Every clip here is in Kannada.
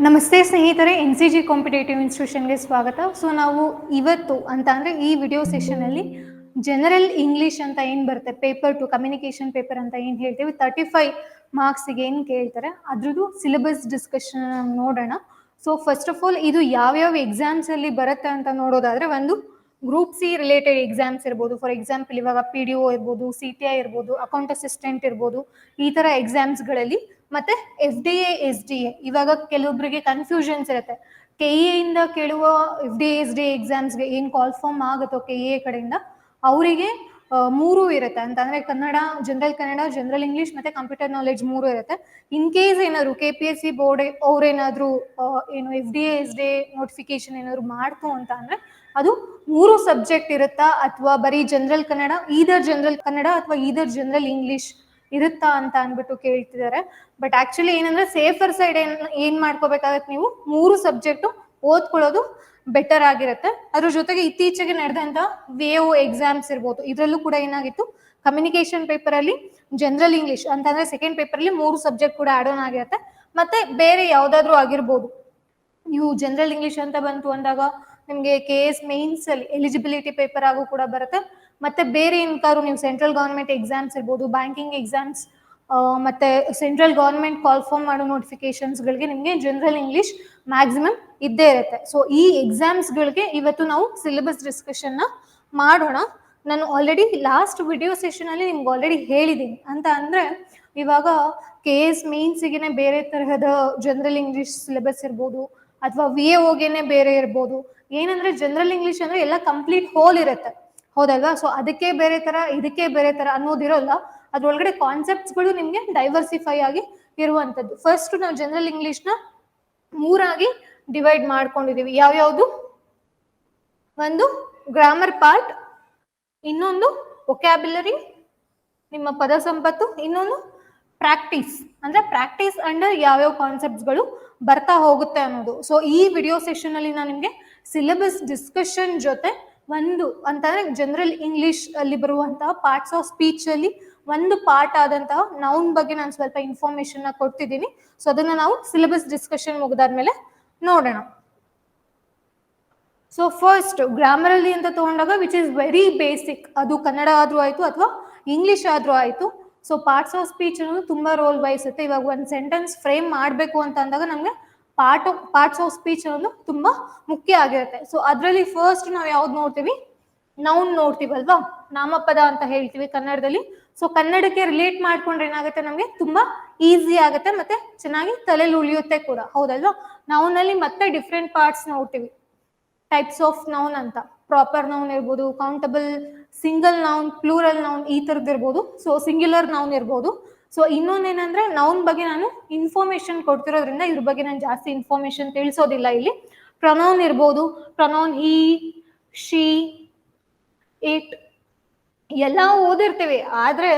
ನಮಸ್ತೆ ಸ್ನೇಹಿತರೆ, NCG ಕಾಂಪಿಟೇಟಿವ್ ಇನ್ಸ್ಟಿಟ್ಯೂಷನ್ಗೆ ಸ್ವಾಗತ. ಸೊ ನಾವು ಇವತ್ತು ಅಂತ ಅಂದರೆ ಈ ವಿಡಿಯೋ ಸೆಷನಲ್ಲಿ ಜನರಲ್ ಇಂಗ್ಲೀಷ್ ಅಂತ ಏನು ಬರುತ್ತೆ, ಪೇಪರ್ ಟು ಕಮ್ಯುನಿಕೇಷನ್ ಪೇಪರ್ ಅಂತ ಏನು ಹೇಳ್ತೀವಿ, 35 ಮಾರ್ಕ್ಸಿಗೆ ಏನು ಕೇಳ್ತಾರೆ ಅದ್ರದ್ದು ಸಿಲೆಬಸ್ ಡಿಸ್ಕಷನ್ ನೋಡೋಣ. ಸೊ ಫಸ್ಟ್ ಆಫ್ ಆಲ್ ಇದು ಯಾವ್ಯಾವ ಎಕ್ಸಾಮ್ಸಲ್ಲಿ ಬರುತ್ತೆ ಅಂತ ನೋಡೋದಾದರೆ, ಒಂದು ಗ್ರೂಪ್ ಸಿ ರಿಲೇಟೆಡ್ ಎಕ್ಸಾಮ್ಸ್ ಇರ್ಬೋದು. ಫಾರ್ ಎಕ್ಸಾಂಪಲ್ ಇವಾಗ PDO ಇರ್ಬೋದು, CTI ಇರ್ಬೋದು, ಅಕೌಂಟ್ ಅಸಿಸ್ಟೆಂಟ್ ಇರ್ಬೋದು, ಈ ಥರ ಎಕ್ಸಾಮ್ಸ್ಗಳಲ್ಲಿ. ಮತ್ತೆ FDA SDA, ಇವಾಗ ಕೆಲವೊಬ್ಬರಿಗೆ ಕನ್ಫ್ಯೂಷನ್ಸ್ ಇರುತ್ತೆ. KA ಇಂದ ಕೇಳುವ FDA SDA ಎಕ್ಸಾಮ್ಸ್ಗೆ ಏನು ಕಾಲ್ ಫಾರ್ಮ್ ಆಗುತ್ತೋ KA ಕಡೆಯಿಂದ ಅವರಿಗೆ 3 ಇರುತ್ತೆ ಅಂತಂದರೆ ಕನ್ನಡ, ಜನರಲ್ ಇಂಗ್ಲೀಷ್ ಮತ್ತು ಕಂಪ್ಯೂಟರ್ ನಾಲೆಡ್ಜ್ 3 ಇರುತ್ತೆ. ಇನ್ ಕೇಸ್ ಏನಾದ್ರು KPSC ಬೋರ್ಡ್ ಅವ್ರೇನಾದರೂ ಏನು FDA SDA ನೋಟಿಫಿಕೇಶನ್ ಏನಾದ್ರು ಮಾಡ್ತು ಅಂತ ಅಂದರೆ ಅದು 3 ಸಬ್ಜೆಕ್ಟ್ ಇರುತ್ತಾ ಅಥವಾ ಬರೀ general Kannada, either general English ಇರುತ್ತಾ ಅಂತ ಅಂದ್ಬಿಟ್ಟು ಕೇಳ್ತಿದ್ದಾರೆ. ಬಟ್ ಆಕ್ಚುಲಿ ಏನಂದ್ರೆ ಸೇಫರ್ ಸೈಡ್ ಏನ್ ಮಾಡ್ಕೋಬೇಕಾಗತ್ತೆ, ನೀವು 3 ಸಬ್ಜೆಕ್ಟು ಓದ್ಕೊಳ್ಳೋದು ಬೆಟರ್ ಆಗಿರುತ್ತೆ. ಅದ್ರ ಜೊತೆಗೆ ಇತ್ತೀಚೆಗೆ ನಡೆದಂತ VAO ಎಕ್ಸಾಮ್ಸ್ ಇರ್ಬೋದು, ಇದರಲ್ಲೂ ಕೂಡ ಏನಾಗಿತ್ತು, ಕಮ್ಯುನಿಕೇಶನ್ ಪೇಪರ್ ಅಲ್ಲಿ ಜನರಲ್ ಇಂಗ್ಲಿಷ್ ಅಂತಂದ್ರೆ ಸೆಕೆಂಡ್ ಪೇಪರ್ ಅಲ್ಲಿ 3 ಸಬ್ಜೆಕ್ಟ್ ಕೂಡ ಆಡ್ ಆನ್ ಆಗಿರುತ್ತೆ. ಮತ್ತೆ ಬೇರೆ ಯಾವ್ದಾದ್ರು ಆಗಿರ್ಬೋದು. ನೀವು ಜನರಲ್ ಇಂಗ್ಲಿಷ್ ಅಂತ ಬಂತು ಅಂದಾಗ ನಿಮಗೆ KS ಮೇನ್ಸ್ ಅಲ್ಲಿ ಎಲಿಜಿಬಿಲಿಟಿ ಪೇಪರ್ ಆಗು ಕೂಡ ಬರುತ್ತೆ. ಮತ್ತೆ ಬೇರೆ ಏನಾದ್ರು ನೀವು ಸೆಂಟ್ರಲ್ ಗೌರ್ಮೆಂಟ್ ಎಕ್ಸಾಮ್ಸ್ ಇರ್ಬೋದು, ಬ್ಯಾಂಕಿಂಗ್ ಎಕ್ಸಾಮ್ಸ್, ಮತ್ತೆ ಸೆಂಟ್ರಲ್ ಗೌರ್ಮೆಂಟ್ ಕಾಲ್ ಫಾರ್ಮ್ ಮಾಡೋ ನೋಟಿಫಿಕೇಶನ್ಸ್ಗಳಿಗೆ ನಿಮಗೆ ಜನರಲ್ ಇಂಗ್ಲಿಷ್ ಮ್ಯಾಕ್ಸಿಮಮ್ ಇದ್ದೇ ಇರುತ್ತೆ. ಸೊ ಈ ಎಕ್ಸಾಮ್ಸ್ಗಳಿಗೆ ಇವತ್ತು ನಾವು ಸಿಲೆಬಸ್ ಡಿಸ್ಕಷನ್ನ ಮಾಡೋಣ. ನಾನು ಆಲ್ರೆಡಿ ಲಾಸ್ಟ್ ವಿಡಿಯೋ ಸೆಷನ್ ಅಲ್ಲಿ ನಿಮ್ಗೆ ಆಲ್ರೆಡಿ ಹೇಳಿದ್ದೀನಿ. ಅಂತ ಅಂದ್ರೆ ಇವಾಗ KS ಮೇನ್ಸಿಗೆ ಬೇರೆ ತರಹದ ಜನರಲ್ ಇಂಗ್ಲಿಷ್ ಸಿಲೆಬಸ್ ಇರ್ಬೋದು, ಅಥವಾ VAOಗೆನೆ ಬೇರೆ ಇರ್ಬೋದು. ಏನಂದ್ರೆ ಜನರಲ್ ಇಂಗ್ಲಿಷ್ ಅಂದ್ರೆ ಎಲ್ಲ ಕಂಪ್ಲೀಟ್ ಹೋಲ್ ಇರುತ್ತೆ, ಹೌದಲ್ವಾ? ಸೊ ಅದಕ್ಕೆ ಬೇರೆ ತರ, ಇದಕ್ಕೆ ಬೇರೆ ತರ ಅನ್ನೋದಿರೋಲ್ಲ. ಅದ್ರೊಳಗಡೆ ಕಾನ್ಸೆಪ್ಟ್ಸ್ಗಳು ನಿಮ್ಗೆ ಡೈವರ್ಸಿಫೈ ಆಗಿ ಇರುವಂತದ್ದು. ಫಸ್ಟ್ ನಾವು ಜನರಲ್ ಇಂಗ್ಲಿಷ್ನ 3 ಆಗಿ ಡಿವೈಡ್ ಮಾಡ್ಕೊಂಡಿದೀವಿ. ಯಾವ್ಯಾವುದು? ಒಂದು ಗ್ರಾಮರ್ ಪಾರ್ಟ್, ಇನ್ನೊಂದು ವೊಕ್ಯಾಬ್ಯುಲರಿ, ನಿಮ್ಮ ಪದ ಸಂಪತ್ತು, ಇನ್ನೊಂದು ಪ್ರಾಕ್ಟೀಸ್. ಅಂದ್ರೆ ಪ್ರಾಕ್ಟೀಸ್ ಅಂಡರ್ ಯಾವ್ಯಾವ ಕಾನ್ಸೆಪ್ಟ್ಸ್ಗಳು ಬರ್ತಾ ಹೋಗುತ್ತೆ ಅನ್ನೋದು. ಸೊ ಈ ವಿಡಿಯೋ ಸೆಷನ್ ಅಲ್ಲಿ ನಾನು ನಿಮ್ಗೆ ಸಿಲೆಬಸ್ ಡಿಸ್ಕಷನ್ ಜೊತೆ ಒಂದು ಅಂತಂದ್ರೆ ಜನರಲ್ ಇಂಗ್ಲಿಷ್ ಅಲ್ಲಿ ಬರುವಂತಹ ಪಾರ್ಟ್ಸ್ ಆಫ್ ಸ್ಪೀಚ್ ಅಲ್ಲಿ ಒಂದು ಪಾರ್ಟ್ ಆದಂತಹ ನೌನ್ ಬಗ್ಗೆ ನಾನು ಸ್ವಲ್ಪ ಇನ್ಫಾರ್ಮೇಶನ್ ಕೊಡ್ತಿದ್ದೀನಿ. ಸೊ ಅದನ್ನ ನಾವು ಸಿಲೆಬಸ್ ಡಿಸ್ಕಷನ್ ಮುಗಿದಾದ್ಮೇಲೆ ನೋಡೋಣ. ಸೊ ಫಸ್ಟ್ ಗ್ರಾಮರ್ ಅಲ್ಲಿ ಅಂತ ತಗೊಂಡಾಗ ವಿಚ್ ಇಸ್ ವೆರಿ ಬೇಸಿಕ್, ಅದು ಕನ್ನಡ ಆದ್ರೂ ಆಯ್ತು ಅಥವಾ ಇಂಗ್ಲಿಷ್ ಆದ್ರೂ ಆಯ್ತು. ಸೊ ಪಾರ್ಟ್ಸ್ ಆಫ್ ಸ್ಪೀಚ್ ಅನ್ನೋದು ತುಂಬಾ ರೋಲ್ ವಹಿಸುತ್ತೆ. ಇವಾಗ ಒಂದು ಸೆಂಟೆನ್ಸ್ ಫ್ರೇಮ್ ಮಾಡಬೇಕು ಅಂತ ಅಂದಾಗ ನಮ್ಗೆ ಪಾರ್ಟ್ಸ್ ಆಫ್ ಸ್ಪೀಚ್ ಅನ್ನೋದು ತುಂಬಾ ಮುಖ್ಯ ಆಗಿರುತ್ತೆ. ಸೊ ಅದರಲ್ಲಿ ಫಸ್ಟ್ ನಾವು ಯಾವ್ದು ನೋಡ್ತೀವಿ, ನೌನ್ ನೋಡ್ತೀವಲ್ವಾ, ನಾಮಪದ ಅಂತ ಹೇಳ್ತೀವಿ ಕನ್ನಡದಲ್ಲಿ. ಸೊ ಕನ್ನಡಕ್ಕೆ ರಿಲೇಟ್ ಮಾಡ್ಕೊಂಡ್ರೆ ಏನಾಗುತ್ತೆ, ನಮ್ಗೆ ತುಂಬಾ ಈಸಿ ಆಗುತ್ತೆ ಮತ್ತೆ ಚೆನ್ನಾಗಿ ತಲೆಯಲ್ಲಿ ಉಳಿಯುತ್ತೆ ಕೂಡ, ಹೌದಲ್ವಾ? ನೌನ್ ಅಲ್ಲಿ ಮತ್ತೆ ಡಿಫ್ರೆಂಟ್ ಪಾರ್ಟ್ಸ್ ನೋಡ್ತೀವಿ, ಟೈಪ್ಸ್ ಆಫ್ ನೌನ್ ಅಂತ. ಪ್ರಾಪರ್ ನೌನ್ ಇರ್ಬೋದು, countable, single noun, plural noun, ಈ ತರದ್ದು ಇರ್ಬೋದು. ಸೊ ಸಿಂಗ್ಯುಲರ್ ನೌನ್ ಇರ್ಬೋದು. ಸೊ ಇನ್ನೊಂದೇನಂದ್ರೆ ನೌನ್ ಬಗ್ಗೆ ನಾನು ಇನ್ಫಾರ್ಮೇಶನ್ ಕೊಡ್ತಿರೋದ್ರಿಂದ ಇದ್ರ ಬಗ್ಗೆ ನಾನು ಜಾಸ್ತಿ ಇನ್ಫಾರ್ಮೇಶನ್ ತಿಳಿಸೋದಿಲ್ಲ ಇಲ್ಲಿ. ಪ್ರೊನೌನ್ ಇರ್ಬೋದು, ಪ್ರೊನೌನ್ ಹಿ, ಶಿ, ಇಟ್ ಎಲ್ಲ ಓದಿರ್ತೀವಿ. ಆದ್ರೆ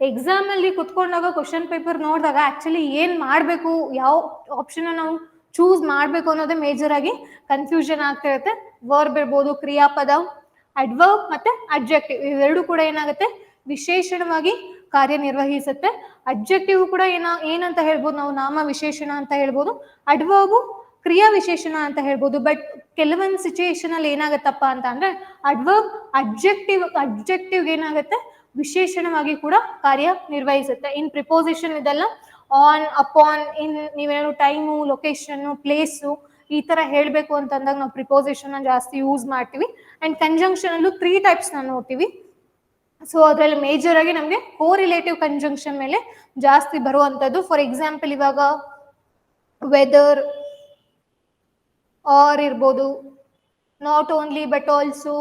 ಎಕ್ಸಾಮ್ ಅಲ್ಲಿ ಕುತ್ಕೊಂಡಾಗ ಕ್ವಶನ್ ಪೇಪರ್ ನೋಡಿದಾಗ ಆಕ್ಚುಲಿ ಏನ್ ಮಾಡ್ಬೇಕು, ಯಾವ ಆಪ್ಷನ್ ನಾವು ಚೂಸ್ ಮಾಡ್ಬೇಕು ಅನ್ನೋದೇ ಮೇಜರ್ ಆಗಿ ಕನ್ಫ್ಯೂಷನ್ ಆಗ್ತಿರುತ್ತೆ. ವರ್ಬ್ ಇರ್ಬೋದು, ಕ್ರಿಯಾಪದ, ಅಡ್ವರ್ಬ್ ಮತ್ತೆ ಅಡ್ಜೆಕ್ಟಿವ್, ಇವೆರಡು ಕೂಡ ಏನಾಗುತ್ತೆ, ವಿಶೇಷಣವಾಗಿ ಕಾರ್ಯನಿರ್ವಹಿಸುತ್ತೆ. ಅಡ್ಜೆಕ್ಟಿವ್ ಕೂಡ ಏನಂತ ಹೇಳ್ಬೋದು, ನಾವು ನಾಮ ವಿಶೇಷಣ ಅಂತ ಹೇಳ್ಬೋದು. ಅಡ್ವರ್ಬು ಕ್ರಿಯಾ ವಿಶೇಷಣ ಅಂತ ಹೇಳ್ಬೋದು. ಬಟ್ ಕೆಲವೊಂದು ಸಿಚುಯೇಷನ್ ಅಲ್ಲಿ ಏನಾಗತ್ತಪ್ಪ ಅಂತ ಅಂದ್ರೆ ಅಡ್ವರ್ಬ್ ಅಡ್ಜೆಕ್ಟಿವ್ ಏನಾಗುತ್ತೆ, ವಿಶೇಷಣವಾಗಿ ಕೂಡ ಕಾರ್ಯನಿರ್ವಹಿಸುತ್ತೆ. ಇನ್ ಪ್ರಿಪೋಸಿಷನ್ ಇದೆಲ್ಲ ಆನ್, ಅಪಾನ್, ಇನ್ ನೀವೇನು ಟೈಮು, ಲೊಕೇಶನ್, ಪ್ಲೇಸು ಈ ತರ ಹೇಳ್ಬೇಕು ಅಂತಂದಾಗ ನಾವು ಪ್ರಿಪೋಸಿಷನ್ ಜಾಸ್ತಿ ಯೂಸ್ ಮಾಡ್ತೀವಿ. ಅಂಡ್ ಕಂಜಂಕ್ಷನ್ ಅಲ್ಲೂ 3 ಟೈಪ್ಸ್ ನಾವು ನೋಡ್ತೀವಿ. ಸೊ ಅದ್ರಲ್ಲಿ ಮೇಜರ್ ಆಗಿ ನಮ್ಗೆ ಕೋರಿಲೇಟಿವ್ ಕಂಜಂಕ್ಷನ್ ಮೇಲೆ ಜಾಸ್ತಿ ಬರುವಂತದ್ದು. ಫಾರ್ ಎಕ್ಸಾಂಪಲ್ ಇವಾಗ ವೆದರ್, ಆರ್ ಇರ್ಬೋದು, ನಾಟ್ ಓನ್ಲಿ ಬಟ್ ಆಲ್ಸೋ,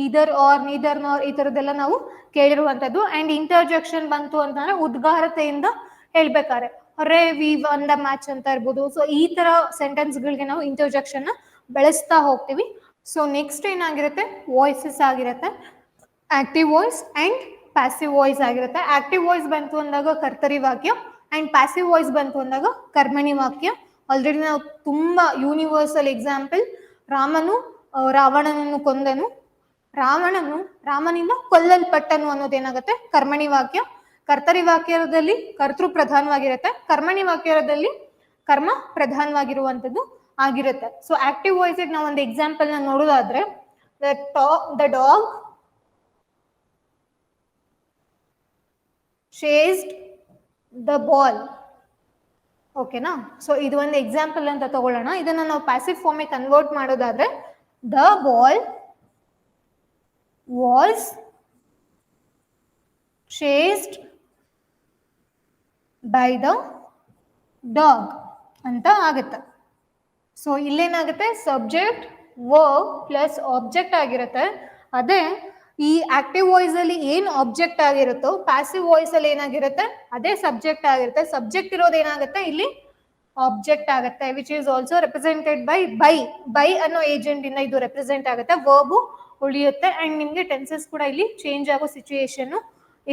ಇದರ್ ಆರ್, ನೀದರ್ ನಾರ್, ಈ ತರದ್ದೆಲ್ಲ ನಾವು ಕೇಳಿರುವಂತದ್ದು. ಅಂಡ್ ಇಂಟರ್ಜೆಕ್ಷನ್ ಬಂತು ಅಂತಂದ್ರೆ ಉದ್ಗಾರತೆಯಿಂದ ಹೇಳ್ಬೇಕಾರೆ ರೇ, ವಿ, ಒನ್ ದ ಮ್ಯಾಚ್ ಅಂತ ಇರ್ಬೋದು. ಸೊ ಈ ತರ ಸೆಂಟೆನ್ಸ್ ಗಳಿಗೆ ನಾವು ಇಂಟರ್ಜೆಕ್ಷನ್ ಬೆಳೆಸ್ತಾ ಹೋಗ್ತೀವಿ. ಸೊ ನೆಕ್ಸ್ಟ್ ಏನಾಗಿರುತ್ತೆ, ವಾಯ್ಸಸ್ ಆಗಿರುತ್ತೆ. Active voice and passive voice ಆಗಿರುತ್ತೆ. ಆಕ್ಟಿವ್ ವಾಯ್ಸ್ ಬಂತು ಅಂದಾಗ ಕರ್ತರಿ ವಾಕ್ಯ, ಅಂಡ್ ಪ್ಯಾಸಿವ್ ವಾಯ್ಸ್ ಬಂತು ಅಂದಾಗ ಕರ್ಮಣಿ ವಾಕ್ಯ. ಆಲ್ರೆಡಿ ನಾವು ತುಂಬಾ ಯೂನಿವರ್ಸಲ್ ಎಕ್ಸಾಂಪಲ್, ರಾಮನು ರಾವಣನನ್ನು ಕೊಂದನು, ರಾಮನಿಂದ ಕೊಲ್ಲಲ್ಪಟ್ಟನು ಅನ್ನೋದೇನಾಗುತ್ತೆ, ಕರ್ಮಣಿ ವಾಕ್ಯ. ಕರ್ತರಿ ವಾಕ್ಯದಲ್ಲಿ ಕರ್ತೃ ಪ್ರಧಾನವಾಗಿರುತ್ತೆ. ಕರ್ಮಣಿ ವಾಕ್ಯದಲ್ಲಿ ಕರ್ಮ ಪ್ರಧಾನವಾಗಿರುವಂತದ್ದು ಆಗಿರುತ್ತೆ. ಸೊ ಆಕ್ಟಿವ್ ವಾಯ್ಸ್ ನಾವು ಒಂದು ಎಕ್ಸಾಂಪಲ್ ನ ನೋಡೋದಾದ್ರೆ the dog chased the ball. ಓಕೆನಾ? ಸೊ ಇದು ಒಂದು ಎಕ್ಸಾಂಪಲ್ ಅಂತ ತಗೊಳ್ಳೋಣ. ಇದನ್ನ ನಾವು ಪ್ಯಾಸಿವ್ ಫಾರ್ಮಿಗೆ ಕನ್ವರ್ಟ್ ಮಾಡೋದಾದ್ರೆ the ball was chased by the dog ಅಂತ ಆಗುತ್ತೆ. ಸೊ ಇಲ್ಲೇನಾಗುತ್ತೆ, ಸಬ್ಜೆಕ್ಟ್ ವರ್ಬ್ ಪ್ಲಸ್ ಆಬ್ಜೆಕ್ಟ್ ಆಗಿರುತ್ತೆ. ಅದೇ ಈ ಆಕ್ಟಿವ್ ವಾಯ್ಸ್ ಅಲ್ಲಿ ಏನ್ ಆಬ್ಜೆಕ್ಟ್ ಆಗಿರುತ್ತೋ ಪ್ಯಾಸಿವ್ ವಾಯ್ಸ್ ಅಲ್ಲಿ ಏನಾಗಿರುತ್ತೆ ಅದೇ ಸಬ್ಜೆಕ್ಟ್ ಆಗಿರುತ್ತೆ. ಸಬ್ಜೆಕ್ಟ್ ಇರೋದು ಏನಾಗುತ್ತೆ ಇಲ್ಲಿ ಆಬ್ಜೆಕ್ಟ್ ಆಗುತ್ತೆ, which is also represented by ಅನ್ನೋ ಏಜೆಂಟ್ ಇಂದ ಇದು ರೆಪ್ರೆಸೆಂಟ್ ಆಗುತ್ತೆ. ವರ್ಬ್ ಉಳಿಯುತ್ತೆ ಅಂಡ್ ನಿಮ್ಗೆ ಟೆನ್ಸಸ್ ಕೂಡ ಇಲ್ಲಿ ಚೇಂಜ್ ಆಗೋ ಸಿಚುಯೇಷನ್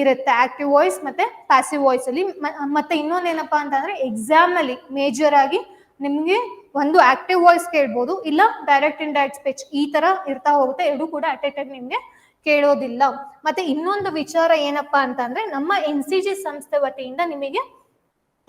ಇರುತ್ತೆ ಆಕ್ಟಿವ್ ವಾಯ್ಸ್ ಮತ್ತೆ ಪ್ಯಾಸಿವ್ ವಾಯ್ಸ್ ಅಲ್ಲಿ. ಮತ್ತೆ ಇನ್ನೊಂದೇನಪ್ಪಾ ಅಂತಂದ್ರೆ ಎಕ್ಸಾಮ್ ಅಲ್ಲಿ ಮೇಜರ್ ಆಗಿ ನಿಮ್ಗೆ ಒಂದು ಆಕ್ಟಿವ್ ವಾಯ್ಸ್ ಕೇಳ್ಬೋದು, ಇಲ್ಲ ಡೈರೆಕ್ಟ್ ಇನ್ ಡೈರೆಕ್ಟ್ ಸ್ಪೀಚ್, ಈ ತರ ಇರ್ತಾ ಹೋಗುತ್ತೆ. ಎರಡು ಕೂಡ ಅಟ್ ಎ ಟೈಮ್ ನಿಮ್ಗೆ ಕೇಳೋದಿಲ್ಲ. ಮತ್ತೆ ಇನ್ನೊಂದು ವಿಚಾರ ಏನಪ್ಪಾ ಅಂತಂದ್ರೆ ನಮ್ಮ NCG ಸಂಸ್ಥೆ ವತಿಯಿಂದ ನಿಮಗೆ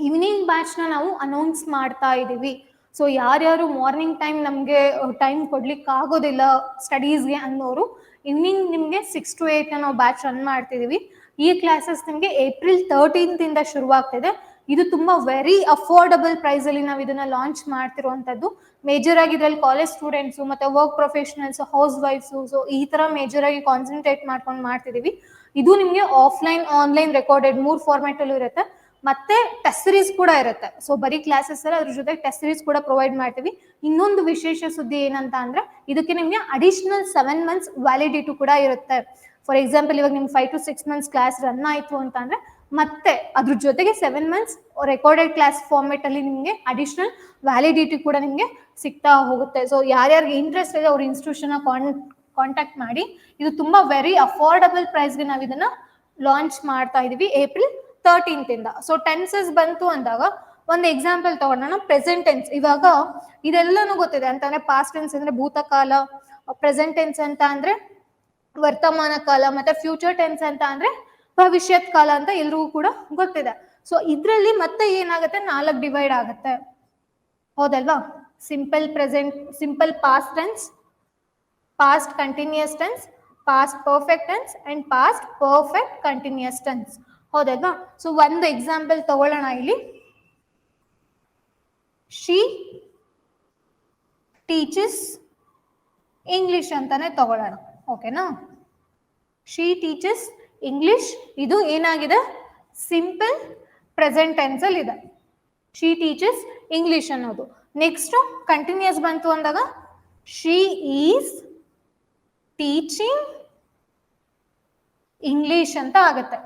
ಈವ್ನಿಂಗ್ ಬ್ಯಾಚ್ ನ ನಾವು ಅನೌನ್ಸ್ ಮಾಡ್ತಾ ಇದೀವಿ. ಸೊ ಯಾರ್ಯಾರು ಮಾರ್ನಿಂಗ್ ಟೈಮ್ ನಮ್ಗೆ ಟೈಮ್ ಕೊಡ್ಲಿಕ್ಕೆ ಆಗೋದಿಲ್ಲ ಸ್ಟಡೀಸ್ಗೆ ಅನ್ನೋರು ಈವ್ನಿಂಗ್ ನಿಮ್ಗೆ 6 to 8 ನಾವು ಬ್ಯಾಚ್ ರನ್ ಮಾಡ್ತಿದೀವಿ. ಈ ಕ್ಲಾಸಸ್ ನಿಮ್ಗೆ April 13th ಇಂದ ಶುರುವಾಗ್ತಿದೆ. ಇದು ತುಂಬಾ ವೆರಿ ಅಫೋರ್ಡಬಲ್ ಪ್ರೈಸ್ ಅಲ್ಲಿ ನಾವು ಇದನ್ನ ಲಾಂಚ್ ಮಾಡ್ತಿರುವಂತದ್ದು. ಮೇಜರ್ ಆಗಿ ಇದ್ರಲ್ಲಿ ಕಾಲೇಜ್ ಸ್ಟೂಡೆಂಟ್ಸ್ ಮತ್ತೆ work professionals, house wives, so ಈ ತರ ಮೇಜರ್ ಆಗಿ ಕಾನ್ಸಂಟ್ರೇಟ್ ಮಾಡ್ಕೊಂಡು ಮಾಡ್ತಿದೀವಿ. ಇದು ನಿಮ್ಗೆ ಆಫ್ಲೈನ್ ಆನ್ಲೈನ್ ರೆಕಾರ್ಡೆಡ್ 3 ಫಾರ್ಮ್ಯಾಟ್ ಅಲ್ಲೂ ಇರುತ್ತೆ. ಮತ್ತೆ ಟೆಸ್ಟ್ ಸೀರೀಸ್ ಕೂಡ ಇರುತ್ತೆ. ಸೊ ಬರೀ ಕ್ಲಾಸಸ್ ಅಲ್ಲ, ಅದ್ರ ಜೊತೆ ಟೆಸ್ಟ್ ಸೀರೀಸ್ ಕೂಡ ಪ್ರೊವೈಡ್ ಮಾಡ್ತೀವಿ. ಇನ್ನೊಂದು ವಿಶೇಷ ಸುದ್ದಿ ಏನಂತ ಅಂದ್ರೆ ಇದಕ್ಕೆ ನಿಮ್ಗೆ ಅಡಿಷನಲ್ 7 months ವ್ಯಾಲಿಡಿಟಿ ಕೂಡ ಇರುತ್ತೆ. ಫಾರ್ ಎಕ್ಸಾಂಪಲ್ ಇವಾಗ ನಿಮ್ಗೆ 5 to 6 months ಕ್ಲಾಸ್ ರನ್ ಆಯ್ತು ಅಂತ ಅಂದ್ರೆ ಮತ್ತೆ ಅದ್ರ ಜೊತೆಗೆ 7 months ರೆಕಾರ್ಡೆಡ್ ಕ್ಲಾಸ್ ಫಾರ್ಮೆಟ್ ಅಲ್ಲಿ ನಿಮ್ಗೆ ಅಡಿಷನಲ್ ವ್ಯಾಲಿಡಿಟಿ ಕೂಡ ನಿಮ್ಗೆ ಸಿಗ್ತಾ ಹೋಗುತ್ತೆ. ಸೊ ಯಾರ್ಯಾರಿಗೆ ಇಂಟ್ರೆಸ್ಟ್ ಇದೆ ಅವ್ರ ಇನ್ಸ್ಟಿಟ್ಯೂಷನ್ ಕಾಂಟ್ಯಾಕ್ಟ್ ಮಾಡಿ. ಇದು ತುಂಬಾ ವೆರಿ ಅಫೋರ್ಡಬಲ್ ಪ್ರೈಸ್ಗೆ ನಾವು ಇದನ್ನ ಲಾಂಚ್ ಮಾಡ್ತಾ ಇದೀವಿ April 13th ಇಂದ. ಸೊ ಟೆನ್ಸಸ್ ಬಂತು ಅಂದಾಗ ಒಂದು ಎಕ್ಸಾಂಪಲ್ ತಗೊಂಡೋಣ. ಪ್ರೆಸೆಂಟ್ ಟೆನ್ಸ್, ಇವಾಗ ಇದೆಲ್ಲಾನು ಗೊತ್ತಿದೆ ಅಂತಂದ್ರೆ ಪಾಸ್ಟ್ ಟೆನ್ಸ್ ಅಂದ್ರೆ ಭೂತಕಾಲ, ಪ್ರೆಸೆಂಟ್ ಟೆನ್ಸ್ ಅಂತ ಅಂದ್ರೆ ವರ್ತಮಾನ ಕಾಲ, ಮತ್ತೆ ಫ್ಯೂಚರ್ ಟೆನ್ಸ್ ಅಂತ ಅಂದ್ರೆ ಭವಿಷ್ಯತ್ ಕಾಲ ಅಂತ ಎಲ್ರಿಗೂ ಕೂಡ ಗೊತ್ತಿದೆ. ಸೊ ಇದ್ರಲ್ಲಿ ಮತ್ತೆ ಏನಾಗುತ್ತೆ 4 ಡಿವೈಡ್ ಆಗುತ್ತೆ, ಹೌದಲ್ವಾ? Simple present, simple past tense, past continuous tense, past perfect tense and past perfect continuous tense, ಹೌದಲ್ವಾ? ಸೊ ಒಂದು ಎಕ್ಸಾಂಪಲ್ ತಗೊಳ್ಳೋಣ ಇಲ್ಲಿ. ಶಿ ಟೀಚಸ್ ಇಂಗ್ಲಿಷ್ ಅಂತಾನೆ ತಗೊಳ್ಳೋಣ, ಓಕೆನಾ? ಶಿ ಟೀಚಸ್ ಇಂಗ್ಲಿಷ್, ಇದು ಏನಾಗಿದೆ ಸಿಂಪಲ್ ಪ್ರೆಸೆಂಟ್ ಟೆನ್ಸ್ ಅಲ್ಲಿ ಇದೆ, ಶಿ ಟೀಚಸ್ ಇಂಗ್ಲಿಷ್ ಅನ್ನೋದು. ನೆಕ್ಸ್ಟ್ ಕಂಟಿನ್ಯೂಸ್ ಬಂತು ಅಂದಾಗ ಶಿ ಈಸ್ ಟೀಚಿಂಗ್ ಇಂಗ್ಲಿಷ್ ಅಂತ ಆಗುತ್ತೆ,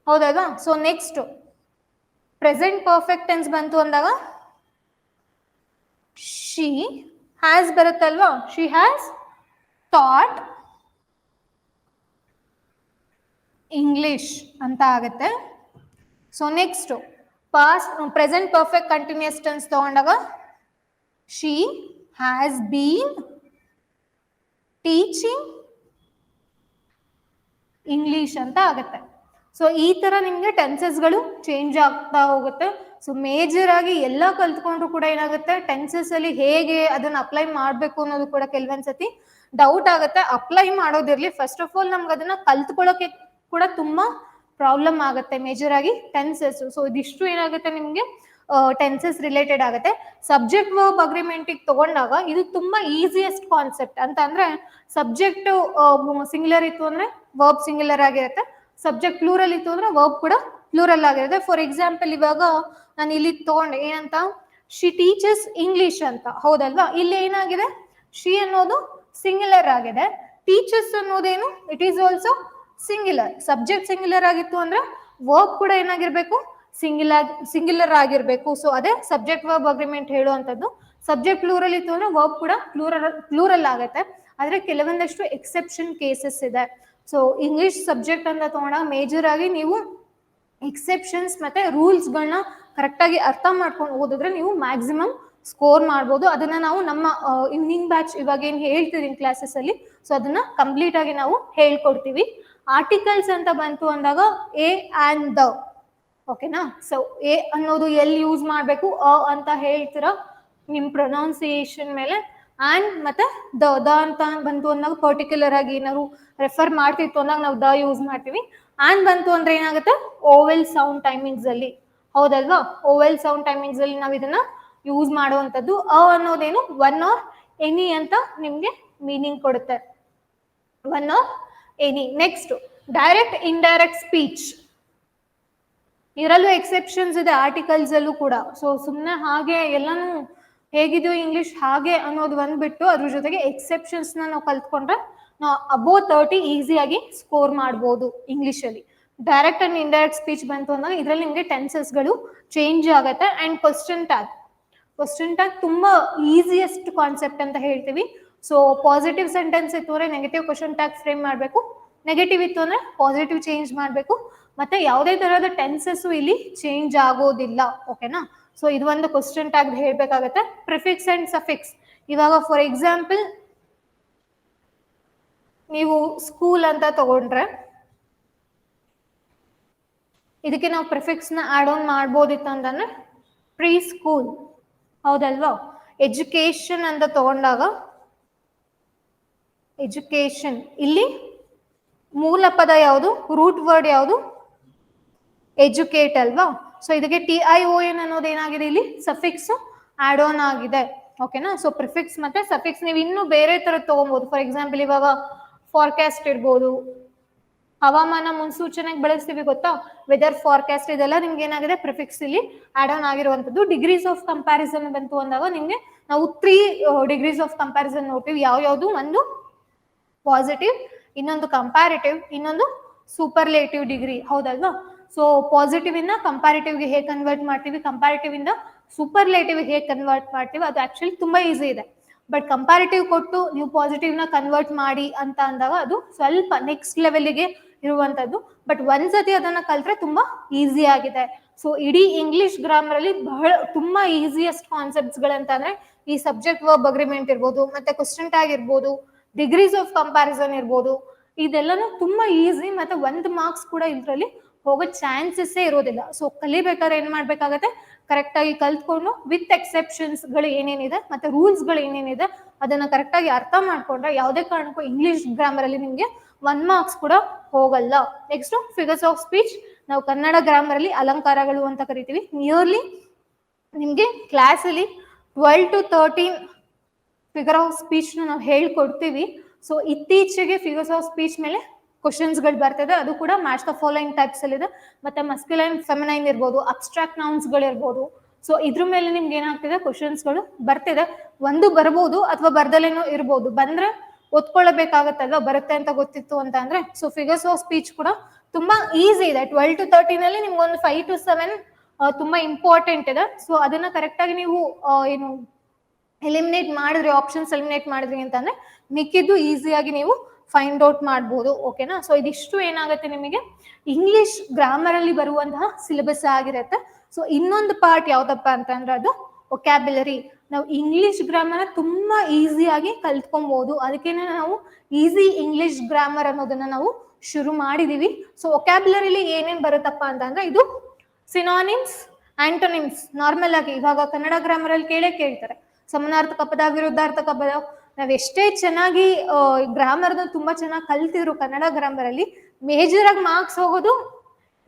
ಹೌದಲ್ವಾ? So next present perfect tense ಬಂತು ಅಂದಾಗ ಶಿ ಹ್ಯಾಸ್ ಬರುತ್ತಲ್ವಾ, ಶಿ ಹ್ಯಾಸ್ ಥಾಟ್ ಇಂಗ್ಲಿಷ್ ಅಂತ ಆಗುತ್ತೆ. So next past present perfect continuous tense ತಗೊಂಡಾಗ she has been teaching English ಅಂತ ಆಗುತ್ತೆ. ಸೊ ಈ ತರ ನಿಮ್ಗೆ ಟೆನ್ಸಸ್ಗಳು ಚೇಂಜ್ ಆಗ್ತಾ ಹೋಗುತ್ತೆ. ಸೊ ಮೇಜರ್ ಆಗಿ ಎಲ್ಲ ಕಲ್ತ್ಕೊಂಡ್ರು ಕೂಡ ಏನಾಗುತ್ತೆ ಟೆನ್ಸಸ್ ಅಲ್ಲಿ ಹೇಗೆ ಅದನ್ನ ಅಪ್ಲೈ ಮಾಡ್ಬೇಕು ಅನ್ನೋದು ಕೂಡ ಕೆಲವೊಂದ್ಸತಿ ಡೌಟ್ ಆಗುತ್ತೆ. ಅಪ್ಲೈ ಮಾಡೋದಿರ್ಲಿ, ಫಸ್ಟ್ ಆಫ್ ಆಲ್ ನಮ್ಗೆ ಅದನ್ನ ಕಲ್ತ್ಕೊಳ್ಳೋಕೆ ಕೂಡ ತುಂಬಾ ಪ್ರಾಬ್ಲಮ್ ಆಗುತ್ತೆ ಮೇಜರ್ ಆಗಿ ಟೆನ್ಸಸ್. ಸೊ ಇದಿಷ್ಟು ಏನಾಗುತ್ತೆ ನಿಮ್ಗೆ ಟೆನ್ಸಸ್ ರಿಲೇಟೆಡ್ ಆಗುತ್ತೆ. ಸಬ್ಜೆಕ್ಟ್ ವರ್ಬ್ ಅಗ್ರಿಮೆಂಟ್ ತಗೊಂಡಾಗ ಇದು ತುಂಬಾ ಈಸಿಯೆಸ್ಟ್ ಕಾನ್ಸೆಪ್ಟ್ ಅಂತ ಅಂದ್ರೆ ಸಬ್ಜೆಕ್ಟ್ ಸಿಂಗ್ಯುಲರ್ ಇತ್ತು ಅಂದ್ರೆ ವರ್ಬ್ ಸಿಂಗ್ಯುಲರ್ ಆಗಿರುತ್ತೆ, ಸಬ್ಜೆಕ್ಟ್ ಪ್ಲೂರಲ್ ಇತ್ತು ಅಂದ್ರೆ ವರ್ಬ್ ಕೂಡ ಪ್ಲೂರಲ್ ಆಗಿರುತ್ತೆ. ಫಾರ್ ಎಕ್ಸಾಂಪಲ್ ಇವಾಗ ನಾನು ಇಲ್ಲಿ ತಗೊಂಡೆ ಏನಂತ, ಶಿ ಟೀಚಸ್ ಇಂಗ್ಲಿಷ್ ಅಂತ, ಹೌದಲ್ವಾ? ಇಲ್ಲಿ ಏನಾಗಿದೆ ಶಿ ಅನ್ನೋದು ಸಿಂಗ್ಯುಲರ್ ಆಗಿದೆ, ಟೀಚರ್ಸ್ ಅನ್ನೋದೇನು it is also singular. Subject singular ಆಗಿತ್ತು ಅಂದ್ರೆ ವರ್ಬ್ ಕೂಡ ಏನಾಗಿರ್ಬೇಕು ಸಿಂಗ್ಯುಲರ್ ಆಗಿರ್ಬೇಕು. ಸೊ ಅದೇ ಸಬ್ಜೆಕ್ಟ್ ವರ್ಬ್ ಅಗ್ರಿಮೆಂಟ್ ಹೇಳುವಂತದ್ದು. ಸಬ್ಜೆಕ್ಟ್ ಪ್ಲೂರಲ್ ಇತ್ತು ಅಂದ್ರೆ ವರ್ಬ್ ಕೂಡ ಪ್ಲೂರಲ್ ಆಗುತ್ತೆ. ಆದ್ರೆ ಕೆಲವೊಂದಷ್ಟು ಎಕ್ಸೆಪ್ಷನ್ ಕೇಸಸ್ ಇದೆ. ಸೊ ಇಂಗ್ಲಿಷ್ ಸಬ್ಜೆಕ್ಟ್ ಅಂತ ತಗೊಂಡಾಗ ಮೇಜರ್ ಆಗಿ ನೀವು ಎಕ್ಸೆಪ್ಷನ್ಸ್ ಮತ್ತೆ ರೂಲ್ಸ್ ಗಳನ್ನ ಕರೆಕ್ಟ್ ಆಗಿ ಅರ್ಥ ಮಾಡ್ಕೊಂಡು ಓದಿದ್ರೆ ನೀವು ಮ್ಯಾಕ್ಸಿಮಮ್ ಸ್ಕೋರ್ ಮಾಡ್ಬೋದು. ಅದನ್ನ ನಾವು ನಮ್ಮ ಈವ್ನಿಂಗ್ ಬ್ಯಾಚ್ ಇವಾಗ ಏನ್ ಹೇಳ್ತಿದೀನಿ ಕ್ಲಾಸಸ್ ಅಲ್ಲಿ, ಸೊ ಅದನ್ನ ಕಂಪ್ಲೀಟ್ ಆಗಿ ನಾವು ಹೇಳ್ಕೊಡ್ತೀವಿ. ಆರ್ಟಿಕಲ್ಸ್ ಅಂತ ಬಂತು ಅಂದಾಗ ಎ ಅಂಡ್ ದ, ಓಕೆನಾ. ಸೊ ಎ ಅನ್ನೋದು ಎಲ್ಲಿ ಯೂಸ್ ಮಾಡಬೇಕು, ಅಂತ ಹೇಳ್ತೀರಾ ನಿಮ್ಮ ಪ್ರೊನೌನ್ಸಿಯೇಷನ್ ಮೇಲೆ. ಆ್ಯಂಡ್ ಮತ್ತೆ ದ ಅಂತ ಬಂತು ಅಂದಾಗ ಪರ್ಟಿಕ್ಯುಲರ್ ಆಗಿ ಏನಾದ್ರು ರೆಫರ್ ಮಾಡ್ತಿತ್ತು ಅಂದಾಗ ನಾವು ದ ಯೂಸ್ ಮಾಡ್ತೀವಿ. ಆ್ಯಂಡ್ ಬಂತು ಅಂದ್ರೆ ಏನಾಗುತ್ತೆ, ಓವೆಲ್ ಸೌಂಡ್ ಟೈಮಿಂಗ್ಸ್ ಅಲ್ಲಿ, ಹೌದಲ್ವಾ, ಓವೆಲ್ ಸೌಂಡ್ ಟೈಮಿಂಗ್ಸ್ ಅಲ್ಲಿ ನಾವು ಇದನ್ನ ಯೂಸ್ ಮಾಡುವಂಥದ್ದು. ಅನ್ನೋದೇನು ಒನ್ ಆರ್ ಎನಿ ಅಂತ ನಿಮ್ಗೆ ಮೀನಿಂಗ್ ಕೊಡುತ್ತೆ, one R any. Next direct indirect speech, ಇದರಲ್ಲೂ ಎಕ್ಸೆಪ್ಷನ್ಸ್ ಇದೆ ಆರ್ಟಿಕಲ್ಸ್ ಅಲ್ಲೂ ಕೂಡ. ಸೊ ಸುಮ್ಮನೆ ಹಾಗೆ ಎಲ್ಲಾನು ಹೇಗಿದೆಯೋ ಇಂಗ್ಲಿಷ್ ಹಾಗೆ ಅನ್ನೋದು ಬಂದ್ಬಿಟ್ಟು ಅದ್ರ ಜೊತೆಗೆ ಎಕ್ಸೆಪ್ಷನ್ಸ್ ನಾವು ಕಲ್ತ್ಕೊಂಡ್ರೆ ನಾವು ಅಬೋವ್ 30 ಈಸಿಯಾಗಿ ಸ್ಕೋರ್ ಮಾಡ್ಬೋದು ಇಂಗ್ಲಿಷಲ್ಲಿ. ಡೈರೆಕ್ಟ್ ಅಂಡ್ ಇಂಡೈರೆಕ್ಟ್ ಸ್ಪೀಚ್ ಬಂತು ಅಂದಾಗ ಇದರಲ್ಲಿ ನಿಮಗೆ ಟೆನ್ಸಸ್ಗಳು ಚೇಂಜ್ ಆಗುತ್ತೆ. ಅಂಡ್ ಕ್ವಶನ್ ಟ್ಯಾಗ್ ತುಂಬಾ ಈಸಿಯೆಸ್ಟ್ ಕಾನ್ಸೆಪ್ಟ್ ಅಂತ ಹೇಳ್ತೀವಿ. ಸೊ ಪಾಸಿಟಿವ್ ಸೆಂಟೆನ್ಸ್ ಇತ್ತು ಅಂದ್ರೆ ನೆಗೆಟಿವ್ ಕ್ವಶನ್ ಟ್ಯಾಗ್ ಫ್ರೇಮ್ ಮಾಡಬೇಕು, ನೆಗೆಟಿವ್ ಇತ್ತು ಅಂದ್ರೆ ಪಾಸಿಟಿವ್ ಚೇಂಜ್ ಮಾಡಬೇಕು. ಮತ್ತೆ ಯಾವುದೇ ತರಹದ ಟೆನ್ಸಸ್ ಇಲ್ಲಿ ಚೇಂಜ್ ಆಗೋದಿಲ್ಲ, ಓಕೆನಾ. ಸೊ ಇದು ಒಂದು ಕ್ವಶನ್ ಟ್ಯಾಗ್ ಹೇಳ್ಬೇಕಾಗತ್ತೆ. ಪ್ರಿಫಿಕ್ಸ್ ಅಂಡ್ ಸಫಿಕ್ಸ್, ಇವಾಗ ಫಾರ್ ಎಕ್ಸಾಂಪಲ್ ನೀವು ಸ್ಕೂಲ್ ಅಂತ ತಗೊಂಡ್ರೆ ಇದಕ್ಕೆ ನಾವು ಪ್ರಿಫಿಕ್ಸ್ ನ ಆಡ್ ಆನ್ ಮಾಡ್ಬೋದಿತ್ತು ಅಂತಂದ್ರೆ ಪ್ರೀ ಸ್ಕೂಲ್, ಹೌದಲ್ವಾ. ಎಜುಕೇಶನ್ ಅಂತ ತಗೊಂಡಾಗ ಎಜುಕೇಶನ್, ಇಲ್ಲಿ ಮೂಲ ಪದ ಯಾವುದು, ರೂಟ್ ವರ್ಡ್ ಯಾವುದು, ಎಜುಕೇಟ್ ಅಲ್ವಾ. ಸೊ ಇದಕ್ಕೆ TION ಅನ್ನೋದು ಏನಾಗಿದೆ, ಇಲ್ಲಿ ಸಫಿಕ್ಸ್ ಆಡ್ ಆನ್ ಆಗಿದೆ, ಓಕೆನಾ. ಸೊ ಪ್ರಿಫಿಕ್ಸ್ ಮತ್ತೆ ಸಫಿಕ್ಸ್ ನೀವು ಇನ್ನೂ ಬೇರೆ ತರ ತಗೊಬಹುದು. ಫಾರ್ ಎಕ್ಸಾಂಪಲ್ ಇವಾಗ ಫಾರ್ಕಾಸ್ಟ್ ಇರ್ಬೋದು, ಹವಾಮಾನ ಮುನ್ಸೂಚನೆಗೆ ಬಳಸ್ತೀವಿ ಗೊತ್ತಾ, ವೆದರ್ ಫಾರ್ಕಾಸ್ಟ್, ಇದೆಲ್ಲ ನಿಮ್ಗೆ ಏನಾಗಿದೆ ಪ್ರಿಫಿಕ್ಸ್ ಇಲ್ಲಿ ಆಡ್ ಆನ್ ಆಗಿರುವಂತದ್ದು. ಡಿಗ್ರೀಸ್ ಆಫ್ ಕಂಪ್ಯಾರಿಸನ್ ಬಂತು ಅಂದಾಗ ನಿಮ್ಗೆ ನಾವು 3 ಡಿಗ್ರೀಸ್ ಆಫ್ ಕಂಪ್ಯಾರಿಸನ್ ನೋಡ್ತೀವಿ. ಯಾವ್ಯಾವುದು, ಒಂದು ಪಾಸಿಟಿವ್, ಇನ್ನೊಂದು ಕಂಪ್ಯಾರಿಟಿವ್, ಇನ್ನೊಂದು ಸೂಪರ್ಲೇಟಿವ್ ಡಿಗ್ರಿ, ಹೌದಲ್ವಾ. ಸೊ ಪಾಸಿಟಿವ್ ಇಂದ ಕಂಪ್ಯಾರಿಟಿವ್ಗೆ ಹೇಗೆ ಕನ್ವರ್ಟ್ ಮಾಡ್ತೀವಿ, ಕಂಪ್ಯಾರಿಟಿವ್ ಇಂದ ಸೂಪರ್ಲೇಟಿವ್ ಹೇಗೆ ಕನ್ವರ್ಟ್ ಮಾಡ್ತೀವಿ, ಅದು ಆಕ್ಚುಲಿ ತುಂಬಾ ಈಸಿ ಇದೆ. ಬಟ್ ಕಂಪ್ಯಾರಿಟಿವ್ ಕೊಟ್ಟು ನೀವು ಪಾಸಿಟಿವ್ ನ ಕನ್ವರ್ಟ್ ಮಾಡಿ ಅಂತ ಅಂದಾಗ ಅದು ಸ್ವಲ್ಪ ನೆಕ್ಸ್ಟ್ ಲೆವೆಲ್ಗೆ ಇರುವಂತದ್ದು. ಬಟ್ ಒಂದ್ಸತಿ ಅದನ್ನ ಕಲ್ತ್ರೆ ತುಂಬಾ ಈಸಿ ಆಗಿದೆ. ಸೊ ಇಡೀ ಇಂಗ್ಲಿಷ್ ಗ್ರಾಮರ್ ಅಲ್ಲಿ ತುಂಬಾ ಈಸಿಯೆಸ್ಟ್ ಕಾನ್ಸೆಪ್ಟ್ಸ್ ಗಳಂತಂದ್ರೆ ಈ ಸಬ್ಜೆಕ್ಟ್ ವರ್ಬ್ ಅಗ್ರಿಮೆಂಟ್ ಇರ್ಬೋದು, ಮತ್ತೆ ಕ್ವಶನ್ ಟ್ಯಾಗ್ ಇರ್ಬೋದು, ಡಿಗ್ರೀಸ್ ಆಫ್ ಕಂಪ್ಯಾರಿಸನ್ ಇರ್ಬೋದು, ಇದೆಲ್ಲನೂ ತುಂಬಾ ಈಸಿ. ಮತ್ತೆ 1 ಮಾರ್ಕ್ಸ್ ಕೂಡ ಇದರಲ್ಲಿ ಹೋಗೋ ಚಾನ್ಸಸ್ಸೇ ಇರೋದಿಲ್ಲ. ಸೊ ಕಲಿಬೇಕಾದ್ರೆ ಏನ್ ಮಾಡ್ಬೇಕಾಗತ್ತೆ, ಕರೆಕ್ಟ್ ಆಗಿ ಕಲ್ತ್ಕೊಂಡು ವಿತ್ ಎಕ್ಸೆಪ್ಷನ್ಸ್ ಗಳು ಏನೇನಿದೆ ಮತ್ತೆ ರೂಲ್ಸ್ ಗಳು ಏನೇನಿದೆ ಅದನ್ನ ಕರೆಕ್ಟ್ ಆಗಿ ಅರ್ಥ ಮಾಡ್ಕೊಂಡ್ರೆ ಯಾವುದೇ ಕಾರಣಕ್ಕೂ ಇಂಗ್ಲಿಷ್ ಗ್ರಾಮರ್ ಅಲ್ಲಿ ನಿಮ್ಗೆ 1 ಮಾರ್ಕ್ಸ್ ಕೂಡ ಹೋಗಲ್ಲ. ನೆಕ್ಸ್ಟ್ ಫಿಗರ್ಸ್ ಆಫ್ ಸ್ಪೀಚ್, ನಾವು ಕನ್ನಡ ಗ್ರಾಮರ್ ಅಲ್ಲಿ ಅಲಂಕಾರಗಳು ಅಂತ ಕರಿತೀವಿ. ನಿಯರ್ಲಿ ನಿಮ್ಗೆ ಕ್ಲಾಸ್ ಅಲ್ಲಿ 12 to 13 ಫಿಗರ್ ಆಫ್ ಸ್ಪೀಚ್ ನಾವು ಹೇಳ್ಕೊಡ್ತೀವಿ. ಸೊ ಇತ್ತೀಚೆಗೆ ಫಿಗರ್ಸ್ ಆಫ್ ಸ್ಪೀಚ್ ಮೇಲೆ ಕ್ವಶನ್ಸ್ ಗಳು ಬರ್ತದೆ, ಅದು ಕೂಡ ಮ್ಯಾಚ್ ದ ಫಾಲೋಯಿಂಗ್ ಟೈಪ್ಸ್ ಅಲ್ಲಿ ಇದೆ. ಮತ್ತೆ ಮಸ್ಕ್ಯುಲೈನ್ ಫೆಮಿನೈನ್ ಇರ್ಬೋದು, ಅಬ್ಸ್ಟ್ರಾಕ್ಟ್ ನೌನ್ಸ್ ಗಳು ಇರ್ಬೋದು. ಸೊ ಇದ್ರ ಮೇಲೆ ನಿಮ್ಗೆ ಏನಾಗ್ತಿದೆ, ಕ್ವಶನ್ಸ್ ಗಳು ಬರ್ತಿದೆ. ಒಂದು ಬರ್ಬೋದು ಅಥವಾ ಬರ್ದಲೇನೋ ಇರ್ಬೋದು, ಬಂದ್ರೆ ಓದ್ಕೊಳ್ಳಬೇಕಾಗತ್ತಲ್ವ, ಬರುತ್ತೆ ಅಂತ ಗೊತ್ತಿತ್ತು ಅಂತ ಅಂದ್ರೆ. ಸೊ ಫಿಗರ್ಸ್ ಆಫ್ ಸ್ಪೀಚ್ ಕೂಡ ತುಂಬಾ ಈಸಿ ಇದೆ. 12 to 13 ಅಲ್ಲಿ ನಿಮ್ಗೆ ಒಂದು 5 to 7 ತುಂಬಾ ಇಂಪಾರ್ಟೆಂಟ್ ಇದೆ. ಸೊ ಅದನ್ನ ಕರೆಕ್ಟ್ ಆಗಿ ನೀವು ಏನು ಎಲಿಮಿನೇಟ್ ಮಾಡಿದ್ರಿ, ಆಪ್ಷನ್ಸ್ ಎಲಿಮಿನೇಟ್ ಮಾಡಿದ್ರಿ ಅಂತಂದ್ರೆ ಮಿಕ್ಕಿದ್ದು ಈಸಿಯಾಗಿ ನೀವು ಫೈಂಡ್ ಔಟ್ ಮಾಡ್ಬೋದು, ಓಕೆನಾ. ಸೊ ಇದಿಷ್ಟು ಏನಾಗುತ್ತೆ ನಿಮಗೆ ಇಂಗ್ಲಿಷ್ ಗ್ರಾಮರ್ ಅಲ್ಲಿ ಬರುವಂತಹ ಸಿಲೆಬಸ್ ಆಗಿರುತ್ತೆ. ಸೊ ಇನ್ನೊಂದು ಪಾರ್ಟ್ ಯಾವ್ದಪ್ಪ ಅಂತಂದ್ರೆ ಅದು ವೊಕ್ಯಾಬ್ಯುಲರಿ. ನಾವು ಇಂಗ್ಲಿಷ್ ಗ್ರಾಮರ್ ತುಂಬಾ ಈಸಿಯಾಗಿ ಕಲ್ತ್ಕೊಬಹುದು, ಅದಕ್ಕೇನೆ ನಾವು ಈಸಿ ಇಂಗ್ಲಿಷ್ ಗ್ರಾಮರ್ ಅನ್ನೋದನ್ನ ನಾವು ಶುರು ಮಾಡಿದೀವಿ. ಸೊ ವೊಕ್ಯಾಬ್ಯುಲರಿಲಿ ಏನೇನ್ ಬರುತ್ತಪ್ಪ ಅಂತಂದ್ರೆ ಇದು ಸಿನಾನಿಮ್ಸ್, ಆಂಟೋನಿಮ್ಸ್. ನಾರ್ಮಲ್ ಆಗಿ ಇವಾಗ ಕನ್ನಡ ಗ್ರಾಮರ್ ಅಲ್ಲಿ ಕೇಳ್ತಾರೆ ಸಮಾನಾರ್ಥಕ ಪದ, ವಿರುದ್ಧಾರ್ಥಕ ಪದ. ನಾವ್ ಎಷ್ಟೇ ಚೆನ್ನಾಗಿ ಗ್ರಾಮರ್ನ ತುಂಬಾ ಚೆನ್ನಾಗಿ ಕಲ್ತಿದ್ರು ಕನ್ನಡ ಗ್ರಾಮರ್ ಅಲ್ಲಿ, ಮೇಜರ್ ಆಗಿ ಮಾರ್ಕ್ಸ್ ಹೋಗೋದು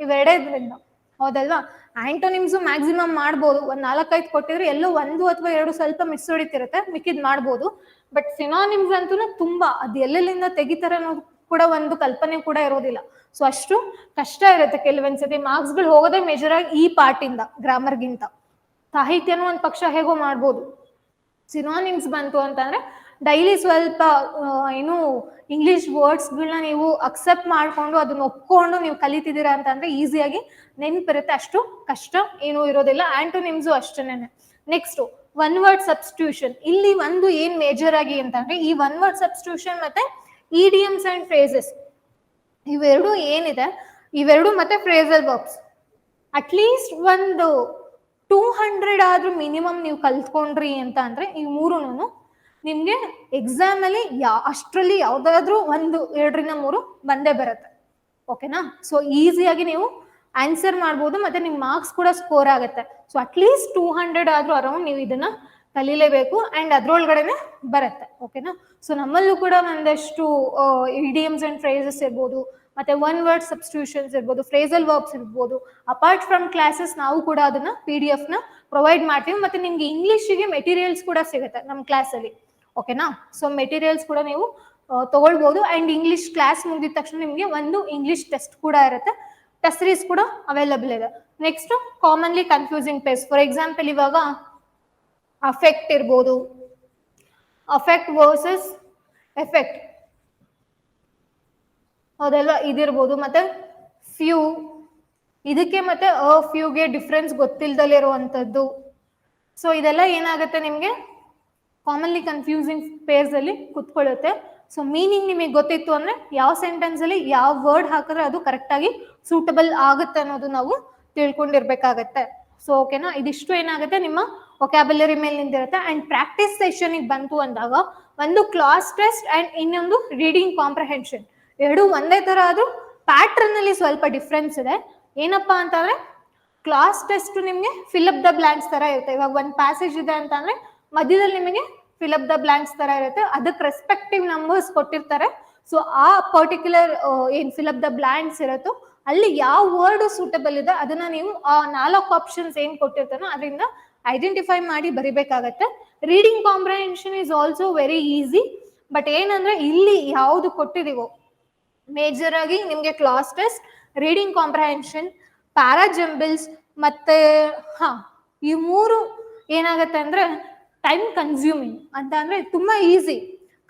ಇವೆರಡೇ ಇದ್ರಿಂದ, ಹೌದಲ್ವಾ. ಆಂಟೋನಿಮ್ಸ್ ಮ್ಯಾಕ್ಸಿಮಮ್ ಮಾಡ್ಬೋದು, ಒಂದ್ 4-5 ಕೊಟ್ಟಿದ್ರೆ ಎಲ್ಲೋ 1 ಅಥವಾ 2 ಸ್ವಲ್ಪ ಮಿಸ್ ಹೊಡಿತಿರುತ್ತೆ, ಮಿಕ್ಕಿದ್ ಮಾಡ್ಬೋದು. ಬಟ್ ಸಿನಾನಿಮ್ಸ್ ಅಂತೂ ತುಂಬಾ ಅದು ಎಲ್ಲೆಲ್ಲಿಂದ ತೆಗಿತಾರೆ ಅನ್ನೋದು ಕೂಡ ಒಂದು ಕಲ್ಪನೆ ಕೂಡ ಇರೋದಿಲ್ಲ. ಸೊ ಅಷ್ಟು ಕಷ್ಟ ಇರುತ್ತೆ ಕೆಲವೊಂದ್ಸತಿ. ಮಾರ್ಕ್ಸ್ ಗಳು ಹೋಗೋದೇ ಮೇಜರ್ ಆಗಿ ಈ ಪಾರ್ಟ್ ಇಂದ, ಗ್ರಾಮರ್ಗಿಂತ. ಸಾಹಿತ್ಯನೂ ಒಂದ್ ಪಕ್ಷ ಹೇಗೋ ಮಾಡ್ಬೋದು. ಸಿನಾನಿಮ್ಸ್ ಬಂತು ಅಂತಂದ್ರೆ ಡೈಲಿ ಸ್ವಲ್ಪ ಏನು ಇಂಗ್ಲಿಷ್ ವರ್ಡ್ಸ್ಗಳನ್ನ ನೀವು ಅಕ್ಸೆಪ್ಟ್ ಮಾಡ್ಕೊಂಡು ಅದನ್ನ ಒಪ್ಕೊಂಡು ನೀವು ಕಲಿತಿದ್ದೀರಾ ಅಂತಂದ್ರೆ ಈಸಿಯಾಗಿ ನೆನ್ಪಿರುತ್ತೆ, ಅಷ್ಟು ಕಷ್ಟ ಏನೂ ಇರೋದಿಲ್ಲ. ಆಂಟೋನಿಮ್ಸು ಅಷ್ಟೇನೆ. Next one word substitution. ಇಲ್ಲಿ ಒಂದು ಏನ್ ಮೇಜರ್ ಆಗಿ ಅಂತಂದ್ರೆ ಈ ಒನ್ ವರ್ಡ್ ಸಬ್ಸ್ಟಿಟ್ಯೂಷನ್ ಮತ್ತೆ ಇಡಿಯಮ್ಸ್ ಅಂಡ್ ಫ್ರೇಸಸ್, ಇವೆರಡು ಏನಿದೆ, ಇವೆರಡು ಮತ್ತೆ ಫ್ರೇಸಲ್ ವರ್ಬ್ಸ್ ಅಟ್ಲೀಸ್ಟ್ ಒಂದು 200 ಆದ್ರೂ ಮಿನಿಮಮ್ ನೀವು ಕಲ್ತ್ಕೊಂಡ್ರಿ ಅಂತ ಅಂದ್ರೆ ಈ ಮೂರುನು ನಿಮ್ಗೆ ಎಕ್ಸಾಮ್ ಅಲ್ಲಿ ಅಷ್ಟರಲ್ಲಿ ಯಾವ್ದಾದ್ರು 1, 2 ರಿಂದ 3 ಬಂದೇ ಬರುತ್ತೆ, ಓಕೆನಾ. ಸೊ ಈಸಿಯಾಗಿ ನೀವು ಆನ್ಸರ್ ಮಾಡ್ಬೋದು ಮತ್ತೆ ನಿಮ್ ಮಾರ್ಕ್ಸ್ ಕೂಡ ಸ್ಕೋರ್ ಆಗುತ್ತೆ. ಸೊ ಅಟ್ಲೀಸ್ಟ್ 200 ಆದ್ರೂ ಅರೌಂಡ್ ನೀವು ಇದನ್ನ ಕಲೀಲೇಬೇಕು ಅಂಡ್ ಅದ್ರೊಳಗಡೆನೆ ಬರುತ್ತೆ. ಓಕೆನಾ? ಸೊ ನಮ್ಮಲ್ಲೂ ಕೂಡ ಒಂದಷ್ಟು ಇಡಿಯಮ್ಸ್ ಅಂಡ್ ಫ್ರೇಸಸ್ ಇರ್ಬೋದು, ಮತ್ತೆ ಒನ್ ವರ್ಡ್ ಸಬ್ಸ್ಟಿಟ್ಯೂಷನ್ಸ್ ಇರ್ಬೋದು, ಫ್ರೇಸಲ್ ವರ್ಬ್ಸ್ ಇರ್ಬೋದು. ಅಪಾರ್ಟ್ ಫ್ರಮ್ ಕ್ಲಾಸಸ್ ನಾವು ಕೂಡ ಅದನ್ನ PDF ನ ಪ್ರೊವೈಡ್ ಮಾಡ್ತೀವಿ. ಮತ್ತೆ ನಿಮ್ಗೆ ಇಂಗ್ಲಿಷ್ಗೆ ಮೆಟೀರಿಯಲ್ಸ್ ಕೂಡ ಸಿಗುತ್ತೆ ನಮ್ಮ ಕ್ಲಾಸಲ್ಲಿ. ಓಕೆನಾ? ಸೊ ಮೆಟೀರಿಯಲ್ಸ್ ಕೂಡ ನೀವು ತಗೊಳ್ಬಹುದು. ಅಂಡ್ ಇಂಗ್ಲಿಷ್ ಕ್ಲಾಸ್ ಮುಗಿದ ತಕ್ಷಣ ನಿಮಗೆ ಒಂದು ಇಂಗ್ಲಿಷ್ ಟೆಸ್ಟ್ ಕೂಡ ಇರುತ್ತೆ. ಟೆಸ್ಟ್ ಸೀರೀಸ್ ಕೂಡ ಅವೈಲಬಲ್ ಇದೆ. Next commonly confusing pairs. For example ಇವಾಗ ಅಫೆಕ್ಟ್ ಇರ್ಬೋದು, ಅಫೆಕ್ಟ್ ವರ್ಸಸ್ ಎಫೆಕ್ಟ್, ಹೌದಲ್ವಾ? ಇದಿರ್ಬೋದು. ಮತ್ತೆ ಫ್ಯೂ, ಇದಕ್ಕೆ ಮತ್ತೆ ಫ್ಯೂಗೆ ಡಿಫ್ರೆನ್ಸ್ ಗೊತ್ತಿಲ್ದಲ್ಲಿರುವಂಥದ್ದು. ಸೊ ಇದೆಲ್ಲ ಏನಾಗುತ್ತೆ ನಿಮಗೆ ಕಾಮನ್ಲಿ ಕನ್ಫ್ಯೂಸಿಂಗ್ ಪೇರ್ಸ್ ಅಲ್ಲಿ ಕುತ್ಕೊಳ್ಳುತ್ತೆ. ಸೊ ಮೀನಿಂಗ್ ನಿಮಗೆ ಗೊತ್ತಿತ್ತು ಅಂದ್ರೆ ಯಾವ ಸೆಂಟೆನ್ಸ್ ಅಲ್ಲಿ ಯಾವ ವರ್ಡ್ ಹಾಕಿದ್ರೆ ಅದು ಕರೆಕ್ಟ್ ಆಗಿ ಸೂಟಬಲ್ ಆಗುತ್ತೆ ಅನ್ನೋದು ನಾವು ತಿಳ್ಕೊಂಡಿರ್ಬೇಕಾಗತ್ತೆ. ಸೊ ಓಕೆನಾ? ಇದಿಷ್ಟು ಏನಾಗುತ್ತೆ ನಿಮ್ಮ ವೊಕ್ಯಾಬುಲರಿ ಮೇಲೆ ನಿಂತಿರುತ್ತೆ. ಅಂಡ್ ಪ್ರಾಕ್ಟೀಸ್ ಸೆಷನ್ ಬಂತು ಅಂದಾಗ ಒಂದು ಕ್ಲಾಸ್ ಟೆಸ್ಟ್ ಅಂಡ್ ಇನ್ನೊಂದು ರೀಡಿಂಗ್ ಕಾಂಪ್ರಹೆನ್ಷನ್, ಎರಡು ಒಂದೇ ತರ ಆದ್ರೂ ಪ್ಯಾಟ್ರನ್ ಅಲ್ಲಿ ಸ್ವಲ್ಪ ಡಿಫ್ರೆನ್ಸ್ ಇದೆ. ಏನಪ್ಪಾ ಅಂತಂದ್ರೆ ಕ್ಲಾಸ್ ಟೆಸ್ಟ್ ನಿಮ್ಗೆ ಫಿಲ್ ಅಪ್ ದ ಬ್ಲಾಂಕ್ಸ್ ತರ ಇರುತ್ತೆ. ಇವಾಗ ಒಂದು ಪ್ಯಾಸೇಜ್ ಇದೆ ಅಂತಂದ್ರೆ ಮಧ್ಯದಲ್ಲಿ ನಿಮಗೆ ಫಿಲ್ ಅಪ್ ದ ಬ್ಲಾಂಕ್ಸ್ ತರ ಇರುತ್ತೆ, ಅದಕ್ಕೆ ರೆಸ್ಪೆಕ್ಟಿವ್ ನಂಬರ್ಸ್ ಕೊಟ್ಟಿರ್ತಾರೆ. ಸೊ ಆ ಪರ್ಟಿಕ್ಯುಲರ್ ಏನ್ ಫಿಲ್ ಅಪ್ ದ ಬ್ಲಾಂಕ್ಸ್ ಇರುತ್ತೋ ಅಲ್ಲಿ ಯಾವ ವರ್ಡ್ ಸೂಟಬಲ್ ಇದೆ ಅದನ್ನ ನೀವು ಆ 4 ಆಪ್ಷನ್ಸ್ ಏನ್ ಕೊಟ್ಟಿರ್ತಾನೋ ಅದರಿಂದ ಐಡೆಂಟಿಫೈ ಮಾಡಿ ಬರಿಬೇಕಾಗತ್ತೆ. Reading comprehension is also very easy. But ಏನಂದ್ರೆ ಇಲ್ಲಿ ಯಾವುದು ಕೊಟ್ಟಿದೀವೋ ಮೇಜರ್ ಆಗಿ ನಿಮ್ಗೆ class test, reading comprehension, para jumbles ಮತ್ತೆ ಈ ಮೂರು ಏನಾಗತ್ತೆ ಅಂದ್ರೆ ಟೈಮ್ ಕನ್ಸ್ಯೂಮಿಂಗ್ ಅಂತ. ಅಂದ್ರೆ ತುಂಬಾ ಈಸಿ,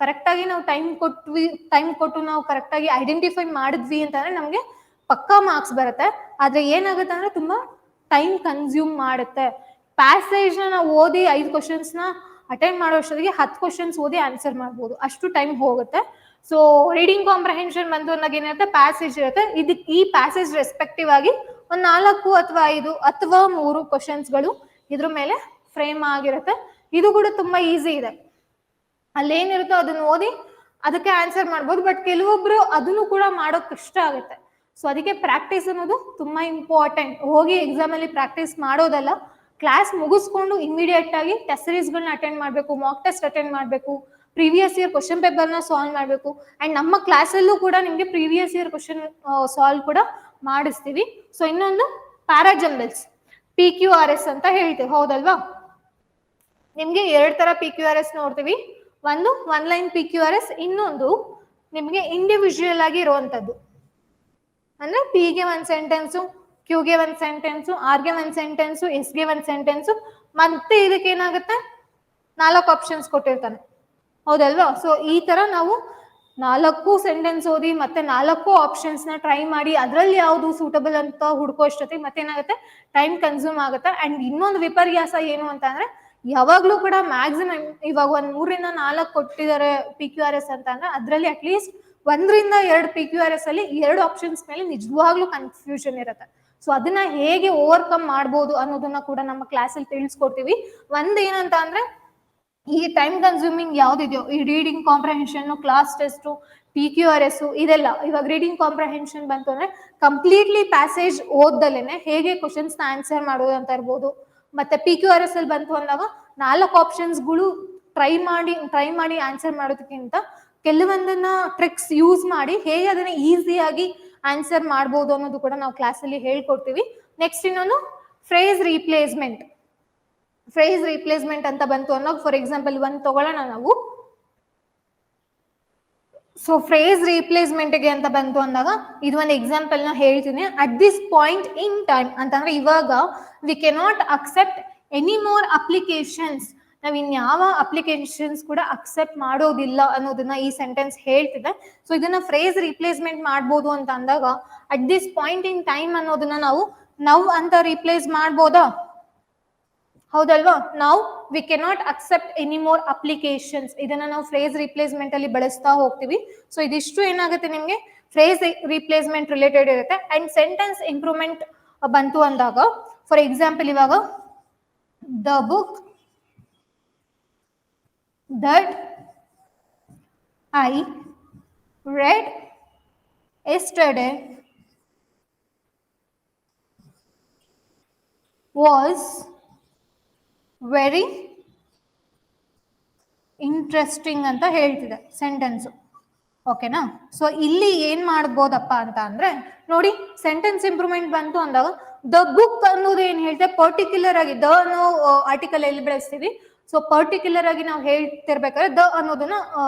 ಕರೆಕ್ಟ್ ಆಗಿ ನಾವು ಟೈಮ್ ಕೊಟ್ಟು ನಾವು ಕರೆಕ್ಟ್ ಆಗಿ ಐಡೆಂಟಿಫೈ ಮಾಡಿದ್ವಿ ಅಂತಂದ್ರೆ ನಮ್ಗೆ ಪಕ್ಕಾ ಮಾರ್ಕ್ಸ್ ಬರುತ್ತೆ. ಆದ್ರೆ ಏನಾಗುತ್ತೆ ಅಂದ್ರೆ ತುಂಬಾ ಟೈಮ್ ಕನ್ಸ್ಯೂಮ್ ಮಾಡುತ್ತೆ. ಪ್ಯಾಸೇಜ್ ನಾವು ಓದಿ 5 ಕ್ವಶನ್ಸ್ ನ ಅಟೆಂಡ್ ಮಾಡೋ ಅಷ್ಟೊತ್ತಿಗೆ 10 ಕ್ವಶನ್ಸ್ ಓದಿ ಆನ್ಸರ್ ಮಾಡ್ಬೋದು, ಅಷ್ಟು ಟೈಮ್ ಹೋಗುತ್ತೆ. ಸೊ ರೀಡಿಂಗ್ ಕಾಂಪ್ರಹೆನ್ಷನ್ ಬಂದು ಅಂದಾಗ ಏನಿರುತ್ತೆ, ಪ್ಯಾಸೇಜ್ ಇರುತ್ತೆ. ಇದಕ್ಕೆ ಈ ಪ್ಯಾಸೇಜ್ ರೆಸ್ಪೆಕ್ಟಿವ್ ಆಗಿ ಒಂದು 4 ಅಥವಾ 5 ಅಥವಾ 3 ಕ್ವಶನ್ಸ್ಗಳು ಇದ್ರ ಮೇಲೆ ಫ್ರೇಮ್ ಆಗಿರುತ್ತೆ. ಇದು ಕೂಡ ತುಂಬಾ ಈಸಿ ಇದೆ. ಅಲ್ಲೇನಿರುತ್ತೋ ಅದನ್ನ ಓದಿ ಅದಕ್ಕೆ ಆನ್ಸರ್ ಮಾಡ್ಬೋದು. ಬಟ್ ಕೆಲವೊಬ್ರು ಅದನ್ನು ಕೂಡ ಮಾಡೋಕ್ ಕಷ್ಟ ಆಗುತ್ತೆ. ಸೊ ಅದಕ್ಕೆ ಪ್ರಾಕ್ಟೀಸ್ ಅನ್ನೋದು ತುಂಬಾ ಇಂಪಾರ್ಟೆಂಟ್. ಹೋಗಿ ಎಕ್ಸಾಮ್ ಅಲ್ಲಿ ಪ್ರಾಕ್ಟೀಸ್ ಮಾಡೋದಲ್ಲ, ಕ್ಲಾಸ್ ಮುಗಿಸ್ಕೊಂಡು ಇಮಿಡಿಯೇಟ್ ಆಗಿ ಟೆಸ್ಟ್ ಸೀರೀಸ್ಗಳನ್ನ ಅಟೆಂಡ್ ಮಾಡಬೇಕು, ಮಾಕ್ ಟೆಸ್ಟ್ ಅಟೆಂಡ್ ಮಾಡಬೇಕು, ಪ್ರೀವಿಯಸ್ ಇಯರ್ ಕ್ವಶನ್ ಪೇಪರ್ನ ಸಾಲ್ವ್ ಮಾಡಬೇಕು. ಅಂಡ್ ನಮ್ಮ ಕ್ಲಾಸಲ್ಲೂ ಕೂಡ ನಿಮಗೆ ಪ್ರೀವಿಯಸ್ ಇಯರ್ ಕ್ವಶನ್ ಸಾಲ್ವ್ ಕೂಡ ಮಾಡಿಸ್ತೀವಿ. ಸೊ ಇನ್ನೊಂದು ಪ್ಯಾರಾಜಂಬಲ್ಸ್, PQRS ಅಂತ ಹೇಳ್ತೀವಿ, ಹೌದಲ್ವಾ? ನಿಮ್ಗೆ 2 ತರ PQRS ನೋಡ್ತೀವಿ. ಒಂದು ಒನ್ ಲೈನ್ PQRS, ಇನ್ನೊಂದು ನಿಮ್ಗೆ ಇಂಡಿವಿಜುವಲ್ ಆಗಿ ಇರುವಂತದ್ದು. ಅಂದ್ರೆ P ಗೆ ಒಂದು ಸೆಂಟೆನ್ಸು, Q ಗೆ ಒಂದು ಸೆಂಟೆನ್ಸು, R ಗೆ ಒಂದು ಸೆಂಟೆನ್ಸು, S ಗೆ ಒಂದು ಸೆಂಟೆನ್ಸು, ಮತ್ತೆ ಇದಕ್ಕೆ ಏನಾಗುತ್ತೆ 4 ಆಪ್ಷನ್ಸ್ ಕೊಟ್ಟಿರ್ತಾನೆ, ಹೌದಲ್ವಾ? ಸೊ ಈ ತರ ನಾವು 4 ಸೆಂಟೆನ್ಸ್ ಓದಿ ಮತ್ತೆ 4 ಆಪ್ಷನ್ಸ್ ನ ಟ್ರೈ ಮಾಡಿ ಅದರಲ್ಲಿ ಯಾವುದು ಸೂಟಬಲ್ ಅಂತ ಹುಡ್ಕೋ ಅಷ್ಟೊತ್ತಿಗೆ ಮತ್ತೇನಾಗುತ್ತೆ, ಟೈಮ್ ಕನ್ಸ್ಯೂಮ್ ಆಗುತ್ತೆ. ಅಂಡ್ ಇನ್ನೊಂದು ವಿಪರ್ಯಾಸ ಏನು ಅಂತ ಅಂದ್ರೆ ಯಾವಾಗ್ಲೂ ಕೂಡ ಮ್ಯಾಕ್ಸಿಮಮ್ ಇವಾಗ 1 3 ಇಂದ 4 ಕೊಟ್ಟಿದ್ದಾರೆ PQRS ಅಂತ ಅಂದ್ರೆ ಅದರಲ್ಲಿ ಅಟ್ಲೀಸ್ಟ್ 1 ರಿಂದ 2 PQRS ಅಲ್ಲಿ 2 ಆಪ್ಷನ್ಸ್ ಮೇಲೆ ನಿಜವಾಗ್ಲೂ ಕನ್ಫ್ಯೂಷನ್ ಇರುತ್ತೆ. ಸೊ ಅದನ್ನ ಹೇಗೆ ಓವರ್ಕಮ್ ಮಾಡ್ಬೋದು ಅನ್ನೋದನ್ನ ಕೂಡ ನಮ್ಮ ಕ್ಲಾಸಲ್ಲಿ ತಿಳಿಸ್ಕೊಡ್ತೀವಿ. ಒಂದ್ ಏನಂತ ಅಂದ್ರೆ ಈ ಟೈಮ್ ಕನ್ಸ್ಯೂಮಿಂಗ್ ಯಾವ್ದಿದೆಯೋ, ಈ reading comprehension, class test, PQRS ಇದೆಲ್ಲ, ಇವಾಗ ರೀಡಿಂಗ್ ಕಾಂಪ್ರಹೆನ್ಷನ್ ಬಂತು ಅಂದ್ರೆ ಕಂಪ್ಲೀಟ್ಲಿ ಪ್ಯಾಸೇಜ್ ಓದ್ದಲೇನೆ ಹೇಗೆ ಕ್ವಶನ್ಸ್ ನ ಆನ್ಸರ್ ಮಾಡೋದು ಅಂತ ಇರ್ಬೋದು. ಮತ್ತೆ PQRS ಅಲ್ಲಿ ಬಂತು ಅಂದಾಗ 4 ಆಪ್ಷನ್ಸ್ಗಳು ಟ್ರೈ ಮಾಡಿ ಆನ್ಸರ್ ಮಾಡೋದಕ್ಕಿಂತ ಕೆಲವೊಂದನ್ನ ಟ್ರಿಕ್ಸ್ ಯೂಸ್ ಮಾಡಿ ಹೇಗೆ ಅದನ್ನ ಈಸಿಯಾಗಿ ಆನ್ಸರ್ ಮಾಡ್ಬೋದು ಅನ್ನೋದು ಕೂಡ ನಾವು ಕ್ಲಾಸಲ್ಲಿ ಹೇಳ್ಕೊಡ್ತೀವಿ. ನೆಕ್ಸ್ಟ್ ಇನ್ನೊಂದು ಫ್ರೇಸ್ ರೀಪ್ಲೇಸ್ಮೆಂಟ್ ಅಂತ ಬಂತು ಅನ್ನೋದು, ಫಾರ್ ಎಕ್ಸಾಂಪಲ್ ಒಂದು ತಗೊಳ್ಳೋಣ ನಾವು. ಸೊ ಫ್ರೇಸ್ ರೀಪ್ಲೇಸ್ಮೆಂಟ್ಗೆ ಅಂತ ಬಂತು ಅಂದಾಗ ಇದು ಒಂದು ಎಕ್ಸಾಂಪಲ್ ನ ಹೇಳ್ತೀನಿ. At this point in time ಅಂತಂದ್ರೆ ಇವಾಗ we cannot accept any more applications, ನಾವ್ ಇನ್ಯಾವ ಅಪ್ಲಿಕೇಶನ್ಸ್ ಕೂಡ ಅಕ್ಸೆಪ್ಟ್ ಮಾಡೋದಿಲ್ಲ ಅನ್ನೋದನ್ನ ಈ ಸೆಂಟೆನ್ಸ್ ಹೇಳ್ತಿದೆ. ಸೊ ಇದನ್ನ ಫ್ರೇಸ್ ರೀಪ್ಲೇಸ್ಮೆಂಟ್ ಮಾಡ್ಬೋದು ಅಂತ ಅಂದಾಗ at this point in time ಅನ್ನೋದನ್ನ ನಾವು ನೌ ಅಂತ ರೀಪ್ಲೇಸ್ ಮಾಡ್ಬೋದಾ, ಹೌದಲ್ವಾ? ನಾವು we cannot accept any more applications, ಇದನ್ನ ನಾವು ಫ್ರೇಸ್ ರೀಪ್ಲೇಸ್ಮೆಂಟ್ ಅಲ್ಲಿ ಬಳಸ್ತಾ ಹೋಗ್ತೀವಿ. ಸೊ ಇದಿಷ್ಟು ಏನಾಗುತ್ತೆ ನಿಮ್ಗೆ ಫ್ರೇಸ್ ರೀಪ್ಲೇಸ್ಮೆಂಟ್ ರಿಲೇಟೆಡ್ ಇರುತ್ತೆ. ಅಂಡ್ ಸೆಂಟೆನ್ಸ್ ಇಂಪ್ರೂವ್ಮೆಂಟ್ ಬಂತು ಅಂದಾಗ ಫಾರ್ ಎಕ್ಸಾಂಪಲ್ ಇವಾಗ the book that I read yesterday was very interesting ಅಂತ ಹೇಳ್ತಿದೆ ಸೆಂಟೆನ್ಸು. ಓಕೆನಾ? ಸೊ ಇಲ್ಲಿ ಏನ್ ಮಾಡ್ಬೋದಪ್ಪ ಅಂತ ಅಂದ್ರೆ ನೋಡಿ, ಸೆಂಟೆನ್ಸ್ ಇಂಪ್ರೂವ್ಮೆಂಟ್ ಬಂತು ಅಂದಾಗ ದ ಬುಕ್ ಅನ್ನೋದು ಏನ್ ಹೇಳ್ತೇವೆ, ಪರ್ಟಿಕ್ಯುಲರ್ ಆಗಿ ದ ಅನ್ನೋ ಆರ್ಟಿಕಲ್ ಎಲ್ಲಿ ಬೆಳೆಸ್ತೀವಿ, ಸೊ ಪರ್ಟಿಕ್ಯುಲರ್ ಆಗಿ ನಾವು ಹೇಳ್ತಿರ್ಬೇಕಾದ್ರೆ ದ ಅನ್ನೋದನ್ನ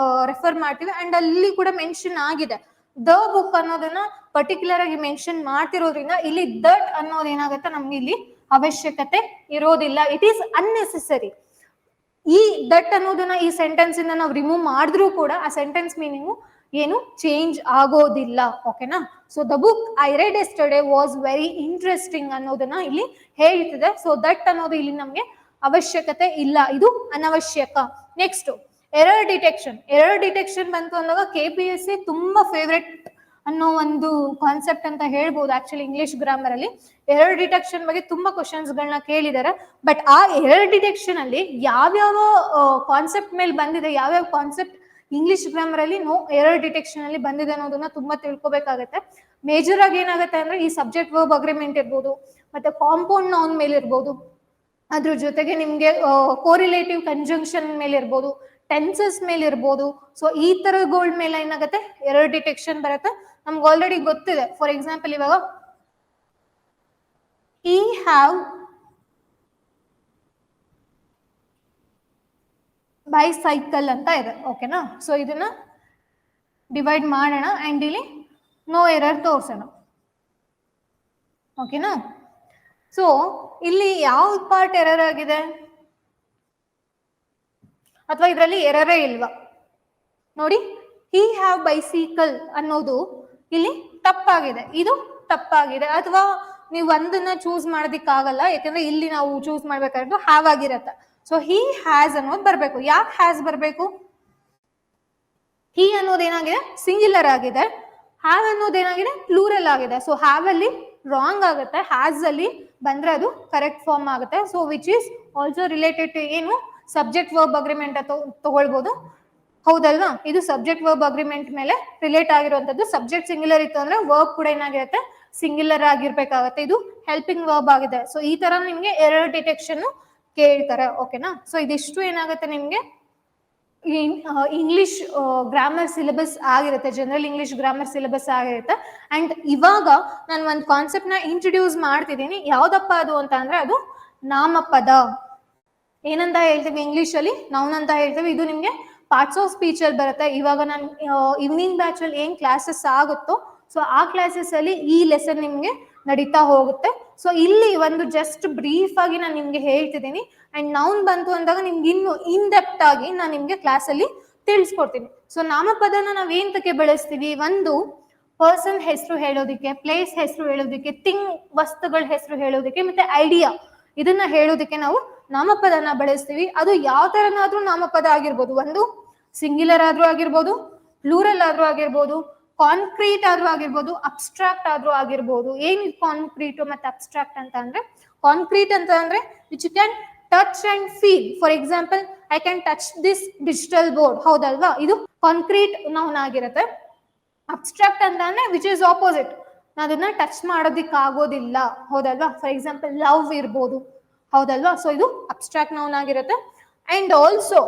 ರೆಫರ್ ಮಾಡ್ತೀವಿ. ಅಂಡ್ ಅಲ್ಲಿ ಕೂಡ ಮೆನ್ಷನ್ ಆಗಿದೆ ದ ಬುಕ್ ಅನ್ನೋದನ್ನ ಪರ್ಟಿಕ್ಯುಲರ್ ಆಗಿ ಮೆನ್ಷನ್ ಮಾಡ್ತಿರೋದ್ರಿಂದ ಇಲ್ಲಿ ದಟ್ ಅನ್ನೋದು ಏನಾಗುತ್ತೆ, ನಮ್ಗೆ ಇಲ್ಲಿ ಅವಶ್ಯಕತೆ ಇರೋದಿಲ್ಲ. It is unnecessary. ಈ ದಟ್ ಅನ್ನೋದನ್ನ ಈ ಸೆಂಟೆನ್ಸ್ ಇಂದ ನಾವು ರಿಮೂವ್ ಮಾಡಿದ್ರೂ ಕೂಡ ಆ ಸೆಂಟೆನ್ಸ್ ಮೀನಿಂಗು ಏನು ಚೇಂಜ್ ಆಗೋದಿಲ್ಲ. ಓಕೆನಾ? So the book I read yesterday was very interesting ಅನ್ನೋದನ್ನ ಇಲ್ಲಿ ಹೇಳ್ತಿದೆ. ಸೊ ದಟ್ ಅನ್ನೋದು ಇಲ್ಲಿ ನಮ್ಗೆ ಅವಶ್ಯಕತೆ ಇಲ್ಲ, ಇದು ಅನವಶ್ಯಕ. Next error detection. Error detection ಬಂತು ಅಂದಾಗ KPSC ತುಂಬಾ ಫೇವ್ರೆಟ್ ಅನ್ನೋ ಒಂದು ಕಾನ್ಸೆಪ್ಟ್ ಅಂತ ಹೇಳ್ಬೋದು. ಆಕ್ಚುಲಿ ಇಂಗ್ಲಿಷ್ ಗ್ರಾಮರ್ ಅಲ್ಲಿ ಎರರ್ ಡಿಟೆಕ್ಷನ್ ಬಗ್ಗೆ ತುಂಬಾ ಕ್ವಶನ್ಸ್ ಗಳನ್ನ ಕೇಳಿದ್ದಾರೆ. ಬಟ್ ಆ ಎರರ್ ಡಿಟೆಕ್ಷನ್ ಅಲ್ಲಿ ಯಾವ್ಯಾವ ಕಾನ್ಸೆಪ್ಟ್ ಮೇಲೆ ಬಂದಿದೆ, ಯಾವ್ಯಾವ ಕಾನ್ಸೆಪ್ಟ್ ಇಂಗ್ಲಿಷ್ ಗ್ರಾಮರ್ ಅಲ್ಲಿ ನೋ ಎರರ್ ಡಿಟೆಕ್ಷನ್ ಅಲ್ಲಿ ಬಂದಿದೆ ಅನ್ನೋದನ್ನ ತುಂಬಾ ತಿಳ್ಕೊಬೇಕಾಗತ್ತೆ. ಮೇಜರ್ ಆಗಿ ಏನಾಗುತ್ತೆ ಅಂದ್ರೆ ಈ ಸಬ್ಜೆಕ್ಟ್ ವರ್ಬ್ ಅಗ್ರಿಮೆಂಟ್ ಇರ್ಬೋದು, ಮತ್ತೆ ಕಾಂಪೌಂಡ್ ನೌನ್ ಮೇಲೆ ಇರ್ಬೋದು, ಅದ್ರ ಜೊತೆಗೆ ನಿಮ್ಗೆ ಕೋರಿಲೇಟಿವ್ ಕಂಜಂಕ್ಷನ್ ಮೇಲೆ ಇರ್ಬೋದು, ಟೆನ್ಸಸ್ ಮೇಲೆ ಇರ್ಬೋದು. ಸೊ ಈ ತರಗಳ ಮೇಲೆ ಏನಾಗುತ್ತೆ, ಎರರ್ ಡಿಟೆಕ್ಷನ್ ಬರುತ್ತೆ. ನಮ್ಗೆ ಆಲ್ರೆಡಿ ಗೊತ್ತಿದೆ. ಫಾರ್ ಎಕ್ಸಾಂಪಲ್ ಇವಾಗ ಈ ಹ್ಯಾವ್ ಬೈಸೈಕಲ್ ಅಂತ ಇದೆ. ಓಕೆನಾ? ಸೊ ಇದನ್ನ ಡಿವೈಡ್ ಮಾಡೋಣ ಅಂಡ್ ಇಲ್ಲಿ ನೋ ಎರರ್ ತೋರ್ಸೋಣ. ಓಕೆನಾ? ಸೊ ಇಲ್ಲಿ ಯಾವ ಪಾರ್ಟ್ ಎರರ್ ಆಗಿದೆ, ಅಥವಾ ಇದರಲ್ಲಿ ಎರರೇ ಇಲ್ವಾ? ನೋಡಿ, ಹಿ ಹ್ಯಾವ್ ಬೈಸಿಕಲ್ ಅನ್ನೋದು ಇಲ್ಲಿ ತಪ್ಪಾಗಿದೆ, ಇದು ತಪ್ಪಾಗಿದೆ. ಅಥವಾ ನೀವು ಒಂದನ್ನ ಚೂಸ್ ಮಾಡೋದಿಕ್ಕಾಗಲ್ಲ, ಯಾಕಂದ್ರೆ ಇಲ್ಲಿ ನಾವು ಚೂಸ್ ಮಾಡ್ಬೇಕಾದ್ರೆ ಹ್ಯಾವ್ ಆಗಿರತ್ತೆ. ಸೊ ಹಿ ಹ್ಯಾಸ್ ಅನ್ನೋದು ಬರ್ಬೇಕು. ಯಾಕೆ ಹ್ಯಾಸ್ ಬರ್ಬೇಕು? ಹಿ ಅನ್ನೋದು ಏನಾಗಿದೆ, ಸಿಂಗ್ಯುಲರ್ ಆಗಿದೆ. ಹ್ಯಾವ್ ಅನ್ನೋದು ಏನಾಗಿದೆ, ಪ್ಲೂರಲ್ ಆಗಿದೆ. ಸೊ ಹ್ಯಾವ್ ಅಲ್ಲಿ ರಾಂಗ್ ಆಗುತ್ತೆ, ಹ್ಯಾಸ್ ಅಲ್ಲಿ ಬಂದ್ರೆ ಅದು ಕರೆಕ್ಟ್ ಫಾರ್ಮ್ ಆಗುತ್ತೆ. So which is also related to ಏನು, ಸಬ್ಜೆಕ್ಟ್ ವರ್ಬ್ ಅಗ್ರಿಮೆಂಟ್ ತಗೊಳ್ಬಹುದು. ಹೌದಲ್ವಾ? ಇದು ಸಬ್ಜೆಕ್ಟ್ ವರ್ಬ್ ಅಗ್ರಿಮೆಂಟ್ ಮೇಲೆ ರಿಲೇಟ್ ಆಗಿರುವಂತದ್ದು. ಸಬ್ಜೆಕ್ಟ್ ಸಿಂಗ್ಯುಲರ್ ಇತ್ತು ಅಂದ್ರೆ ವರ್ಬ್ ಕೂಡ ಏನಾಗಿರುತ್ತೆ, ಸಿಂಗ್ಯುಲರ್ ಆಗಿರ್ಬೇಕಾಗತ್ತೆ. ಇದು ಹೆಲ್ಪಿಂಗ್ ವರ್ಬ್ ಆಗಿದೆ. ಸೊ ಈ ತರ ನಿಮ್ಗೆ ಎರರ್ ಡಿಟೆಕ್ಷನ್ ಕೇಳ್ತಾರೆ. ಓಕೆನಾ? ಸೊ ಇದಿಷ್ಟು ಏನಾಗುತ್ತೆ ನಿಮ್ಗೆ ಇಂಗ್ಲಿಷ್ ಗ್ರಾಮರ್ ಸಿಲೆಬಸ್ ಆಗಿರುತ್ತೆ, ಜನರಲ್ ಇಂಗ್ಲಿಷ್ ಗ್ರಾಮರ್ ಸಿಲೆಬಸ್ ಆಗಿರುತ್ತೆ. ಅಂಡ್ ಇವಾಗ ನಾನು ಒಂದು ಕಾನ್ಸೆಪ್ಟ್ ನ ಇಂಟ್ರೊಡ್ಯೂಸ್ ಮಾಡ್ತಿದ್ದೀನಿ. ಯಾವ್ದಪ್ಪ ಅದು ಅಂತ ಅಂದ್ರೆ ಅದು ನಾಮಪದ. ಏನಂತ ಹೇಳ್ತೀವಿ ಇಂಗ್ಲಿಷ್ ಅಲ್ಲಿ, ನೌನ್ ಅಂತ ಹೇಳ್ತೀವಿ. ಇದು ನಿಮ್ಗೆ ಪಾರ್ಟ್ಸ್ ಆಫ್ ಸ್ಪೀಚ್ ಅಲ್ಲಿ ಬರುತ್ತೆ. ಇವಾಗ ನಾನು ಈವ್ನಿಂಗ್ ಬ್ಯಾಚ್ ಅಲ್ಲಿ ಏನ್ ಕ್ಲಾಸಸ್ ಆಗುತ್ತೋ, ಸೊ ಆ ಕ್ಲಾಸಸ್ ಅಲ್ಲಿ ಈ ಲೆಸನ್ ನಿಮ್ಗೆ ನಡೀತಾ ಹೋಗುತ್ತೆ. ಸೊ ಇಲ್ಲಿ ಒಂದು ಜಸ್ಟ್ ಬ್ರೀಫ್ ಆಗಿ ನಾನು ನಿಮ್ಗೆ ಹೇಳ್ತಿದ್ದೀನಿ. ಅಂಡ್ ನೌನ್ ಬಂತು ಅಂದಾಗ ನಿಮ್ಗೆ ಇನ್ನು ಇನ್ ಡೆಪ್ತ್ ಆಗಿ ನಾನು ನಿಮ್ಗೆ ಕ್ಲಾಸ್ ಅಲ್ಲಿ ತಿಳಿಸ್ಕೊಡ್ತೀನಿ. ಸೊ ನಾಮಪದನ ನಾವ್ ಏಂತಕ್ಕೆ ಬಳಸ್ತೀವಿ, ಒಂದು ಪರ್ಸನ್ ಹೆಸರು ಹೇಳೋದಿಕ್ಕೆ, ಪ್ಲೇಸ್ ಹೆಸರು ಹೇಳೋದಿಕ್ಕೆ, ಥಿಂಗ್ ವಸ್ತುಗಳ ಹೆಸರು ಹೇಳೋದಿಕ್ಕೆ, ಮತ್ತೆ ಐಡಿಯಾ ಇದನ್ನ ಹೇಳೋದಿಕ್ಕೆ ನಾವು ನಾಮಪದನ ಬಳಸ್ತೀವಿ. ಅದು ಯಾವ ತರನಾದ್ರೂ ನಾಮಪದ ಆಗಿರ್ಬೋದು, ಒಂದು ಸಿಂಗ್ಯುಲರ್ ಆದ್ರೂ ಆಗಿರ್ಬೋದು, ಪ್ಲೂರಲ್ ಆದ್ರೂ ಆಗಿರ್ಬೋದು, ಕಾನ್ಕ್ರೀಟ್ ಆದ್ರೂ ಆಗಿರ್ಬೋದು, ಅಬ್ಸ್ಟ್ರಾಕ್ಟ್ ಆದ್ರೂ ಆಗಿರ್ಬೋದು. ಏನ್ ಕಾನ್ಕ್ರೀಟ್ ಮತ್ತೆ ಅಬ್ಸ್ಟ್ರಾಕ್ಟ್ ಅಂತ ಅಂದ್ರೆ, ಕಾನ್ಕ್ರೀಟ್ ಅಂತ ಅಂದ್ರೆ which you can touch and feel. For example, I can touch this digital board. ಹೌದಲ್ವಾ? ಇದು ಕಾನ್ಕ್ರೀಟ್ ನೌನ್ ಆಗಿರುತ್ತೆ. ಅಬ್ಸ್ಟ್ರಾಕ್ಟ್ ಅಂತ ಅಂದ್ರೆ ವಿಚ್ ಇಸ್ ಆಪೋಸಿಟ್, ಅದನ್ನ ಟಚ್ ಮಾಡೋದಿಕ್ ಆಗೋದಿಲ್ಲ. ಹೌದಲ್ವಾ? ಫಾರ್ ಎಕ್ಸಾಂಪಲ್ ಲವ್ ಇರ್ಬೋದು. ಹೌದಲ್ವಾ? ಸೊ ಇದು ಅಬ್ಸ್ಟ್ರಾಕ್ಟ್ ನೌನ್ ಆಗಿರುತ್ತೆ. ಅಂಡ್ ಆಲ್ಸೋ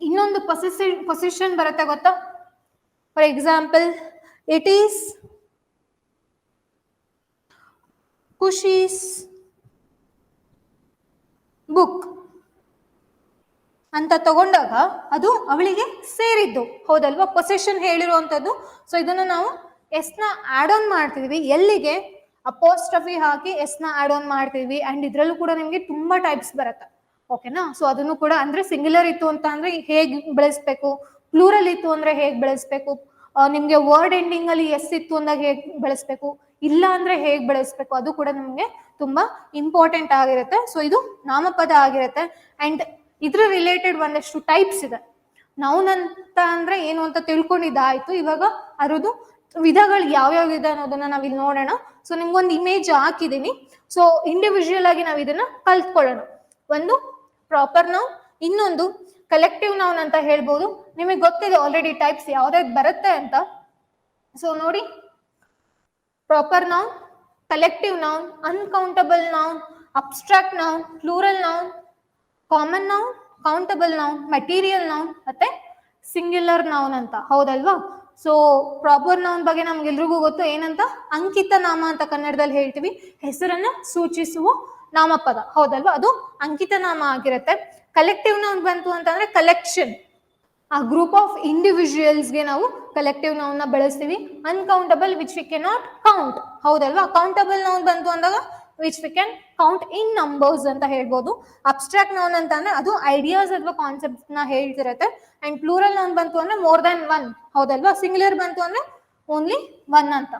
ಇನ್ನೊಂದು ಪೊಸಿಷನ್ ಬರುತ್ತೆ, ಗೊತ್ತಾ? For example, it is Khushi's book ಅಂತ ತಗೊಂಡಾಗ ಅದು ಅವಳಿಗೆ ಸೇರಿದ್ದು. ಹೌದಲ್ವಾ? ಪೊಸೆಷನ್ ಹೇಳಿರುವಂತದ್ದು. ಸೊ ಇದನ್ನ ನಾವು ಎಸ್ ನ ಆಡ್ ಆನ್ ಮಾಡ್ತಿದ್ವಿ. ಎಲ್ಲಿಗೆ? ಅಪೋಸ್ಟ್ರಫಿ ಹಾಕಿ ಎಸ್ ನ ಆಡ್ ಆನ್ ಮಾಡ್ತೀವಿ. ಅಂಡ್ ಇದ್ರಲ್ಲೂ ಕೂಡ ನಿಮ್ಗೆ ತುಂಬಾ ಟೈಪ್ಸ್ ಬರುತ್ತೆ. ಓಕೆನಾ? ಸೊ ಅದನ್ನು ಕೂಡ ಅಂದ್ರೆ ಸಿಂಗ್ಯುಲರ್ ಇತ್ತು ಅಂತ ಅಂದ್ರೆ ಹೇಗ್ ಬೆಳೆಸ್ಬೇಕು, ಪ್ಲೂರಲ್ ಇತ್ತು ಅಂದ್ರೆ ಹೇಗ್ ಬೆಳೆಸ್ಬೇಕು, ನಿಮ್ಗೆ ವರ್ಡ್ ಎಂಡಿಂಗ್ ಅಲ್ಲಿ ಎಸ್ ಇತ್ತು ಅಂದಾಗ ಹೇಗ್ ಬೆಳೆಸ್ಬೇಕು, ಇಲ್ಲ ಅಂದ್ರೆ ಹೇಗ್ ಬೆಳೆಸ್ಬೇಕು, ಅದು ಕೂಡ ನಿಮ್ಗೆ ತುಂಬಾ ಇಂಪಾರ್ಟೆಂಟ್ ಆಗಿರುತ್ತೆ. ಸೊ ಇದು ನಾಮಪದ ಆಗಿರುತ್ತೆ. ಅಂಡ್ ಇದ್ರ ರಿಲೇಟೆಡ್ ಒಂದಷ್ಟು ಟೈಪ್ಸ್ ಇದೆ. ನೌನ್ ಅಂತ ಅಂದ್ರೆ ಏನು ಅಂತ ತಿಳ್ಕೊಂಡಿದ್ದಾಯ್ತು. ಇವಾಗ ಅದ್ರದ್ದು ವಿಧಗಳು ಯಾವ್ಯಾವ ಇದೆ ಅನ್ನೋದನ್ನ ನಾವಿಲ್ಲಿ ನೋಡೋಣ. ಸೊ ನಿಮ್ಗೊಂದು ಇಮೇಜ್ ಹಾಕಿದೀನಿ. ಸೊ ಇಂಡಿವಿಜುವಲ್ ಆಗಿ ನಾವು ಇದನ್ನ ಕಲ್ತ್ಕೊಳ್ಳೋಣ. ಒಂದು ಪ್ರಾಪರ್ ನೌನ್, ಇನ್ನೊಂದು ಕಲೆಕ್ಟಿವ್ ನೌನ್ ಅಂತ ಹೇಳ್ಬೋದು. ನಿಮಗೆ ಗೊತ್ತಿದೆ ಆಲ್ರೆಡಿ ಟೈಪ್ಸ್ ಯಾವ್ದಾವ್ದು ಬರುತ್ತೆ ಅಂತ. ಸೊ ನೋಡಿ, proper noun, collective noun, uncountable noun, abstract noun, plural noun, common noun, countable noun, material noun ಮತ್ತೆ ಸಿಂಗ್ಯುಲರ್ ನೌನ್ ಅಂತ, ಹೌದಲ್ವಾ? ಸೊ ಪ್ರಾಪರ್ ನೌನ್ ಬಗ್ಗೆ ನಮ್ಗೆಲ್ರಿಗೂ ಗೊತ್ತು, ಏನಂತ? ಅಂಕಿತ ನಾಮ ಅಂತ ಕನ್ನಡದಲ್ಲಿ ಹೇಳ್ತೀವಿ, ಹೆಸರನ್ನ ಸೂಚಿಸುವ ನಾಮಪದ, ಹೌದಲ್ವಾ? ಅದು ಅಂಕಿತ ನಾಮ ಆಗಿರುತ್ತೆ. ಕಲೆಕ್ಟಿವ್ ನೌನ್ ಬಂತು ಅಂತಂದ್ರೆ ಕಲೆಕ್ಷನ್, ಆ ಗ್ರೂಪ್ ಆಫ್ ಇಂಡಿವಿಜುವಲ್ಸ್ಗೆ ನಾವು ಕಲೆಕ್ಟಿವ್ ನೌನ್ ನ ಬಳಸ್ತೀವಿ. Uncountable which we can not count, ಹೌದಲ್ವಾ? ಕೌಂಟಬಲ್ ನೌನ್ ಬಂತು ಅಂದಾಗ which we can count in numbers ಅಂತ ಹೇಳ್ಬೋದು. ಅಬ್ಸ್ಟ್ರಾಕ್ಟ್ ನೌನ್ ಅಂತ ಅಂದ್ರೆ ಅದು ಐಡಿಯಾಸ್ ಅಥವಾ ಕಾನ್ಸೆಪ್ಟ್ ನ ಹೇಳ್ತಿರತ್ತೆ. ಅಂಡ್ ಪ್ಲೂರಲ್ ನೌನ್ ಬಂತು ಅಂದ್ರೆ ಮೋರ್ ದನ್ ಒನ್, ಹೌದಲ್ವಾ? ಸಿಂಗ್ಯುಲರ್ ಬಂತು ಅಂದ್ರೆ ಓನ್ಲಿ ಒನ್ ಅಂತ,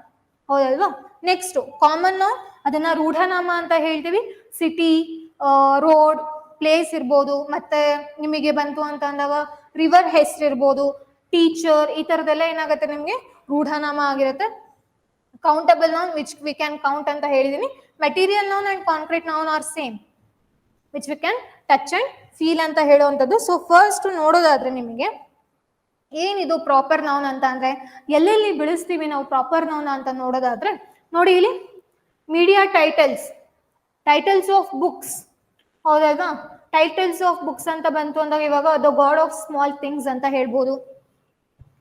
ಹೌದಲ್ವಾ? ನೆಕ್ಸ್ಟ್ ಕಾಮನ್ ನೌನ್, ಅದನ್ನ ರೂಢನಾಮ ಅಂತ ಹೇಳ್ತೀವಿ. ಸಿಟಿ, ರೋಡ್, ಪ್ಲೇಸ್ ಇರ್ಬೋದು. ಮತ್ತೆ ನಿಮಗೆ ಬಂತು ಅಂತ ಅಂದಾಗ ರಿವರ್ ಹೆಸರಿರ್ಬೋದು, ಟೀಚರ್, ಈ ತರದೆಲ್ಲ ಏನಾಗುತ್ತೆ ನಿಮ್ಗೆ ರೂಢನಾಮ ಆಗಿರುತ್ತೆ. Countable noun which we can count ಅಂತ ಹೇಳಿದೀನಿ. Material noun and concrete noun are same, which we can touch and feel ಅಂತ ಹೇಳುವಂಥದ್ದು. ಸೊ ಫಸ್ಟ್ ನೋಡೋದಾದ್ರೆ ನಿಮಗೆ ಏನಿದು ಪ್ರಾಪರ್ ನೌನ್ ಅಂತ ಅಂದ್ರೆ ಎಲ್ಲೆಲ್ಲಿ ಬಳಸ್ತೀವಿ ನಾವು ಪ್ರಾಪರ್ ನೌನ್ ಅಂತ ನೋಡೋದಾದ್ರೆ, ನೋಡಿ ಇಲ್ಲಿ media titles, titles of books, ಹೌದಲ್ವಾ? ಟೈಟಲ್ಸ್ ಆಫ್ ಬುಕ್ಸ್ ಅಂತ ಬಂತು ಅಂದಾಗ ಇವಾಗ the god of small things ಅಂತ ಹೇಳ್ಬೋದು,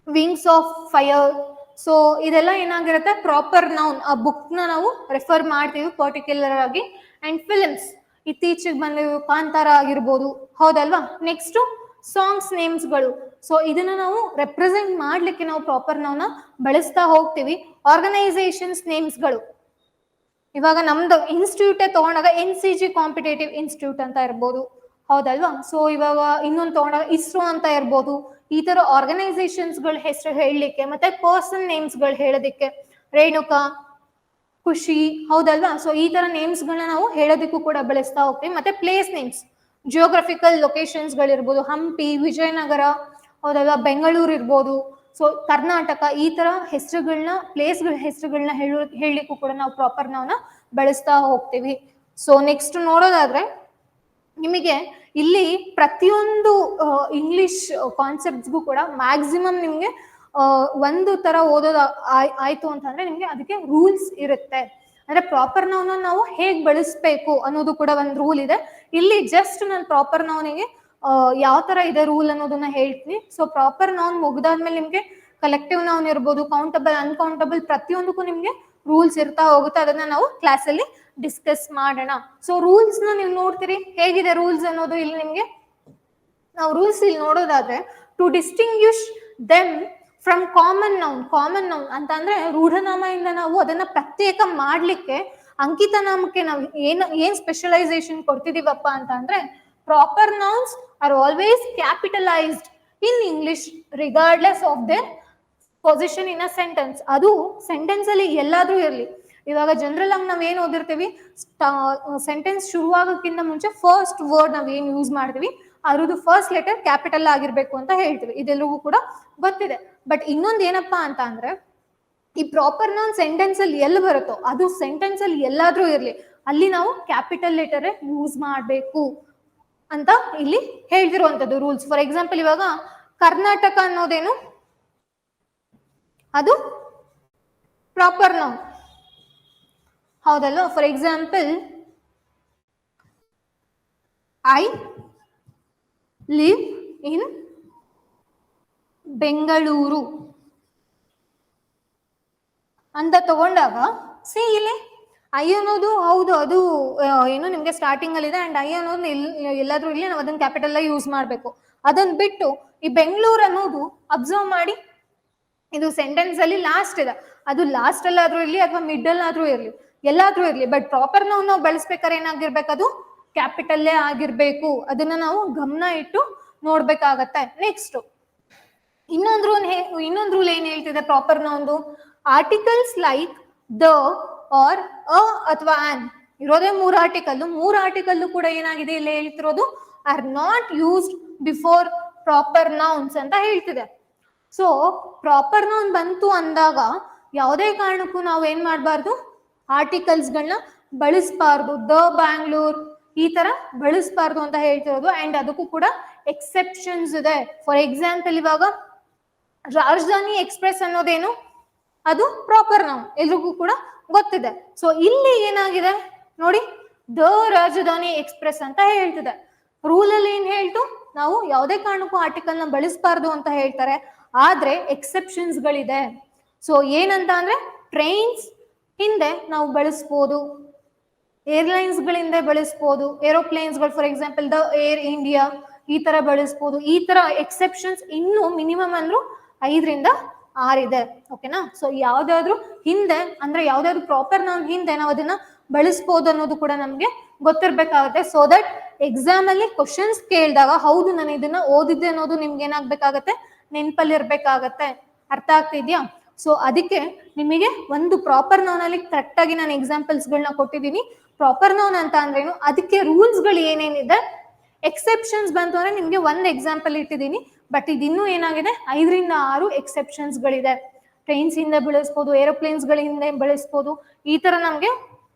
ವಿಂಗ್ಸ್ ಆಫ್ ಫೈರ್. ಸೊ ಇದೆಲ್ಲ ಏನಾಗಿರುತ್ತೆ ಪ್ರಾಪರ್ ನೌನ್, ಆ ಬುಕ್ ನ ನಾವು ರೆಫರ್ ಮಾಡ್ತೀವಿ ಪರ್ಟಿಕ್ಯುಲರ್ ಆಗಿ. ಅಂಡ್ ಫಿಲ್ಮ್ಸ್, ಇತ್ತೀಚೆಗೆ ಬಂದಿರೋ ಕಾಂತಾರ ಆಗಿರ್ಬೋದು, ಹೌದಲ್ವಾ? Next songs ನೇಮ್ಸ್ಗಳು. ಸೊ ಇದನ್ನ ನಾವು ರೆಪ್ರೆಸೆಂಟ್ ಮಾಡ್ಲಿಕ್ಕೆ ನಾವು ಪ್ರಾಪರ್ ನೌನ್ ಬಳಸ್ತಾ ಹೋಗ್ತೀವಿ. ಆರ್ಗನೈಸೇಷನ್ಸ್ ನೇಮ್ಸ್ಗಳು, ಇವಾಗ ನಮ್ದು ಇನ್ಸ್ಟಿಟ್ಯೂಟೇ ತಗೊಂಡಾಗ NCG ಕಾಂಪಿಟೇಟಿವ್ ಇನ್ಸ್ಟಿಟ್ಯೂಟ್ ಅಂತ ಇರ್ಬೋದು, ಹೌದಲ್ವಾ? ಸೊ ಇವಾಗ ಇನ್ನೊಂದು ತಗೊಂಡಾಗ ಇಸ್ರೋ ಅಂತ ಇರ್ಬೋದು. ಈ ತರ ಆರ್ಗನೈಸೇಷನ್ಸ್ಗಳ ಹೆಸರು ಹೇಳಲಿಕ್ಕೆ, ಮತ್ತೆ ಪರ್ಸನ್ ನೇಮ್ಸ್ಗಳು ಹೇಳೋದಿಕ್ಕೆ ರೇಣುಕಾ, ಖುಷಿ, ಹೌದಲ್ವಾ? ಸೊ ಈ ತರ ನೇಮ್ಸ್ಗಳನ್ನ ನಾವು ಹೇಳೋದಕ್ಕೂ ಕೂಡ ಬಳಸ್ತಾ ಹೋಗ್ತೀವಿ. ಮತ್ತೆ ಪ್ಲೇಸ್ ನೇಮ್ಸ್, ಜಿಯೋಗ್ರಫಿಕಲ್ ಲೊಕೇಶನ್ಸ್ಗಳಿರ್ಬೋದು, ಹಂಪಿ, ವಿಜಯನಗರ, ಹೌದಲ್ವಾ? ಬೆಂಗಳೂರು ಇರ್ಬೋದು. ಸೊ ಕರ್ನಾಟಕ, ಈ ತರ ಹೆಸರುಗಳನ್ನ, ಪ್ಲೇಸ್ಗಳ ಹೆಸರುಗಳನ್ನ ಹೇಳಲಿಕ್ಕೂ ಕೂಡ ನಾವು ಪ್ರಾಪರ್ ನೌನ್ ಬಳಸ್ತಾ ಹೋಗ್ತೀವಿ. ಸೊ ನೆಕ್ಸ್ಟ್ ನೋಡೋದಾದ್ರೆ ನಿಮಗೆ ಇಲ್ಲಿ ಪ್ರತಿಯೊಂದು ಇಂಗ್ಲಿಷ್ ಕಾನ್ಸೆಪ್ಟ್ಸ್ಗೂ ಕೂಡ ಮ್ಯಾಕ್ಸಿಮಮ್ ನಿಮಗೆ ಒಂದು ತರ ಓದೋದು ಆಯ್ತು ಅಂತಂದ್ರೆ ನಿಮ್ಗೆ ಅದಕ್ಕೆ ರೂಲ್ಸ್ ಇರುತ್ತೆ. ಅಂದ್ರೆ ಪ್ರಾಪರ್ ನೌನ್ ನಾವು ಹೇಗ್ ಬಳಸ್ಬೇಕು ಅನ್ನೋದು ಕೂಡ ಒಂದು ರೂಲ್ ಇದೆ. ಇಲ್ಲಿ ಜಸ್ಟ್ ನಾನು ಪ್ರಾಪರ್ ನೌನಿಗೆ ಯಾವ ತರ ಇದೆ ರೂಲ್ ಅನ್ನೋದನ್ನ ಹೇಳ್ತೀನಿ. ಸೊ ಪ್ರಾಪರ್ ನೌನ್ ಮುಗ್ದಾದ್ಮೇಲೆ ನಿಮ್ಗೆ ಕಲೆಕ್ಟಿವ್ ನೌನ್ ಇರ್ಬೋದು, ಕೌಂಟಬಲ್, ಅನ್ಕೌಂಟಬಲ್, ಪ್ರತಿಯೊಂದಕ್ಕೂ ನಿಮ್ಗೆ ರೂಲ್ಸ್ ಇರ್ತಾ ಹೋಗುತ್ತೆ. ಅದನ್ನ ನಾವು ಕ್ಲಾಸ್ ಅಲ್ಲಿ ಡಿಸ್ಕಸ್ ಮಾಡೋಣ. ಸೊ ರೂಲ್ಸ್ ನ ನೀವು ನೋಡ್ತೀರಿ, ಹೇಗಿದೆ ರೂಲ್ಸ್ ಅನ್ನೋದು. ಇಲ್ಲಿ ನಿಮ್ಗೆ ನಾವು ರೂಲ್ಸ್ ಇಲ್ಲಿ ನೋಡೋದಾದ್ರೆ, to distinguish them from common noun. Common noun ಅಂತ ಅಂದ್ರೆ ರೂಢನಾಮದಿಂದ ನಾವು ಅದನ್ನ ಪ್ರತ್ಯೇಕ ಮಾಡ್ಲಿಕ್ಕೆ ಅಂಕಿತ ನಾಮಕ್ಕೆ ನಾವು ಏನ್ ಸ್ಪೆಷಲೈಸೇಷನ್ ಕೊಡ್ತಿದೀವಪ್ಪ ಅಂತ ಅಂದ್ರೆ, proper nouns are always capitalised in English regardless of their position in a sentence. ಅದು ಸೆಂಟೆನ್ಸ್ ಅಲ್ಲಿ ಎಲ್ಲಾದ್ರೂ ಇರಲಿ. ಇವಾಗ ಜನರಲ್ ಆಗಿ ನಾವ್ ಏನ್ ಓದಿರ್ತೀವಿ, ಸೆಂಟೆನ್ಸ್ ಶುರುವಾಗಕ್ಕಿಂತ ಮುಂಚೆ ಫಸ್ಟ್ ವರ್ಡ್ ನಾವ್ ಏನ್ ಯೂಸ್ ಮಾಡ್ತೀವಿ ಅದ್ರದ್ದು ಫಸ್ಟ್ ಲೆಟರ್ ಕ್ಯಾಪಿಟಲ್ ಆಗಿರ್ಬೇಕು ಅಂತ ಹೇಳ್ತೀವಿ. ಇದೆಲ್ಲರಿಗೂ ಕೂಡ ಗೊತ್ತಿದೆ. ಬಟ್ ಇನ್ನೊಂದು ಏನಪ್ಪಾ ಅಂತ ಅಂದ್ರೆ, ಈ ಪ್ರಾಪರ್ ನೌನ್ ಸೆಂಟೆನ್ಸ್ ಅಲ್ಲಿ ಎಲ್ಲಿ ಬರುತ್ತೋ ಅದು ಸೆಂಟೆನ್ಸ್ ಅಲ್ಲಿ ಎಲ್ಲಾದ್ರೂ ಇರ್ಲಿ, ಅಲ್ಲಿ ನಾವು ಕ್ಯಾಪಿಟಲ್ ಲೆಟರ್ ಯೂಸ್ ಮಾಡ್ಬೇಕು ಅಂತ ಇಲ್ಲಿ ಹೇಳ್ತಿರುವಂತದ್ದು ರೂಲ್ಸ್. ಫಾರ್ ಎಕ್ಸಾಂಪಲ್ ಇವಾಗ ಕರ್ನಾಟಕ ಅನ್ನೋದೇನು, ಅದು ಪ್ರಾಪರ್ ನೌನ್, ಹೌದಲ್ವಾ? For example I live in Bengaluru ಅಂತ ತಗೊಂಡಾಗ ಸಿ ಇಲ್ಲಿ ಐ ಅನ್ನೋದು, ಹೌದು ಅದು ಏನು ನಿಮ್ಗೆ ಸ್ಟಾರ್ಟಿಂಗ್ ಅಲ್ಲಿ ಇದೆ. ಅಂಡ್ ಐ ಅನ್ನೋದು ಎಲ್ಲಾದ್ರೂ ಇಲ್ಲಿ ನಾವು ಅದನ್ನ ಕ್ಯಾಪಿಟಲ್ ಯೂಸ್ ಮಾಡ್ಬೇಕು. ಅದನ್ನ ಬಿಟ್ಟು ಈ ಬೆಂಗಳೂರು ಅನ್ನೋದು ಅಬ್ಸರ್ವ್ ಮಾಡಿ, ಇದು ಸೆಂಟೆನ್ಸ್ ಅಲ್ಲಿ ಲಾಸ್ಟ್ ಇದೆ, ಅದು ಲಾಸ್ಟ್ ಅಲ್ಲಾದ್ರೂ ಇರ್ಲಿ ಅಥವಾ ಮಿಡಲ್ ಆದ್ರೂ ಇರ್ಲಿ, ಎಲ್ಲಾದ್ರೂ ಇರ್ಲಿ. ಬಟ್ ಪ್ರಾಪರ್ ನಾವು ಬಳಸ್ಬೇಕಾದ್ರೆ ಏನಾಗಿರ್ಬೇಕು, ಅದು ಕ್ಯಾಪಿಟಲ್ಲೇ ಆಗಿರ್ಬೇಕು. ಅದನ್ನ ನಾವು ಗಮನ ಇಟ್ಟು ನೋಡ್ಬೇಕಾಗತ್ತೆ. ನೆಕ್ಸ್ಟ್ ಇನ್ನೊಂದು ರೂಲ್ ಏನ್ ಹೇಳ್ತಿದೆ ಪ್ರಾಪರ್ ನೌನ್ದು, articles like the or a ಅಥವಾ ಆನ್ ಇರೋದೇ ಮೂರು ಆರ್ಟಿಕಲ್ ಕೂಡ ಏನಾಗಿದೆ ಇಲ್ಲಿ ಹೇಳ್ತಿರೋದು, are not used before proper nouns ಅಂತ ಹೇಳ್ತಿದೆ. ಸೊ ಪ್ರಾಪರ್ ನೌನ್ ಬಂತು ಅಂದಾಗ ಯಾವುದೇ ಕಾರಣಕ್ಕೂ ನಾವು ಏನ್ ಮಾಡಬಾರ್ದು, ಆರ್ಟಿಕಲ್ಸ್ಗಳನ್ನ ಬಳಸಬಾರ್ದು. ದ ಬ್ಯಾಂಗ್ಳೂರ್ ಈ ತರ ಬಳಸಬಾರ್ದು ಅಂತ ಹೇಳ್ತಿರೋದು. ಅಂಡ್ ಅದಕ್ಕೂ ಕೂಡ ಎಕ್ಸೆಪ್ಷನ್ಸ್ ಇದೆ. ಫಾರ್ ಎಕ್ಸಾಂಪಲ್ ಇವಾಗ ರಾಜಧಾನಿ ಎಕ್ಸ್ಪ್ರೆಸ್ ಅನ್ನೋದೇನು, ಅದು ಪ್ರಾಪರ್ ನೌನ್, ಎಲ್ರಿಗೂ ಕೂಡ ಗೊತ್ತಿದೆ. ಸೊ ಇಲ್ಲಿ ಏನಾಗಿದೆ ನೋಡಿ, ದ ರಾಜಧಾನಿ ಎಕ್ಸ್ಪ್ರೆಸ್ ಅಂತ ಹೇಳ್ತಿದೆ. ರೂಲ್ ಅಲ್ಲಿ ಏನ್ ಹೇಳ್ತು, ನಾವು ಯಾವುದೇ ಕಾರಣಕ್ಕೂ ಆರ್ಟಿಕಲ್ ನ ಬಳಸಬಾರ್ದು ಅಂತ ಹೇಳ್ತಾರೆ. ಆದ್ರೆ ಎಕ್ಸೆಪ್ಷನ್ಸ್ ಗಳಿದೆ. ಸೊ ಏನಂತ ಅಂದ್ರೆ ಟ್ರೈನ್ಸ್ ಹಿಂದೆ ನಾವು ಬಳಸ್ಬೋದು, ಏರ್ಲೈನ್ಸ್ ಗಳಿಂದ ಬಳಸ್ಬೋದು, ಏರೋಪ್ಲೇನ್ಸ್ ಗಳು for example the air India ಈ ತರ ಬಳಸ್ಬೋದು. ಈ ತರ ಎಕ್ಸೆಪ್ಷನ್ಸ್ ಇನ್ನು ಮಿನಿಮಮ್ ಅಂದ್ರೂ 5 ರಿಂದ 6 ಇದೆ. ಓಕೆನಾ. ಸೊ ಯಾವ್ದಾದ್ರು ಹಿಂದೆ ಅಂದ್ರೆ ಯಾವ್ದಾದ್ರು ಪ್ರಾಪರ್ ನೌನ್ ಹಿಂದೆ ನಾವು ಅದನ್ನ ಬಳಸ್ಬೋದು ಅನ್ನೋದು ಕೂಡ ನಮ್ಗೆ ಗೊತ್ತಿರ್ಬೇಕಾಗತ್ತೆ. ಸೊ ದಟ್ ಎಕ್ಸಾಮ್ ಅಲ್ಲಿ ಕ್ವಶನ್ಸ್ ಕೇಳಿದಾಗ ಹೌದು ನಾನು ಇದನ್ನ ಓದಿದ್ದೆ ಅನ್ನೋದು ನಿಮ್ಗೆ ಏನಾಗ್ಬೇಕಾಗತ್ತೆ, ನೆನ್ಪಲ್ಲಿ ಇರ್ಬೇಕಾಗತ್ತೆ. ಅರ್ಥ ಆಗ್ತಿದ್ಯಾ? ಸೊ ಅದಕ್ಕೆ ನಿಮಗೆ ಒಂದು ಪ್ರಾಪರ್ ನೌನ್ ಅಲ್ಲಿ ಕರೆಕ್ಟ್ ಆಗಿ ನಾನು ಎಕ್ಸಾಂಪಲ್ಸ್ ಗಳನ್ನ ಕೊಟ್ಟಿದ್ದೀನಿ. ಪ್ರಾಪರ್ ನೌನ್ ಅಂತ ಅಂದ್ರೇನು, ಅದಕ್ಕೆ ರೂಲ್ಸ್ ಗಳು ಏನೇನಿದೆ, ಎಕ್ಸೆಪ್ಷನ್ಸ್ ಬಂತು ಅಂದ್ರೆ ನಿಮ್ಗೆ ಒಂದು ಎಕ್ಸಾಂಪಲ್ ಇಟ್ಟಿದ್ದೀನಿ. ಬಟ್ ಇದಿನ್ನೂ ಏನಾಗಿದೆ, 5 ರಿಂದ 6 ಎಕ್ಸೆಪ್ಷನ್ಸ್ ಗಳಿದೆ. ಟ್ರೈನ್ಸ್ ಇಂದ ಬಳಸ್ಬೋದು, ಏರೋಪ್ಲೇನ್ಸ್ ಗಳಿಂದ ಬಳಸ್ಬೋದು, ಈ ತರ ನಮ್ಗೆ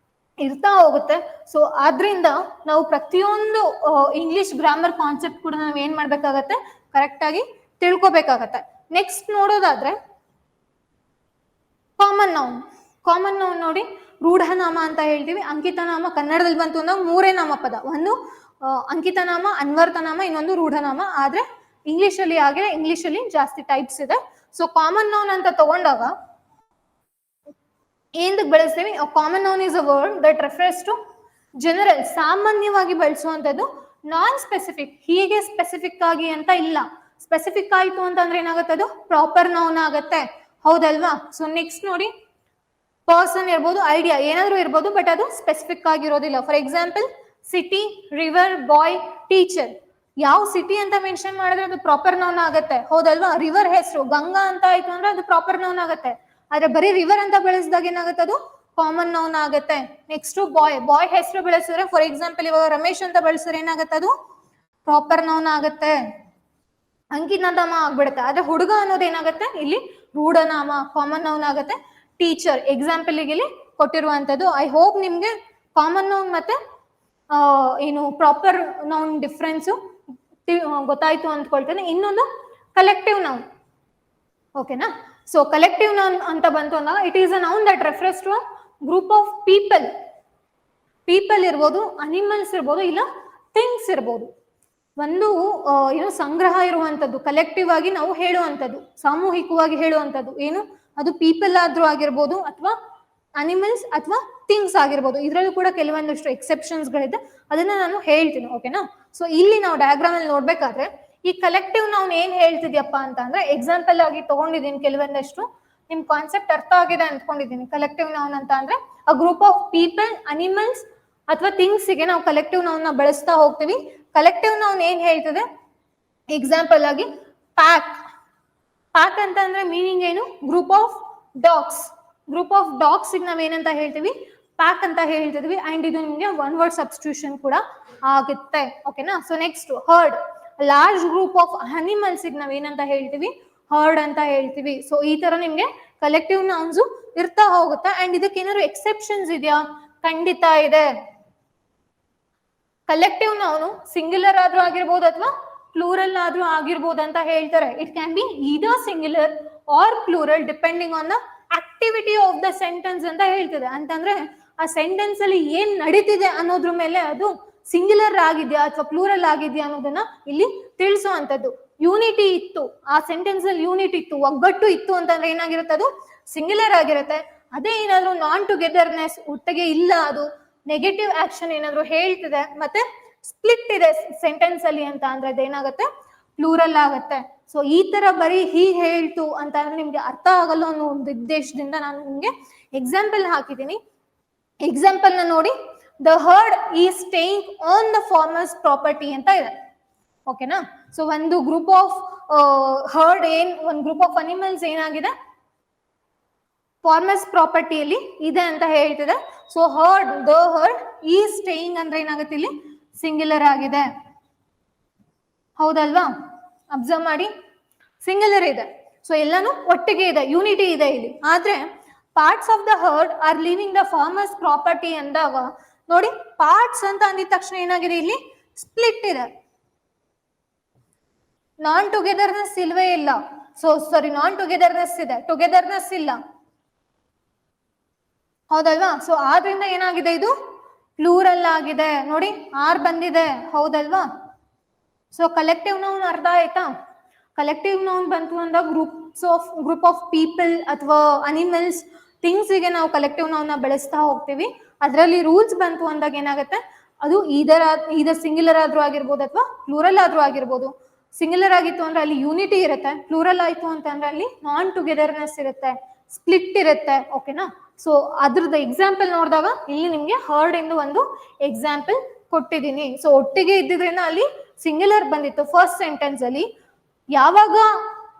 ಇರ್ತಾ ಹೋಗುತ್ತೆ. ಸೊ ಆದ್ರಿಂದ ನಾವು ಪ್ರತಿಯೊಂದು ಇಂಗ್ಲಿಷ್ ಗ್ರಾಮರ್ ಕಾನ್ಸೆಪ್ಟ್ ಕೂಡ ನಾವು ಏನ್ ಮಾಡ್ಬೇಕಾಗತ್ತೆ, ಕರೆಕ್ಟ್ ಆಗಿ ತಿಳ್ಕೊಬೇಕಾಗತ್ತೆ. ನೆಕ್ಸ್ಟ್ ನೋಡೋದಾದ್ರೆ ಕಾಮನ್ ನೌನ್. ಕಾಮನ್ ನೌನ್ ನೋಡಿ, ರೂಢನಾಮ ಅಂತ ಹೇಳ್ತೀವಿ. ಅಂಕಿತನಾಮ ಕನ್ನಡದಲ್ಲಿ ಬಂತು ಅಂದ್ರೆ 3 ನಾಮಪದ. ಒಂದು ಅಂಕಿತನಾಮ, ಅನ್ವರ್ತನಾಮ, ಇನ್ನೊಂದು ರೂಢನಾಮ. ಆದ್ರೆ ಇಂಗ್ಲಿಷ್ ಅಲ್ಲಿ ಆಗಿದೆ, ಇಂಗ್ಲಿಷ್ ಅಲ್ಲಿ ಜಾಸ್ತಿ ಟೈಪ್ಸ್ ಇದೆ. ಸೊ ಕಾಮನ್ ನೌನ್ ಅಂತ ತಗೊಂಡಾಗ ಏನಕ್ಕೆ ಬಳಸ್ತೀವಿ? Common noun is a word that refers to general, ಸಾಮಾನ್ಯವಾಗಿ ಬಳಸುವಂತದ್ದು. ನಾನ್ ಸ್ಪೆಸಿಫಿಕ್, ಹೀಗೆ ಸ್ಪೆಸಿಫಿಕ್ ಆಗಿ ಅಂತ ಇಲ್ಲ. ಸ್ಪೆಸಿಫಿಕ್ ಆಯ್ತು ಅಂತಂದ್ರೆ ಏನಾಗುತ್ತೆ, ಅದು ಪ್ರಾಪರ್ ನೌನ್ ಆಗತ್ತೆ. ಹೌದಲ್ವಾ? ಸೊ ನೆಕ್ಸ್ಟ್ ನೋಡಿ, ಪರ್ಸನ್ ಇರ್ಬೋದು, ಐಡಿಯಾ ಏನಾದ್ರೂ ಇರ್ಬೋದು, ಬಟ್ ಅದು ಸ್ಪೆಸಿಫಿಕ್ ಆಗಿರೋದಿಲ್ಲ. For example city, river, boy, teacher. ಯಾವ ಸಿಟಿ ಅಂತ ಮೆನ್ಷನ್ ಮಾಡಿದ್ರೆ ಅದು ಪ್ರಾಪರ್ ನೌನ್ ಆಗತ್ತೆ. ಹೌದಲ್ವಾ? ರಿವರ್ ಹೆಸರು ಗಂಗಾ ಅಂತ ಆಯ್ತು ಅಂದ್ರೆ ಅದು ಪ್ರಾಪರ್ ನೌನ್ ಆಗತ್ತೆ. ಆದ್ರೆ ಬರೀ ರಿವರ್ ಅಂತ ಬೆಳೆಸಿದಾಗ ಏನಾಗುತ್ತೆ, ಅದು ಕಾಮನ್ ನೌನ್ ಆಗತ್ತೆ. ನೆಕ್ಸ್ಟ್ ಬಾಯ್, ಬಾಯ್ ಹೆಸರು ಬೆಳೆಸಿದ್ರೆ ಫಾರ್ ಎಕ್ಸಾಂಪಲ್ ಇವಾಗ ರಮೇಶ್ ಅಂತ ಬೆಳೆಸಿದ್ರೆ ಏನಾಗುತ್ತೆ, ಅದು ಪ್ರಾಪರ್ ನೌನ್ ಆಗತ್ತೆ, ಅಂಕಿತನಾಮ ಆಗ್ಬಿಡುತ್ತೆ. ಆದ್ರೆ ಹುಡುಗ ಅನ್ನೋದು ಏನಾಗುತ್ತೆ, ಇಲ್ಲಿ ರೂಢನಾಮ, ಕಾಮನ್ ನೌನ್ ಆಗತ್ತೆ. ಟೀಚರ್ ಎಕ್ಸಾಂಪಲ್ ಇಲ್ಲಿ ಕೊಟ್ಟಿರುವಂತದ್ದು. ಐ ಹೋಪ್ ನಿಮ್ಗೆ ಕಾಮನ್ ನೌನ್ ಮತ್ತೆ ಏನು ಪ್ರಾಪರ್ ನೌನ್ ಡಿಫ್ರೆನ್ಸ್ ಗೊತ್ತಾಯ್ತು ಅಂದ್ಕೊಳ್ತೇನೆ. ಇನ್ನೊಂದು ಕಲೆಕ್ಟಿವ್ ನೌನ್. ಓಕೆನಾ. ಸೊ ಕಲೆಕ್ಟಿವ್ ನೌನ್ ಅಂತ ಬಂತು ಅಂದಾಗ it is a noun that refers to a group of people. People ಇರ್ಬೋದು, ಅನಿಮಲ್ಸ್ ಇರ್ಬೋದು, ಇಲ್ಲ ಥಿಂಗ್ಸ್ ಇರ್ಬೋದು. ಒಂದು ಏನು ಸಂಗ್ರಹ ಇರುವಂತದ್ದು, ಕಲೆಕ್ಟಿವ್ ಆಗಿ ನಾವು ಹೇಳುವಂಥದ್ದು, ಸಾಮೂಹಿಕವಾಗಿ ಹೇಳುವಂಥದ್ದು ಏನು, ಅದು ಪೀಪಲ್ ಆದ್ರೂ ಆಗಿರ್ಬೋದು, ಅಥವಾ ಅನಿಮಲ್ಸ್ ಅಥವಾ ಥಿಂಗ್ಸ್ ಆಗಿರ್ಬೋದು. ಇದರಲ್ಲೂ ಕೂಡ ಕೆಲವೊಂದಷ್ಟು ಎಕ್ಸೆಪ್ಷನ್ಸ್ ಗಳಿದೆ, ಅದನ್ನ ನಾನು ಹೇಳ್ತೀನಿ. ಓಕೆನಾ. ಸೊ ಇಲ್ಲಿ ನಾವು ಡಯಾಗ್ರಾಮ್ ಅಲ್ಲಿ ನೋಡ್ಬೇಕಾದ್ರೆ ಈ ಕಲೆಕ್ಟಿವ್ ನೌನ್ ಏನ್ ಹೇಳ್ತಿದ್ಯಪ್ಪ ಅಂತ ಅಂದ್ರೆ ಎಕ್ಸಾಂಪಲ್ ಆಗಿ ತಗೊಂಡಿದ್ದೀನಿ ಕೆಲವೊಂದಷ್ಟು. ನಿಮ್ ಕಾನ್ಸೆಪ್ಟ್ ಅರ್ಥ ಆಗಿದೆ ಅಂದ್ಕೊಂಡಿದ್ದೀನಿ. ಕಲೆಕ್ಟಿವ್ ನೌನ್ ಅಂತ ಅಂದ್ರೆ ಅ ಗ್ರೂಪ್ ಆಫ್ ಪೀಪಲ್, ಅನಿಮಲ್ಸ್ ಅಥವಾ ಥಿಂಗ್ಸ್ ಗೆ ನಾವು ಕಲೆಕ್ಟಿವ್ ನೌನ್ ನ ಬಳಸ್ತಾ ಹೋಗ್ತೀವಿ. ಕಲೆಕ್ಟಿವ್ ನೌನ್ ಏನ್ ಹೇಳ್ತದೆ, ಎಕ್ಸಾಂಪಲ್ ಆಗಿ ಪ್ಯಾಕ್. ಪ್ಯಾಕ್ ಅಂತ ಅಂದ್ರೆ ಮೀನಿಂಗ್ ಏನು, group of dogs. Group of dogs ನಾವ್ ಏನಂತ ಹೇಳ್ತೀವಿ, ಪ್ಯಾಕ್ ಅಂತ ಹೇಳ್ತಿದ್ವಿ. ಅಂಡ್ ಇದು ನಿಮ್ಗೆ ಒನ್ ವರ್ಡ್ ಸಬ್ಸ್ಟಿಟ್ಯೂಷನ್ ಕೂಡ ಆಗುತ್ತೆ. ಓಕೆನಾ. So next heard, large group of animals ನಾವ್ ಏನಂತ ಹೇಳ್ತೀವಿ, ಹರ್ಡ್ ಅಂತ ಹೇಳ್ತೀವಿ. ಸೊ ಈ ತರ ನಿಮ್ಗೆ ಕಲೆಕ್ಟಿವ್ ನೌನ್ಸ್ ಇರ್ತಾ ಹೋಗುತ್ತೆ. ಅಂಡ್ ಇದಕ್ಕೆ ಏನಾದ್ರು ಎಕ್ಸೆಪ್ಷನ್ಸ್ ಇದೆಯಾ? ಖಂಡಿತ ಇದೆ. ಕಲೆಕ್ಟಿವ್ ನೌನು ಸಿಂಗ್ಯುಲರ್ ಆದ್ರೂ ಆಗಿರ್ಬೋದು ಅಥವಾ ಪ್ಲೂರಲ್ ಆದ್ರೂ ಆಗಿರ್ಬೋದು ಅಂತ ಹೇಳ್ತಾರೆ. It can be either singular or plural depending on the activity of the sentence ಅಂತ ಹೇಳ್ತಿದೆ. ಅಂತಂದ್ರೆ ಆ ಸೆಂಟೆನ್ಸ್ ಅಲ್ಲಿ ಏನ್ ನಡೀತಿದೆ ಅನ್ನೋದ್ರ ಮೇಲೆ ಅದು ಸಿಂಗ್ಯುಲರ್ ಆಗಿದ್ಯಾ ಅಥವಾ ಪ್ಲೂರಲ್ ಆಗಿದ್ಯಾ ಅನ್ನೋದನ್ನ ಇಲ್ಲಿ ತಿಳಿಸುವಂತದ್ದು. ಯೂನಿಟಿ ಇತ್ತು, ಆ ಸೆಂಟೆನ್ಸ್ ಅಲ್ಲಿ ಯೂನಿಟಿ ಇತ್ತು, ಒಗ್ಗಟ್ಟು ಇತ್ತು ಅಂತಂದ್ರೆ ಏನಾಗಿರುತ್ತೆ, ಅದು ಸಿಂಗ್ಯುಲರ್ ಆಗಿರುತ್ತೆ. ಅದೇ ಏನಾದ್ರು ನಾನ್ ಟುಗೆದರ್ನೆಸ್, ಒಟ್ಟಿಗೆ ಇಲ್ಲ, ಅದು ನೆಗೆಟಿವ್ ಆಕ್ಷನ್ ಏನಾದ್ರು ಹೇಳ್ತಿದೆ ಮತ್ತೆ ಸ್ಪ್ಲಿಟ್ ಇದೆ ಸೆಂಟೆನ್ಸ್ ಅಲ್ಲಿ ಅಂತ ಅಂದ್ರೆ ಅದೇನಾಗುತ್ತೆ, ಪ್ಲೂರಲ್ ಆಗುತ್ತೆ. ಸೊ ಈ ತರ ಬರೀ ಹೀಗೆ ಹೇಳ್ತು ಅಂತ ಅಂದ್ರೆ ನಿಮ್ಗೆ ಅರ್ಥ ಆಗಲ್ಲ ಅನ್ನೋ ಒಂದು ಉದ್ದೇಶದಿಂದ ನಾನು ನಿಮ್ಗೆ ಎಕ್ಸಾಂಪಲ್ ಹಾಕಿದ್ದೀನಿ. ಎಕ್ಸಾಂಪಲ್ ನ ನೋಡಿ, the herd is staying on the farmers property ಅಂತ ಇದೆ. ಓಕೆನಾ. ಸೊ ಒಂದು ಗ್ರೂಪ್ ಆಫ್ ಹರ್ಡ್ ಒಂದು ಗ್ರೂಪ್ ಆಫ್ ಅನಿಮಲ್ಸ್ ಏನಾಗಿದೆ, ಫಾರ್ಮರ್ಸ್ ಪ್ರಾಪರ್ಟಿಯಲ್ಲಿ ಇದೆ ಅಂತ ಹೇಳ್ತಿದೆ. So herd, the herd is staying ಅಂದ್ರೆ ಏನಾಗುತ್ತೆ, ಇಲ್ಲಿ ಸಿಂಗ್ಯುಲರ್ ಆಗಿದೆ. ಹೌದಲ್ವಾ? ಅಬ್ಸರ್ವ್ ಮಾಡಿ, ಸಿಂಗ್ಯುಲರ್ ಇದೆ. ಸೊ ಎಲ್ಲಾನು ಒಟ್ಟಿಗೆ ಇದೆ, ಯೂನಿಟಿ ಇದೆ ಇಲ್ಲಿ. ಆದ್ರೆ parts of the heard are living the farmers property ಅಂದಾಗ ನೋಡಿ, ಪಾರ್ಟ್ಸ್ ಅಂತ ಅಂದಿದ ತಕ್ಷಣ ಏನಾಗಿದೆ, ಇಲ್ಲಿ ಸ್ಪ್ಲಿಟ್ ಇದೆ. ನಾನ್ ಟುಗೆದರ್ನೆಸ್ ಇಲ್ವೇ ಇಲ್ಲ. ಸೊ ಸಾರಿ, ನಾನ್ ಟುಗೆದರ್ನೆಸ್ ಇದೆ, ಟುಗೆದರ್ನೆಸ್ ಇಲ್ಲ. ಹೌದಲ್ವಾ? ಸೊ ಆದ್ರಿಂದ ಏನಾಗಿದೆ, ಇದು ಪ್ಲೂರಲ್ ಆಗಿದೆ ನೋಡಿ, ಆರ್ ಬಂದಿದೆ, ಹೌದಲ್ವಾ? ಸೊ ಕಲೆಕ್ಟಿವ್ ನೌನ್ ಅರ್ಥ ಆಯ್ತಾ? ಕಲೆಕ್ಟಿವ್ ನೌನ್ ಬಂತು ಅಂದಾಗ ಗ್ರೂಪ್ ಆಫ್ ಪೀಪಲ್ ಅಥವಾ ಅನಿಮಲ್ಸ್ ಥಿಂಗ್ಸಿಗೆ ನಾವು ಕಲೆಕ್ಟಿವ್ ನೌನ್ನ ಬೆಳೆಸ್ತಾ ಹೋಗ್ತೀವಿ. ಅದರಲ್ಲಿ ರೂಲ್ಸ್ ಬಂತು ಅಂದಾಗ ಏನಾಗುತ್ತೆ, ಅದು ಇದರ್ ಸಿಂಗ್ಯುಲರ್ ಆದ್ರೂ ಆಗಿರ್ಬೋದು ಅಥವಾ ಪ್ಲೂರಲ್ ಆದ್ರೂ ಆಗಿರ್ಬೋದು. ಸಿಂಗ್ಯುಲರ್ ಆಗಿತ್ತು ಅಂದ್ರೆ ಅಲ್ಲಿ ಯೂನಿಟಿ ಇರುತ್ತೆ, ಪ್ಲೂರಲ್ ಆಯ್ತು ಅಂತಂದ್ರೆ ಅಲ್ಲಿ ನಾನ್ ಟುಗೆದರ್ನೆಸ್ ಇರುತ್ತೆ, ಸ್ಪ್ಲಿಟ್ ಇರುತ್ತೆ. ಓಕೆನಾ? ಸೊ ಅದ್ರದ್ದು ಎಕ್ಸಾಂಪಲ್ ನೋಡಿದಾಗ ಇಲ್ಲಿ ನಿಮ್ಗೆ ಹರ್ಡ್ ಎಂದು ಒಂದು ಎಕ್ಸಾಂಪಲ್ ಕೊಟ್ಟಿದ್ದೀನಿ. ಸೊ ಒಟ್ಟಿಗೆ ಇದ್ದಿದ್ರಿಂದ ಅಲ್ಲಿ ಸಿಂಗ್ಯುಲರ್ ಬಂದಿತ್ತು ಫಸ್ಟ್ ಸೆಂಟೆನ್ಸ್ ಅಲ್ಲಿ. ಯಾವಾಗ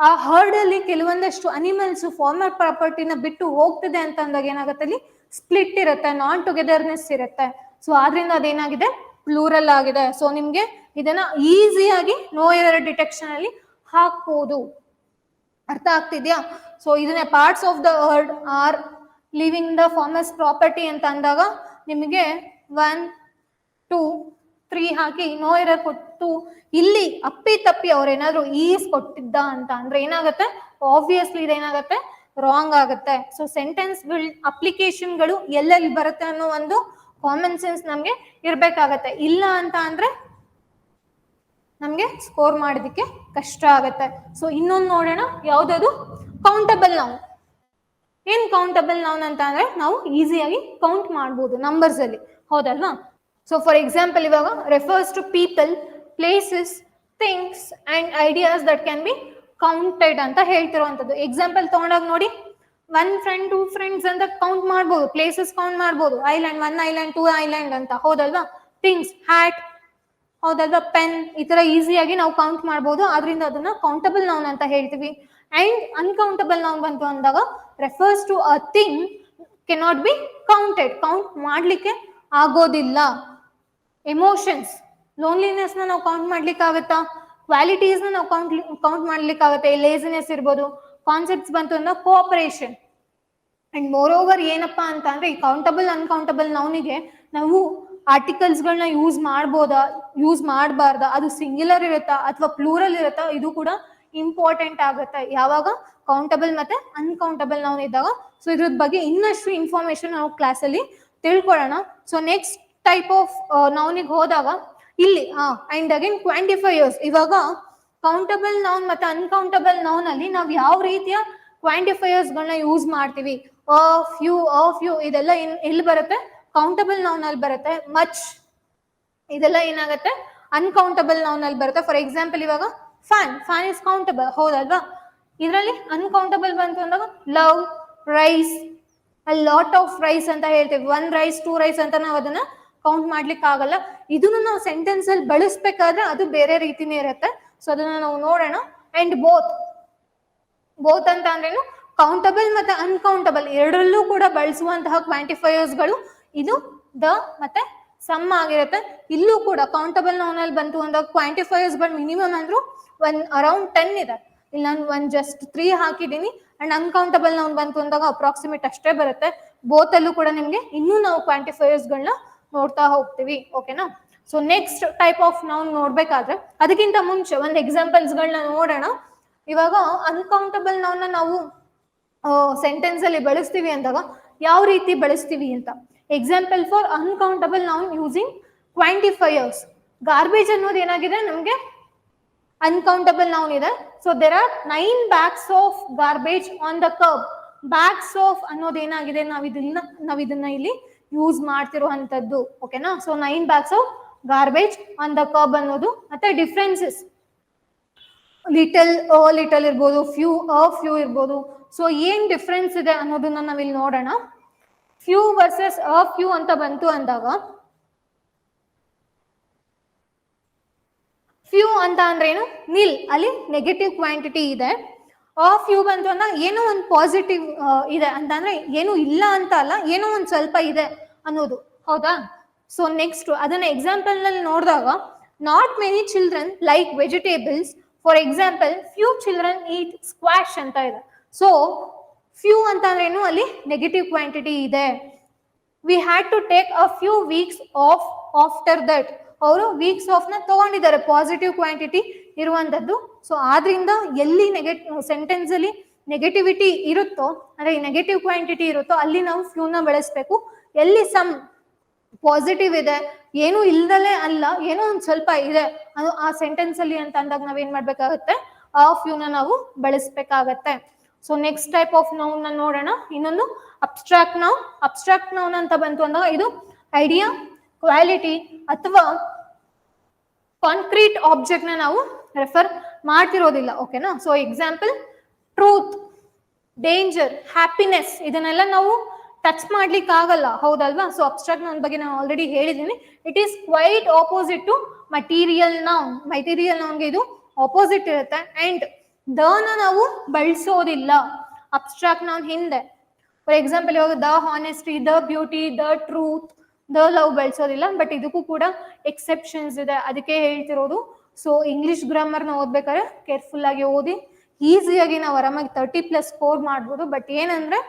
ಆ ಹರ್ಡ್ ಅಲ್ಲಿ ಕೆಲವೊಂದಷ್ಟು ಅನಿಮಲ್ಸ್ ಫಾರ್ಮರ್ ಪ್ರಾಪರ್ಟಿನ ಬಿಟ್ಟು ಹೋಗ್ತಿದೆ ಅಂತ ಅಂದಾಗ ಏನಾಗುತ್ತೆ, ಅಲ್ಲಿ ಸ್ಪ್ಲಿಟ್ ಇರುತ್ತೆ, ನಾನ್ ಟುಗೆದರ್ನೆಸ್ ಇರುತ್ತೆ. ಸೊ ಆದ್ರಿಂದ ಅದೇನಾಗಿದೆ, ಪ್ಲೂರಲ್ ಆಗಿದೆ. ಸೊ ನಿಮ್ಗೆ ಇದನ್ನ ಈಸಿಯಾಗಿ ನೋ ಎರರ್ ಡಿಟೆಕ್ಷನ್ ಅಲ್ಲಿ ಹಾಕ್ಬೋದು. ಅರ್ಥ ಆಗ್ತಿದ್ಯಾ? ಸೊ ಇದನ್ನ parts of the heard are living the farmers property ಅಂತ ಅಂದಾಗ ನಿಮಗೆ 1, 2, 3 ಹಾಕಿ ನೋ ಎರರ್ ಕೊಟ್ಟು ಇಲ್ಲಿ ಅಪ್ಪಿ ತಪ್ಪಿ ಅವ್ರೇನಾದ್ರು ಈಸ್ ಕೊಟ್ಟಿದ್ದ ಅಂತ ಅಂದ್ರೆ ಏನಾಗುತ್ತೆ, ಆಬ್ವಿಯಸ್ಲಿ ಇದೇನಾಗುತ್ತೆ, ರಾಂಗ್ ಆಗುತ್ತೆ. ಸೊ ಸೆಂಟೆನ್ಸ್ ಅಪ್ಲಿಕೇಶನ್ಗಳು ಎಲ್ಲೆಲ್ಲಿ ಬರುತ್ತೆ ಅನ್ನೋ ಒಂದು ಕಾಮನ್ ಸೆನ್ಸ್ ನಮ್ಗೆ ಇರ್ಬೇಕಾಗತ್ತೆ. ಇಲ್ಲ ಅಂತ ಅಂದ್ರೆ ನಮ್ಗೆ ಸ್ಕೋರ್ ಮಾಡೋದಕ್ಕೆ ಕಷ್ಟ ಆಗತ್ತೆ. ಸೊ ಇನ್ನೊಂದು ನೋಡೋಣ, ಯಾವ್ದದು ಕೌಂಟಬಲ್ ನೌನ್. ಏನ್ ಕೌಂಟಬಲ್ ನೌನ್ ಅಂತ ಅಂದ್ರೆ ನಾವು ಈಸಿಯಾಗಿ ಕೌಂಟ್ ಮಾಡ್ಬೋದು ನಂಬರ್ಸ್ ಅಲ್ಲಿ, ಹೌದಲ್ವಾ? ಸೊ ಫಾರ್ ಎಕ್ಸಾಂಪಲ್ ಇವಾಗ refers to people, places, things and ideas that can be counted ಅಂತ ಹೇಳ್ತಿರುವಂತದ್ದು. ಎಕ್ಸಾಂಪಲ್ ತಗೊಂಡಾಗ ನೋಡಿ, 1 ಫ್ರೆಂಡ್ 2 ಫ್ರೆಂಡ್ಸ್ ಅಂತ ಕೌಂಟ್ ಮಾಡ್ಬೋದು, ಪ್ಲೇಸಸ್ ಕೌಂಟ್ ಮಾಡ್ಬೋದು, ಐಲ್ಯಾಂಡ್ 1 ಐಲ್ಯಾಂಡ್ 2 ಐಲ್ಯಾಂಡ್ ಅಂತ, ಹೌದಲ್ವಾ? ಥಿಂಗ್ಸ್ ಹ್ಯಾಟ್, ಹೌದಲ್ವಾ? ಪೆನ್, ಈ ತರ ಈಸಿಯಾಗಿ ನಾವು ಕೌಂಟ್ ಮಾಡ್ಬೋದು. ಆದ್ರಿಂದ ಅದನ್ನ ಕೌಂಟಬಲ್ ನೌನ್ ಅಂತ ಹೇಳ್ತೀವಿ. ಅಂಡ್ ಅನ್ಕೌಂಟಬಲ್ ನೌನ್ ಬಂತು ಅಂದಾಗ refers to a thing cannot be counted, count ಮಾಡ್ಲಿಕ್ಕೆ ಆಗೋದಿಲ್ಲ. ಎಮೋಷನ್ಸ್, ಲೋನ್ಲಿನೆಸ್ ನ ನಾವು ಕೌಂಟ್ ಮಾಡ್ಲಿಕ್ಕೆ ಆಗುತ್ತಾ? ಕ್ವಾಲಿಟೀಸ್ ನ ನಾವು ಕೌಂಟ್ ಮಾಡ್ಲಿಕ್ಕೆ ಆಗುತ್ತೆ, ಲೇಸಿನೆಸ್ ಇರ್ಬೋದು. ಕಾನ್ಸೆಪ್ಟ್ಸ್ ಬಂತು ಅಂದ್ರೆ ಕೋಆಪರೇಷನ್. ಅಂಡ್ ಮೋರ್ ಓವರ್ ಏನಪ್ಪಾ ಅಂತ ಅಂದ್ರೆ ಈ ಕೌಂಟಬಲ್ ಅನ್ಕೌಂಟಬಲ್ ನೌನಿಗೆ ನಾವು ಆರ್ಟಿಕಲ್ಸ್ ಗಳನ್ನ ಯೂಸ್ ಮಾಡ್ಬೋದಾ, ಯೂಸ್ ಮಾಡಬಾರ್ದಾ, ಅದು ಸಿಂಗ್ಯುಲರ್ ಇರುತ್ತಾ ಅಥವಾ ಪ್ಲೂರಲ್ ಇರುತ್ತಾ, ಇದು ಕೂಡ ಇಂಪಾರ್ಟೆಂಟ್ ಆಗುತ್ತೆ ಯಾವಾಗ ಕೌಂಟಬಲ್ ಮತ್ತೆ ಅನ್ಕೌಂಟಬಲ್ ನೌನ್ ಇದ್ದಾಗ. ಸೊ ಇದ್ರ ಬಗ್ಗೆ ಇನ್ನಷ್ಟು ಇನ್ಫಾರ್ಮೇಶನ್ ನಾವು ಕ್ಲಾಸಲ್ಲಿ ತಿಳ್ಕೊಳ್ಳೋಣ. ಸೊ ನೆಕ್ಸ್ಟ್ ಟೈಪ್ ಆಫ್ ನೌನಿಗೆ ಹೋದಾಗ ಇಲ್ಲಿ ಅಂಡ್ ಅಗೇನ್ ಕ್ವಾಂಟಿಫೈಯರ್ಸ್. ಇವಾಗ ಕೌಂಟಬಲ್ ನೌನ್ ಮತ್ತೆ ಅನ್ಕೌಂಟಬಲ್ ನೌನ್ ಅಲ್ಲಿ ನಾವು ಯಾವ ರೀತಿಯ ಕ್ವಾಂಟಿಫೈಯರ್ಸ್ ಗಳನ್ನ ಯೂಸ್ ಮಾಡ್ತೀವಿ, ಫ್ಯೂ ಇದೆಲ್ಲ ಎಲ್ಲಿ ಬರುತ್ತೆ, ಕೌಂಟಬಲ್ ನೌನ್ ಅಲ್ಲಿ ಬರುತ್ತೆ. ಮಚ್ ಇದೆಲ್ಲ ಏನಾಗುತ್ತೆ, ಅನ್ಕೌಂಟಬಲ್ ನೌನ್ ಅಲ್ಲಿ ಬರುತ್ತೆ. ಫಾರ್ ಎಕ್ಸಾಂಪಲ್ ಇವಾಗ ಫ್ಯಾನ್ ಇಸ್ ಕೌಂಟಬಲ್, ಹೌದಲ್ವಾ? ಇದರಲ್ಲಿ ಅನ್ಕೌಂಟಬಲ್ ಬಂತು ಅಂದಾಗ love, rice, lot of rice ಅಂತ ಹೇಳ್ತೀವಿ. 1 ರೈಸ್ 2 ರೈಸ್ ಅಂತ ನಾವು ಅದನ್ನ ಕೌಂಟ್ ಮಾಡ್ಲಿಕ್ಕೆ ಆಗಲ್ಲ. ಇದನ್ನು ನಾವು ಸೆಂಟೆನ್ಸ್ ಅಲ್ಲಿ ಬಳಸ್ಬೇಕಾದ್ರೆ ಅದು ಬೇರೆ ರೀತಿನೇ ಇರುತ್ತೆ. ಸೊ ಅದನ್ನ ನಾವು ನೋಡೋಣ. ಅಂಡ್ ಬೋತ್ ಅಂತ ಅಂದ್ರೇನು, ಕೌಂಟಬಲ್ ಮತ್ತೆ ಅನ್ಕೌಂಟಬಲ್ ಎರಡರಲ್ಲೂ ಕೂಡ ಬಳಸುವಂತಹ ಕ್ವಾಂಟಿಫೈಯರ್ಸ್ ಗಳು ಇದು ದ ಮತ್ತೆ ಸಮ್ ಆಗಿರುತ್ತೆ. ಇಲ್ಲೂ ಕೂಡ ಕೌಂಟಬಲ್ ನೌನ್ ಅಲ್ಲಿ ಬಂತು ಅಂದಾಗ ಕ್ವಾಂಟಿಫೈಯರ್ಸ್ ಗಳು ಮಿನಿಮಮ್ ಅಂದ್ರೂ ಅರೌಂಡ್ 10 ಇದೆ. ಇಲ್ಲಿ ನಾನು ಜಸ್ಟ್ 3 ಹಾಕಿದ್ದೀನಿ. ಅಂಡ್ ಅನ್ಕೌಂಟಬಲ್ ನೌನ್ ಬಂತು ಅಂದಾಗ ಅಪ್ರಾಕ್ಸಿಮೇಟ್ ಅಷ್ಟೇ ಬರುತ್ತೆ. ಬೋತ್ ಅಲ್ಲೂ ಕೂಡ ನಿಮ್ಗೆ ಇನ್ನೂ ನಾವು ಕ್ವಾಂಟಿಫೈಯರ್ಸ್ ಗಳನ್ನ ನೋಡ್ತಾ ಹೋಗ್ತೀವಿ. ಓಕೆನಾ? So next type of noun ನೋಡ್ಬೇಕಾದ್ರೆ ಅದಕ್ಕಿಂತ ಮುಂಚೆ ಒಂದು ಎಕ್ಸಾಂಪಲ್ಸ್ ಗಳನ್ನ ನೋಡೋಣ. ಇವಾಗ ಅನ್ಕೌಂಟಬಲ್ ನೌನ್ ನಾವು ಸೆಂಟೆನ್ಸ್ ಅಲ್ಲಿ ಬಳಸ್ತೀವಿ ಅಂದಾಗ ಯಾವ ರೀತಿ ಬಳಸ್ತೀವಿ ಅಂತ. Example for uncountable noun using quantifiers. Garbage ಅನ್ನೋದು ಏನಾಗಿದೆ, ನಮ್ಗೆ ಅನ್ಕೌಂಟಬಲ್ ನೌನ್ ಇದೆ. So there are 9 bags of garbage on the curb. Bags of ಅನ್ನೋದು ಏನಾಗಿದೆ, ನಾವ್ ಇದನ್ನ ಇಲ್ಲಿ ಯೂಸ್ ಮಾಡ್ತಿರುವಂತದ್ದು. ಓಕೆನಾ? So 9 bags of garbage on the curb ಅನ್ನೋದು. ಮತ್ತೆ ಡಿಫ್ರೆನ್ಸಸ್, ಲಿಟಲ್ ಇರ್ಬೋದು, ಫ್ಯೂ ಇರ್ಬೋದು. ಸೊ ಏನ್ ಡಿಫ್ರೆನ್ಸ್ ಇದೆ ಅನ್ನೋದನ್ನ ನಾವಿಲ್ಲಿ ನೋಡೋಣ. ಫ್ಯೂ ವರ್ಸಸ್ ಫ್ಯೂ ಅಂತ ಬಂತು ಅಂದಾಗ, ಫ್ಯೂ ಅಂತ ಅಂದ್ರೆ ಏನು, ನಿಲ್, ಅಲ್ಲಿ ನೆಗೆಟಿವ್ ಕ್ವಾಂಟಿಟಿ ಇದೆ. ಫ್ಯೂ ಬಂತು ಅಂದಾಗ ಏನೋ ಒಂದು ಪಾಸಿಟಿವ್ ಇದೆ ಅಂತ ಅಂದ್ರೆ ಏನು ಇಲ್ಲ ಅಂತ ಅಲ್ಲ, ಏನೋ ಒಂದು ಸ್ವಲ್ಪ ಇದೆ ಅನ್ನೋದು, ಹೌದಾ? ಸೊ ನೆಕ್ಸ್ಟ್ ಅದನ್ನ ಎಕ್ಸಾಂಪಲ್ ನಲ್ಲಿ ನೋಡಿದಾಗ, not many children like vegetables. For example few children eat squash ಅಂತ ಇದೆ. ಸೊ ಫ್ಯೂ ಅಂತ ಅಂದ್ರೆ ಏನು, ಅಲ್ಲಿ ನೆಗೆಟಿವ್ ಕ್ವಾಂಟಿಟಿ ಇದೆ. We had to take a few weeks off after that. ಅವರು ವೀಕ್ಸ್ ಆಫ್ ನ ತಗೊಂಡಿದ್ದಾರೆ, ಪಾಸಿಟಿವ್ ಕ್ವಾಂಟಿಟಿ ಇರುವಂತದ್ದು. ಸೊ ಆದ್ರಿಂದ ಎಲ್ಲಿ ಸೆಂಟೆನ್ಸ್ ಅಲ್ಲಿ ನೆಗೆಟಿವಿಟಿ ಇರುತ್ತೋ, ಅಂದ್ರೆ ನೆಗೆಟಿವ್ ಕ್ವಾಂಟಿಟಿ ಇರುತ್ತೋ ಅಲ್ಲಿ ನಾವು ಫ್ಯೂ ನ ಬಳಸಬೇಕು. ಎಲ್ಲಿ ಸಮ್ ಪಾಸಿಟಿವ್ ಇದೆ, ಏನು ಇಲ್ದಲೇ ಅಲ್ಲ, ಏನೋ ಒಂದ್ ಸ್ವಲ್ಪ ಇದೆ ಅದು ಆ ಸೆಂಟೆನ್ಸ್ ಅಲ್ಲಿ ಅಂತ ಅಂದಾಗ ನಾವೇನ್ ಮಾಡ್ಬೇಕಾಗತ್ತೆ, ಆಫ್ ಯು ನ ನಾವು ಬಳಸ್ಬೇಕಾಗತ್ತೆ. So next type of noun ನ ನೋಡೋಣ. ಇನ್ನೊಂದು ಅಬ್ಸ್ಟ್ರಾಕ್ಟ್ ನೌನ್. ಅಬ್ಸ್ಟ್ರಾಕ್ಟ್ ನೌನ್ ಅಂತ ಬಂತು ಅಂದಾಗ ಇದು ಐಡಿಯಾ, ಕ್ವಾಲಿಟಿ ಅಥವಾ ಕಾಂಕ್ರೀಟ್ ಆಬ್ಜೆಕ್ಟ್ ನ ನಾವು ರೆಫರ್ ಮಾಡ್ತಿರೋದಿಲ್ಲ. ಓಕೆನಾ. So example truth, danger, happiness, ಇದನ್ನೆಲ್ಲ ನಾವು ಟಚ್ ಮಾಡ್ಲಿಕ್ಕೆ ಆಗಲ್ಲ, ಹೌದಲ್ವಾ. ಸೊ ಅಬ್ಸ್ಟ್ರಾಕ್ಟ್ ನೌನ್ ಬಗ್ಗೆ ನಾನು ಆಲ್ರೆಡಿ ಹೇಳಿದ್ದೀನಿ. It is quite opposite to material noun. Material ನೌನ್ಗೆ ಇದು ಆಪೋಸಿಟ್ ಇರುತ್ತೆ. ಅಂಡ್ ನ ನಾವು ಬಳಸೋದಿಲ್ಲ ಅಬ್ಸ್ಟ್ರಾಕ್ಟ್ ನೌನ್ ಹಿಂದೆ. ಫಾರ್ ಎಕ್ಸಾಂಪಲ್ ಇವಾಗ the honesty, the beauty, the truth, the love ಬಳಸೋದಿಲ್ಲ. ಬಟ್ ಇದಕ್ಕೂ ಕೂಡ ಎಕ್ಸೆಪ್ಷನ್ಸ್ ಇದೆ, ಅದಕ್ಕೆ ಹೇಳ್ತಿರೋದು. ಸೊ ಇಂಗ್ಲಿಷ್ ಗ್ರಾಮರ್ ನ ಓದ್ಬೇಕಾದ್ರೆ ಕೇರ್ಫುಲ್ ಆಗಿ ಓದಿ. ಈಸಿಯಾಗಿ ನಾವು ಆರಾಮಾಗಿ 30+ ಸ್ಕೋರ್ ಮಾಡ್ಬೋದು. ಬಟ್ ಏನಂದ್ರೆ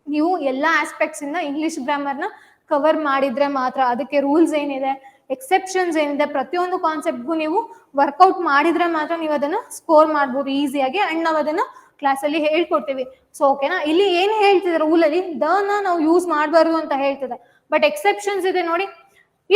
ನೀವು ಎಲ್ಲಾ ಆಸ್ಪೆಕ್ಟ್ಸ್ ಇಂದ ಇಂಗ್ಲಿಷ್ ಗ್ರಾಮರ್ ನ ಕವರ್ ಮಾಡಿದ್ರೆ ಮಾತ್ರ. ಅದಕ್ಕೆ ರೂಲ್ಸ್ ಏನಿದೆ, ಎಕ್ಸೆಪ್ಷನ್ಸ್ ಏನಿದೆ, ಪ್ರತಿಯೊಂದು ಕಾನ್ಸೆಪ್ಟ್ಗೂ ನೀವು ವರ್ಕೌಟ್ ಮಾಡಿದ್ರೆ ಮಾತ್ರ ನೀವು ಅದನ್ನ ಸ್ಕೋರ್ ಮಾಡ್ಬೋದು ಈಸಿಯಾಗಿ. ಅಂಡ್ ನಾವು ಅದನ್ನ ಕ್ಲಾಸ್ ಅಲ್ಲಿ ಹೇಳ್ಕೊಡ್ತೀವಿ. ಸೊ ಓಕೆನಾ. ಇಲ್ಲಿ ಏನ್ ಹೇಳ್ತಿದೆ ರೂಲ್ ಅಲ್ಲಿ, ನ ನಾವು ಯೂಸ್ ಮಾಡಬಾರ್ದು ಅಂತ ಹೇಳ್ತಿದೆ. ಬಟ್ ಎಕ್ಸೆಪ್ಷನ್ಸ್ ಇದೆ ನೋಡಿ.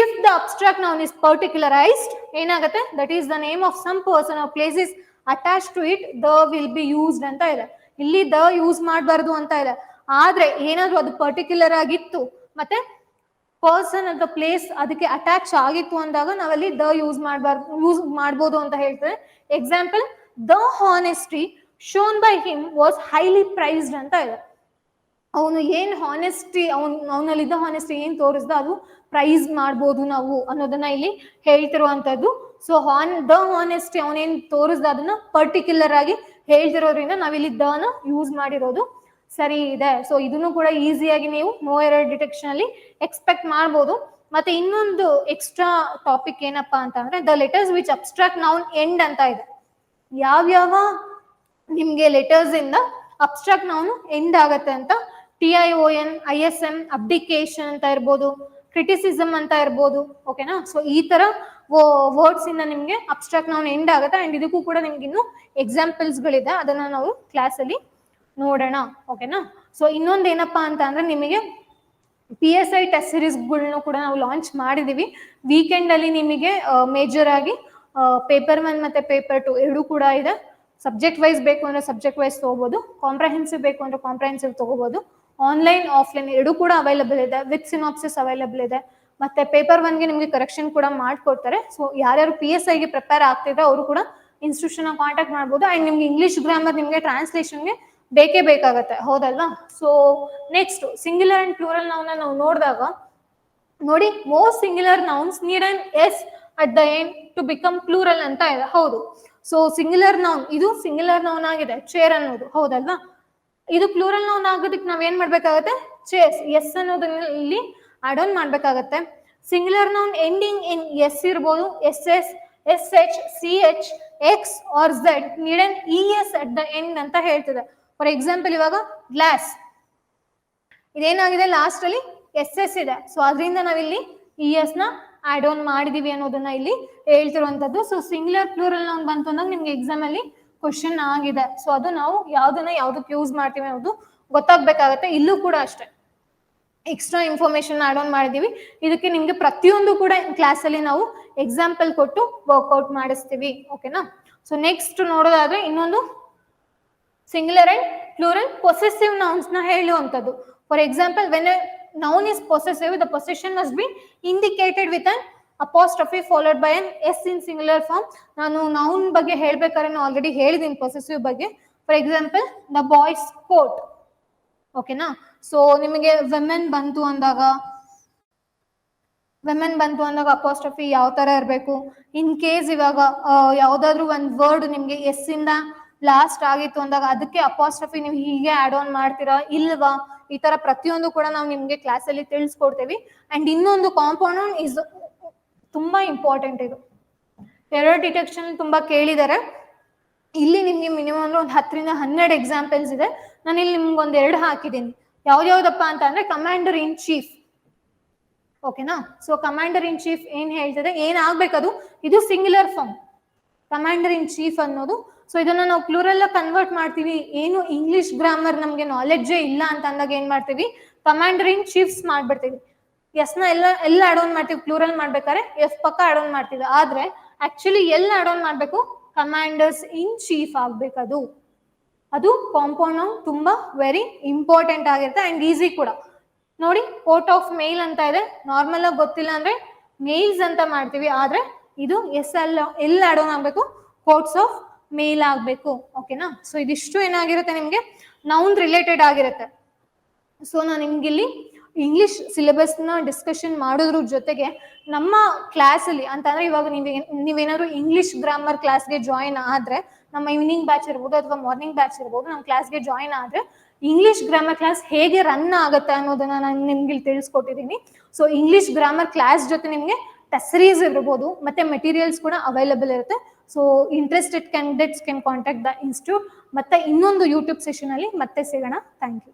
If the abstract noun is particularised, ಏನಾಗುತ್ತೆ, that is the name of some person or place is attach to it, the will be used ಅಂತ ಇದೆ. ಇಲ್ಲಿ ದ ಯೂಸ್ ಮಾಡಬಾರ್ದು ಅಂತ ಇದೆ. ಆದ್ರೆ ಏನಾದ್ರು ಅದು ಪರ್ಟಿಕ್ಯುಲರ್ ಆಗಿತ್ತು ಮತ್ತೆ ಪರ್ಸನ್ ಅಥವಾ ಪ್ಲೇಸ್ ಅದಕ್ಕೆ ಅಟ್ಯಾಚ್ ಆಗಿತ್ತು ಅಂದಾಗ ನಾವಲ್ಲಿ ದ ಯೂಸ್ ಮಾಡ್ಬೋದು ಅಂತ ಹೇಳ್ತೇವೆ. Example, the honesty shown by him was highly priced ಅಂತ ಇದೆ. ಅವನು ಏನ್ ಹಾನೆಸ್ಟಿ, ಅವನಲ್ಲಿದ್ದ ಹಾನೆಸ್ಟಿ ಏನ್ ತೋರಿಸ್ದ ಅದು ಪ್ರೈಸ್ ಮಾಡ್ಬೋದು ನಾವು ಅನ್ನೋದನ್ನ ಇಲ್ಲಿ ಹೇಳ್ತಿರುವಂತದ್ದು. ಸೊ ದ ಹಾನೆಸ್ಟಿ ಅವನೇನ್ ತೋರಿಸ್ದ ಅದನ್ನ ಪರ್ಟಿಕ್ಯುಲರ್ ಆಗಿ ಹೇಳ್ತಿರೋದ್ರಿಂದ ನಾವಿಲ್ಲಿ ದ ನ ಯೂಸ್ ಮಾಡಿರೋದು ಸರಿ ಇದೆ. ಸೊ ಇದನ್ನು ಕೂಡ ಈಸಿಯಾಗಿ ನೀವು ನೋ ಎರರ್ ಡಿಟೆಕ್ಷನ್ ಅಲ್ಲಿ ಎಕ್ಸ್ಪೆಕ್ಟ್ ಮಾಡ್ಬೋದು. ಮತ್ತೆ ಇನ್ನೊಂದು ಎಕ್ಸ್ಟ್ರಾ ಟಾಪಿಕ್ ಏನಪ್ಪಾ ಅಂತ ಅಂದ್ರೆ the letters which abstract noun end ಅಂತ ಇದೆ. ಯಾವ್ಯಾವ ನಿಮ್ಗೆ ಲೆಟರ್ಸ್ ಇಂದ ಅಬ್ಸ್ಟ್ರಾಕ್ಟ್ ನೌನ್ ಎಂಡ್ ಆಗತ್ತೆ ಅಂತ, TION, ISM, ಅಬ್ಡಿಕೇಶನ್ ಅಂತ ಇರ್ಬೋದು, ಕ್ರಿಟಿಸಿಸಮ್ ಅಂತ ಇರ್ಬೋದು. ಓಕೆನಾ. ಸೊ ಈ ತರ ವರ್ಡ್ಸ್ ಇಂದ ನಿಮ್ಗೆ ಅಬ್ಸ್ಟ್ರಾಕ್ಟ್ ನೌನ್ ಎಂಡ್ ಆಗುತ್ತೆ. ಅಂಡ್ ಇದಕ್ಕೂ ಕೂಡ ನಿಮ್ಗೆ ಇನ್ನು ಎಕ್ಸಾಂಪಲ್ಸ್ ಗಳಿದೆ, ಅದನ್ನ ನಾವು ಕ್ಲಾಸ್ ಅಲ್ಲಿ ನೋಡೋಣ. ಓಕೆನಾ. ಸೊ ಇನ್ನೊಂದು ಏನಪ್ಪಾ ಅಂತ ಅಂದ್ರೆ ನಿಮಗೆ PSI ಟೆಸ್ಟ್ ಸೀರೀಸ್ಗಳನ್ನು ಕೂಡ ನಾವು ಲಾಂಚ್ ಮಾಡಿದೀವಿ. ವೀಕೆಂಡ್ ಅಲ್ಲಿ ನಿಮಗೆ ಮೇಜರ್ ಆಗಿ ಪೇಪರ್ 1 ಮತ್ತೆ ಪೇಪರ್ 2 ಎರಡೂ ಕೂಡ ಇದೆ. ಸಬ್ಜೆಕ್ಟ್ ವೈಸ್ ಬೇಕು ಅಂದ್ರೆ ಸಬ್ಜೆಕ್ಟ್ ವೈಸ್ ತಗೋಬಹುದು, ಕಾಂಪ್ರಹೆನ್ಸಿವ್ ಬೇಕು ಅಂದ್ರೆ ಕಾಂಪ್ರಹೆನ್ಸಿವ್ ತಗೋಬಹುದು. ಆನ್ಲೈನ್ ಆಫ್ಲೈನ್ ಎರಡೂ ಕೂಡ ಅವೈಲಬಲ್ ಇದೆ. ವಿತ್ ಸಿನಾಪ್ಸಿಸ್ ಅವೈಲಬಲ್ ಇದೆ. ಮತ್ತೆ ಪೇಪರ್ 1ಗೆ ನಿಮಗೆ ಕರೆಕ್ಷನ್ ಕೂಡ ಮಾಡ್ಕೊಡ್ತಾರೆ. ಸೊ ಯಾರ್ಯಾರು PSI ಗೆ ಪ್ರಿಪೇರ್ ಆಗ್ತಿದ್ರೆ ಅವರು ಕೂಡ ಇನ್ಸ್ಟಿಟ್ಯೂಷನ್ ಕಾಂಟ್ಯಾಕ್ಟ್ ಮಾಡ್ಬೋದು. ಅಂಡ್ ನಿಮ್ಗೆ ಇಂಗ್ಲಿಷ್ ಗ್ರಾಮರ್ ನಿಮ್ಗೆ ಟ್ರಾನ್ಸ್ಲೇಷನ್ಗೆ ಬೇಕೇ ಬೇಕಾಗತ್ತೆ, ಹೌದಲ್ವಾ. So next singular and plural noun ನಾವು ನೋಡಿದಾಗ ನೋಡಿ, most singular nouns need an s at the end to become plural ಅಂತ ಇದೆ. ಹೌದು. ಸೊ ಸಿಂಗ್ಯುಲರ್ ನೌನ್ ಇದು ಸಿಂಗ್ಯುಲರ್ ನೌನ್ ಆಗಿದೆ, ಚೇರ್ ಅನ್ನೋದು, ಹೌದಲ್ವಾ. ಇದು ಪ್ಲೂರಲ್ ನೌನ್ ಆಗೋದಕ್ಕೆ ನಾವ್ ಏನ್ ಮಾಡ್ಬೇಕಾಗತ್ತೆ, ಚೇರ್ಸ್, ಎಸ್ ಅನ್ನೋದನ್ನ ಇಲ್ಲಿ ಆಡ್ ಆನ್ ಮಾಡ್ಬೇಕಾಗತ್ತೆ. ಸಿಂಗ್ಯುಲರ್ ನೌನ್ ಎಂಡಿಂಗ್ ಇನ್ ಎಸ್ ಇರ್ಬೋದು, SS, SH, CH, X or Z need an ES at the end ಅಂತ ಹೇಳ್ತಿದೆ. ಫಾರ್ ಎಕ್ಸಾಂಪಲ್ ಇವಾಗ ಗ್ಲಾಸ್ ಇದೇನಾಗಿದೆ, ಲಾಸ್ಟ್ ಅಲ್ಲಿ SS ಇದೆ. ಸೊ ಅದರಿಂದ ನಾವಿಲ್ಲಿ ES ನ ಆಡ್ ಆನ್ ಮಾಡಿದೀವಿ ಅನ್ನೋದನ್ನ ಇಲ್ಲಿ ಹೇಳ್ತಿರುವಂತದ್ದು. ಸೊ ಸಿಂಗ್ಯುಲರ್ ಪ್ಲೂರಲ್ ನೌನ್ ಬಂತು ಅಂದಾಗ ನಿಮ್ಗೆ ಎಕ್ಸಾಮ್ ಅಲ್ಲಿ ಕ್ವಶನ್ ಆಗಿದೆ. ಸೊ ಅದು ನಾವು ಯಾವ್ದನ್ನ ಯಾವ್ದಕ್ಕೆ ಯೂಸ್ ಮಾಡ್ತೀವಿ ಅನ್ನೋದು ಗೊತ್ತಾಗ್ಬೇಕಾಗತ್ತೆ. ಇಲ್ಲೂ ಕೂಡ ಅಷ್ಟೇ ಎಕ್ಸ್ಟ್ರಾ ಇನ್ಫಾರ್ಮೇಶನ್ ಆಡ್ ಆನ್ ಮಾಡಿದೀವಿ. ಇದಕ್ಕೆ ನಿಮ್ಗೆ ಪ್ರತಿಯೊಂದು ಕೂಡ ಕ್ಲಾಸ್ ಅಲ್ಲಿ ನಾವು ಎಕ್ಸಾಂಪಲ್ ಕೊಟ್ಟು ವರ್ಕ್ಔಟ್ ಮಾಡಿಸ್ತೀವಿ. ಓಕೆನಾ. ಸೊ ನೆಕ್ಸ್ಟ್ ನೋಡೋದಾದ್ರೆ ಇನ್ನೊಂದು singular and plural possessive nouns ನ ಹೇಳುವಂತದ್ದು. For example, when a noun is possessive, the possession must be indicated with an apostrophe followed by an S in singular form. ನಾನು noun ಬಗ್ಗೆ ಹೇಳ್ಬೇಕಾದ್ರೆ ನಾನು ಆಲ್ರೆಡಿ ಹೇಳಿದ್ದೀನಿ possessive ಬಗ್ಗೆ. For example, the boys coat. ಓಕೆನಾ. ಸೊ ನಿಮಗೆ ವೆಮೆನ್ ಬಂತು ಅಂದಾಗ ಅಪಾಸ್ಟ್ರಫಿ ಯಾವ ತರ ಇರಬೇಕು. ಇನ್ ಕೇಸ್ ಇವಾಗ ಯಾವ್ದಾದ್ರು ಒಂದ್ ವರ್ಡ್ ನಿಮ್ಗೆ ಎಸ್ ಇಂದ ಲಾಸ್ಟ್ ಆಗಿತ್ತು ಅಂದಾಗ ಅದಕ್ಕೆ ಅಪಾಸ್ಟ್ರಫಿ ನೀವು ಹೀಗೆ ಆಡ್ ಆನ್ ಮಾಡ್ತೀರಾ ಇಲ್ವಾ, ಈ ತರ ಪ್ರತಿಯೊಂದು ಕೂಡ ನಾವು ನಿಮ್ಗೆ ಕ್ಲಾಸ್ ಅಲ್ಲಿ ತಿಳಿಸ್ಕೊಡ್ತೇವೆ. ಅಂಡ್ ಇನ್ನೊಂದು ಕಾಂಪೌಂಡ್ ಇಸ್ ತುಂಬಾ ಇಂಪಾರ್ಟೆಂಟ್. ಇದು ಎರರ್ ಡಿಟೆಕ್ಷನ್ ತುಂಬಾ ಕೇಳಿದ್ದಾರೆ. ಇಲ್ಲಿ ನಿಮ್ಗೆ ಮಿನಿಮಮ್ ಒಂದು 10 ರಿಂದ 12 ಎಕ್ಸಾಂಪಲ್ಸ್ ಇದೆ. ನಾನು ಇಲ್ಲಿ ನಿಮ್ಗೆ ಒಂದ್ 2 ಹಾಕಿದ್ದೀನಿ. ಯಾವ್ದಾವ್ದಪ್ಪ ಅಂತ ಅಂದ್ರೆ ಕಮಾಂಡರ್ ಇನ್ ಚೀಫ್. ಓಕೆನಾ. ಸೊ ಕಮಾಂಡರ್ ಇನ್ ಚೀಫ್ ಏನ್ ಹೇಳ್ತದೆ, ಏನ್ ಆಗ್ಬೇಕದು, ಇದು singular form commander in chief ಅನ್ನೋದು. ಸೊ ಇದನ್ನ ನಾವು ಪ್ಲೂರಲ್ ಕನ್ವರ್ಟ್ ಮಾಡ್ತೀವಿ. ಏನು ಇಂಗ್ಲಿಷ್ ಗ್ರಾಮರ್ ನಮ್ಗೆ ನಾಲೆಡ್ಜೇ ಇಲ್ಲ ಅಂತ ಅಂದಾಗ ಏನ್ ಮಾಡ್ತೀವಿ, ಕಮಾಂಡರ್ ಇನ್ ಚೀಫ್ಸ್ ಮಾಡ್ಬಿಡ್ತೀವಿ. ಎಸ್ ನ ಎಲ್ಲ ಆಡ್ ಆನ್ ಮಾಡ್ತೀವಿ, ಪ್ಲೂರಲ್ ಮಾಡ್ಬೇಕಾದ್ರೆ ಎಫ್ ಪಕ್ಕ ಆಡ್ ಆನ್ ಮಾಡ್ತೀವಿ. ಆದ್ರೆ ಆಕ್ಚುಲಿ ಎಲ್ಲ ಆಡ್ ಆನ್ ಮಾಡ್ಬೇಕು, ಕಮಾಂಡರ್ಸ್ ಇನ್ ಚೀಫ್ ಆಗ್ಬೇಕದು. ಅದು ಕಾಂಪೌಂಡ್ ನೌನ್ ತುಂಬಾ ವೆರಿ ಇಂಪಾರ್ಟೆಂಟ್ ಆಗಿರುತ್ತೆ ಅಂಡ್ ಈಸಿ ಕೂಡ. ನೋಡಿ ಕೋರ್ಟ್ ಆಫ್ ಮೇಲ್ ಅಂತ ಇದೆ, ನಾರ್ಮಲ್ ಆಗಿ ಗೊತ್ತಿಲ್ಲ ಅಂದ್ರೆ ಮೇಲ್ಸ್ ಅಂತ ಮಾಡ್ತೀವಿ, ಆದ್ರೆ ಇದು ಎಲ್ಲ ಆಡ್ ಆನ್ ಆಗ್ಬೇಕು, ಕೋರ್ಟ್ಸ್ ಆಫ್ ಮೇಲ್ ಆಗ್ಬೇಕು. ಓಕೆನಾ? ಸೊ ಇದಿಷ್ಟು ಏನಾಗಿರುತ್ತೆ ನಿಮ್ಗೆ ನೌನ್ ರಿಲೇಟೆಡ್ ಆಗಿರುತ್ತೆ. ಸೊ ನಾನು ನಿಮ್ಗೆ ಇಲ್ಲಿ ಇಂಗ್ಲಿಷ್ ಸಿಲೆಬಸ್ ನ ಡಿಸ್ಕಷನ್ ಮಾಡೋದ್ರ ಜೊತೆಗೆ ನಮ್ಮ ಕ್ಲಾಸಲ್ಲಿ ಅಂತಂದ್ರೆ ಇವಾಗ ನೀವೇನಾದ್ರು ಇಂಗ್ಲಿಷ್ ಗ್ರಾಮರ್ ಕ್ಲಾಸ್ಗೆ ಜಾಯಿನ್ ಆದ್ರೆ, ನಮ್ಮ ಈವ್ನಿಂಗ್ ಬ್ಯಾಚ್ ಇರ್ಬೋದು ಅಥವಾ ಮಾರ್ನಿಂಗ್ ಬ್ಯಾಚ್ ಇರ್ಬೋದು, ನಮ್ಮ ಕ್ಲಾಸ್ಗೆ ಜಾಯಿನ್ ಆದ್ರೆ ಇಂಗ್ಲಿಷ್ ಗ್ರಾಮರ್ ಕ್ಲಾಸ್ ಹೇಗೆ ರನ್ ಆಗುತ್ತೆ ಅನ್ನೋದನ್ನ ನಾನು ನಿಮ್ಗೆ ಇಲ್ಲಿ ತಿಳಿಸ್ಕೊಟ್ಟಿದ್ದೀನಿ. ಸೊ ಇಂಗ್ಲಿಷ್ ಗ್ರಾಮರ್ ಕ್ಲಾಸ್ ಜೊತೆ ನಿಮ್ಗೆ ಟೆಸರೀಸ್ ಇರ್ಬೋದು ಮತ್ತೆ ಮೆಟೀರಿಯಲ್ಸ್ ಕೂಡ ಅವೈಲಬಲ್ ಇರುತ್ತೆ. So interested candidates can contact the institute. ಮತ್ತೆ ಇನ್ನೊಂದು ಯೂಟ್ಯೂಬ್ ಸೆಷನ್ ಅಲ್ಲಿ ಮತ್ತೆ ಸಿಗೋಣ. Thank you.